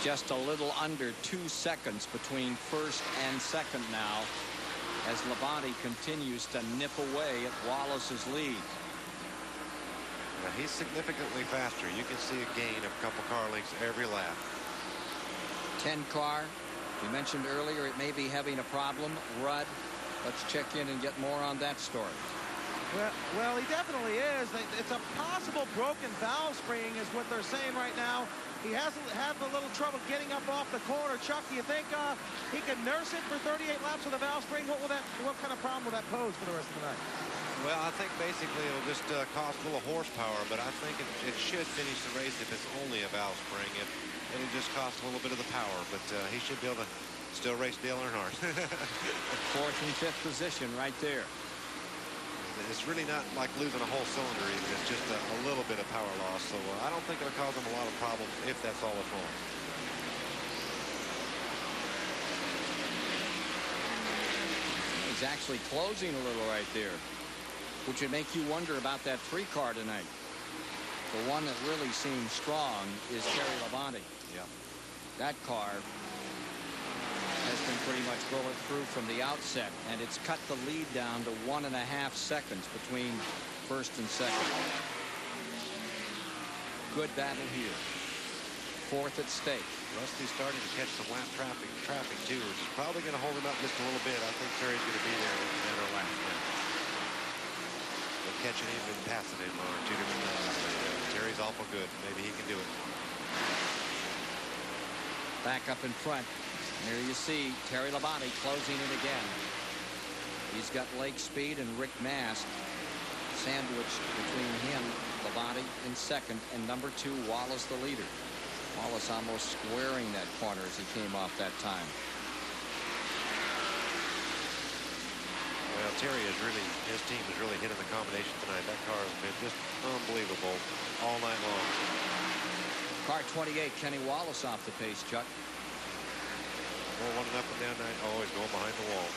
Just a little under 2 seconds between first and second now, as Labonte continues to nip away at Wallace's lead. Now he's significantly faster. You can see a gain of a couple car lengths every lap. 10 car We mentioned earlier it may be having a problem. Rudd, let's check in and get more on that story. Well, he definitely is. It's a possible broken valve spring is what they're saying right now. He hasn't had a little trouble getting up off the corner. Chuck, do you think he can nurse it for 38 laps with a valve spring? What kind of problem will that pose for the rest of the night? Well, I think basically it'll just cost a little horsepower, but I think it should finish the race if it's only a valve spring. It'll just cost a little bit of the power, but he should be able to still race Dale Earnhardt. 4th and 5th position right there. It's really not like losing a whole cylinder even. It's just a little bit of power loss. So I don't think it'll cause them a lot of problems if that's all that's wrong. He's actually closing a little right there, which would make you wonder about that 3 car tonight. The one that really seems strong is Terry Labonte. Yeah. That car has been pretty much bulletproof from the outset, and it's cut the lead down to 1.5 seconds between 1st and 2nd. Good battle here. 4th at stake. Rusty's starting to catch some lap traffic too, which is probably going to hold him up just a little bit. I think Terry's going to be there in a matter of laps now. But catching him and passing him are 2 different things. Terry's awful good. Maybe he can do it. Back up in front. Here you see Terry Labonte closing in again. He's got Lake Speed and Rick Mast sandwiched between him, Labonte in 2nd, and number 2, Wallace the leader. Wallace almost squaring that corner as he came off that time. Well, Terry his team is really hitting the combination tonight. That car has been just unbelievable all night long. Car 28, Kenny Wallace off the pace, Chuck. One up and down night. Oh, he's going behind the wall.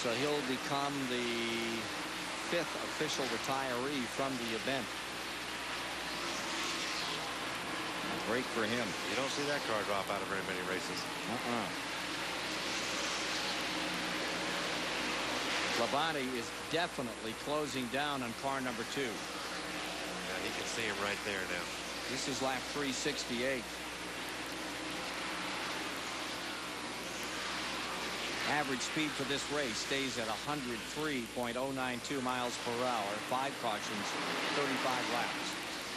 So he'll become the 5th official retiree from the event. Great for him. You don't see that car drop out of very many races. Labonte is definitely closing down on car number 2. Yeah, he can see him right there now. This is lap 368. Average speed for this race stays at 103.092 miles per hour. 5 cautions, 35 laps.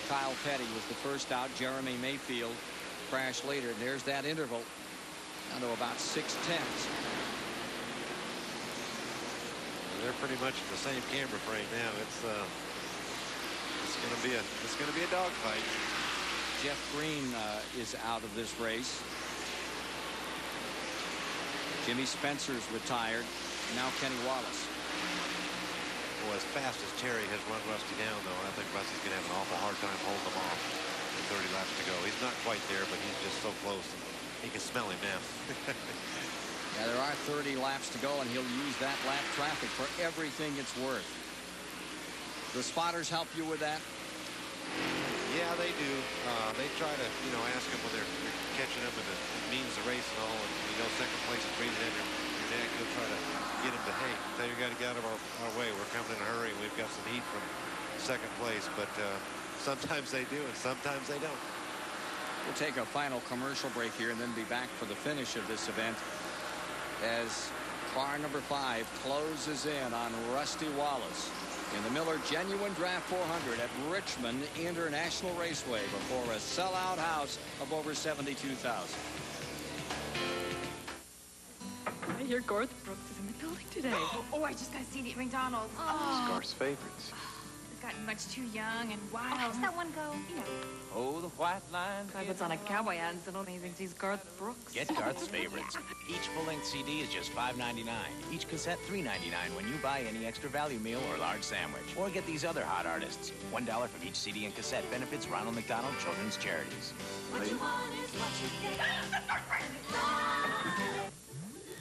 Kyle Petty was the first out. Jeremy Mayfield crashed later. There's that interval down to about 6/10. They're pretty much the same camera frame now. It's going to be a dogfight. Jeff Green is out of this race. Jimmy Spencer's retired. Now Kenny Wallace. Well, as fast as Terry has run Rusty down, though, I think Rusty's going to have an awful hard time holding him off with 30 laps to go. He's not quite there, but he's just so close. He can smell him now. Yeah, there are 30 laps to go, and he'll use that lap traffic for everything it's worth. The spotters help you with that? Yeah, they do. They try to, ask him when they're catching him, and it means the race and all. And second place is breathing in your neck. They'll try to get him to, hey, tell you got to get out of our way. We're coming in a hurry. We've got some heat from 2nd place. But sometimes they do, and sometimes they don't. We'll take a final commercial break here and then be back for the finish of this event as car number 5 closes in on Rusty Wallace in the Miller Genuine Draft 400 at Richmond International Raceway before a sellout house of over 72,000. I hear Garth Brooks is in the building today. Oh, I just got CD at McDonald's. Scar's favorites. He's gotten much too young and wild. How's that one go? Oh, the white line. Guy puts on a cowboy hat and suddenly he thinks he's Garth Brooks. Get Garth's favorites. Each full-length CD is just $5.99. Each cassette $3.99 when you buy any extra value meal or large sandwich. Or get these other hot artists. $1 from each CD and cassette benefits Ronald McDonald Children's Charities. What you want is what you get.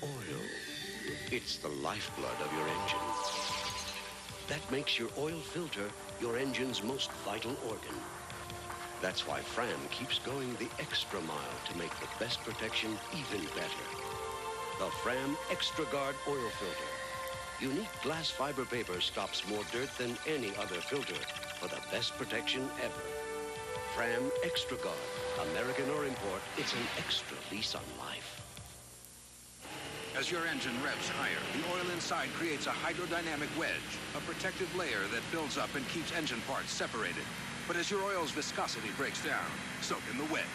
Oil. It's the lifeblood of your engine. That makes your oil filter your engine's most vital organ. That's why Fram keeps going the extra mile to make the best protection even better. The Fram Extra Guard Oil Filter. Unique glass fiber paper stops more dirt than any other filter for the best protection ever. Fram Extra Guard. American or import, it's an extra lease on life. As your engine revs higher, the oil inside creates a hydrodynamic wedge, a protective layer that builds up and keeps engine parts separated. But as your oil's viscosity breaks down, so can the wedge.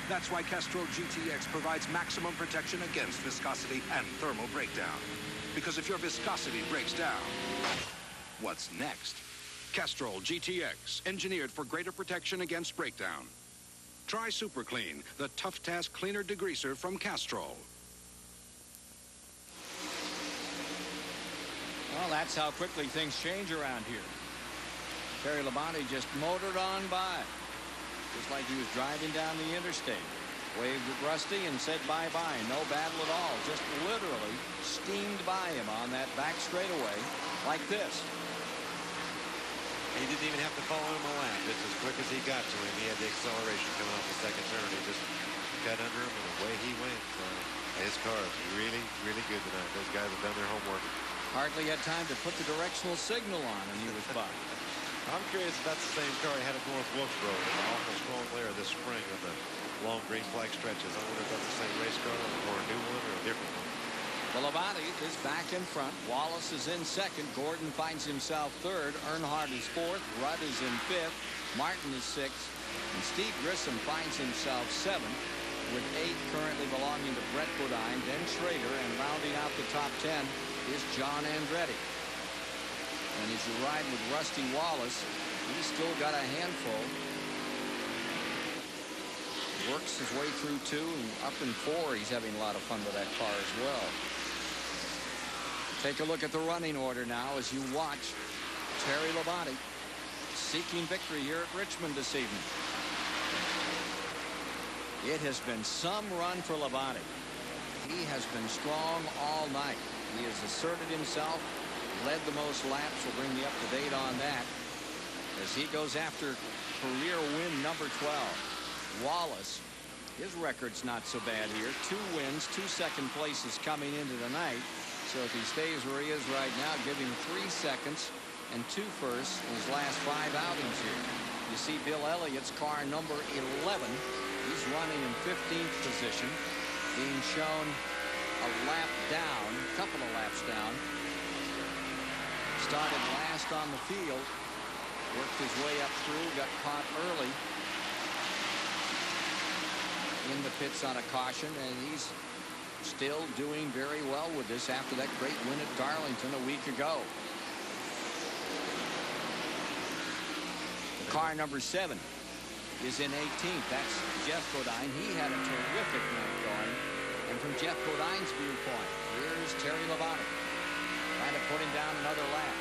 That's why Castrol GTX provides maximum protection against viscosity and thermal breakdown. Because if your viscosity breaks down, what's next? Castrol GTX, engineered for greater protection against breakdown. Try Super Clean, the Tough Task Cleaner Degreaser from Castrol. Well, that's how quickly things change around here. Terry Labonte just motored on by, just like he was driving down the interstate. Waved at Rusty and said bye-bye. No battle at all. Just literally steamed by him on that back straightaway like this. He didn't even have to follow him a lap. Just as quick as he got to him, he had the acceleration coming off the second turn. He just got under him, and away he went. His car is really, really good tonight. Those guys have done their homework. Hardly had time to put the directional signal on, and he was by. I'm curious if that's the same car he had at North Wilkesboro. An awful strong layer this spring on the long green flag stretches. I wonder if that's the same race car or a new one or a different one. The Labonte is back in front. Wallace is in second. Gordon finds himself third. Earnhardt is fourth. Rudd is in fifth. Martin is sixth. And Steve Grissom finds himself seventh, with eight currently belonging to Brett Bodine, then Schrader, and rounding out the top 10 is John Andretti. And as you ride with Rusty Wallace, he's still got a handful. Works his way through 2 and up in 4. He's having a lot of fun with that car as well. Take a look at the running order now as you watch Terry Labonte seeking victory here at Richmond this evening. It has been some run for Labonte. He has been strong all night. He has asserted himself, led the most laps. We'll bring you up to date on that as he goes after career win number 12. Wallace, his record's not so bad here. 2 wins, 2 second places coming into the night. So if he stays where he is right now, give him 3 seconds and 2 firsts in his last 5 outings here. You see Bill Elliott's car number 11. He's running in 15th position, being shown a lap down, a couple of laps down. Started last on the field, worked his way up through, got caught early in the pits on a caution, and he's still doing very well with this after that great win at Darlington a week ago. The car number 7 is in 18th. That's Jeff Bodine. He had a terrific night going. And from Jeff Bodine's viewpoint, here's Terry Labonte trying to put him down another lap.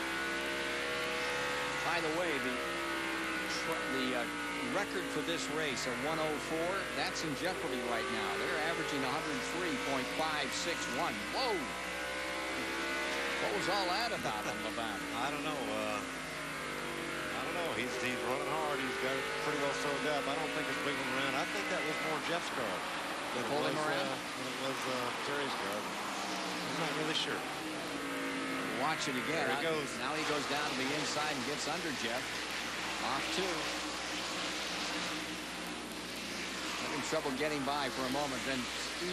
By the way, the record for this race, a 104, that's in jeopardy right now. They're averaging 103.561. Whoa! What was all that about on Labonte? I don't know. He's running hard. He's got it pretty well sewed up. I don't think it's wiggling around. I think that was more Jeff's car than it was Terry's car. I'm not really sure. Watch it again. There he goes. Now he goes down to the inside and gets under Jeff. Off 2. Having trouble getting by for a moment, then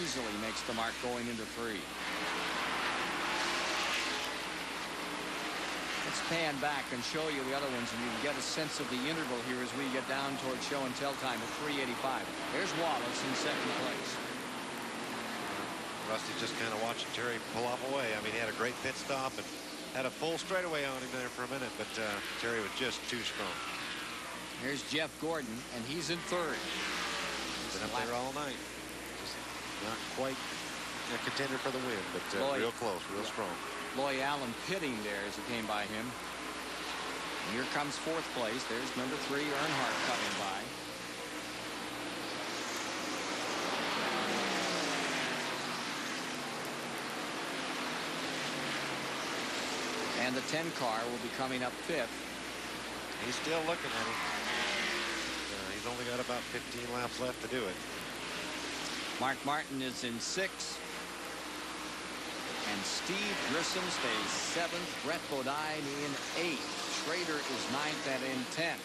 easily makes the mark going into 3. Let's pan back and show you the other ones, and you can get a sense of the interval here as we get down towards show and tell time at 3:85. There's Wallace in second place. Rusty's just kind of watching Terry pull off away. I mean, he had a great pit stop and had a full straightaway on him there for a minute, but Terry was just too strong. Here's Jeff Gordon, and he's in third. He's been up there all night. Just not quite a contender for the win, but real close, real strong. Loy Allen pitting there as he came by him. And here comes 4th place. There's number 3, Earnhardt, coming by. And the 10 car will be coming up 5th. He's still looking at him. He's only got about 15 laps left to do it. Mark Martin is in 6th. And Steve Grissom stays 7th. Brett Bodine in 8th. Schrader is 9th, and in 10th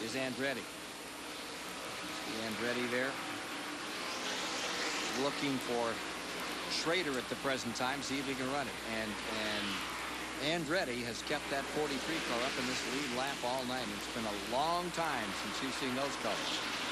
is Andretti. Andretti there. Looking for Schrader at the present time, see if he can run it. And Andretti has kept that 43 car up in this lead lap all night. It's been a long time since you've seen those colors.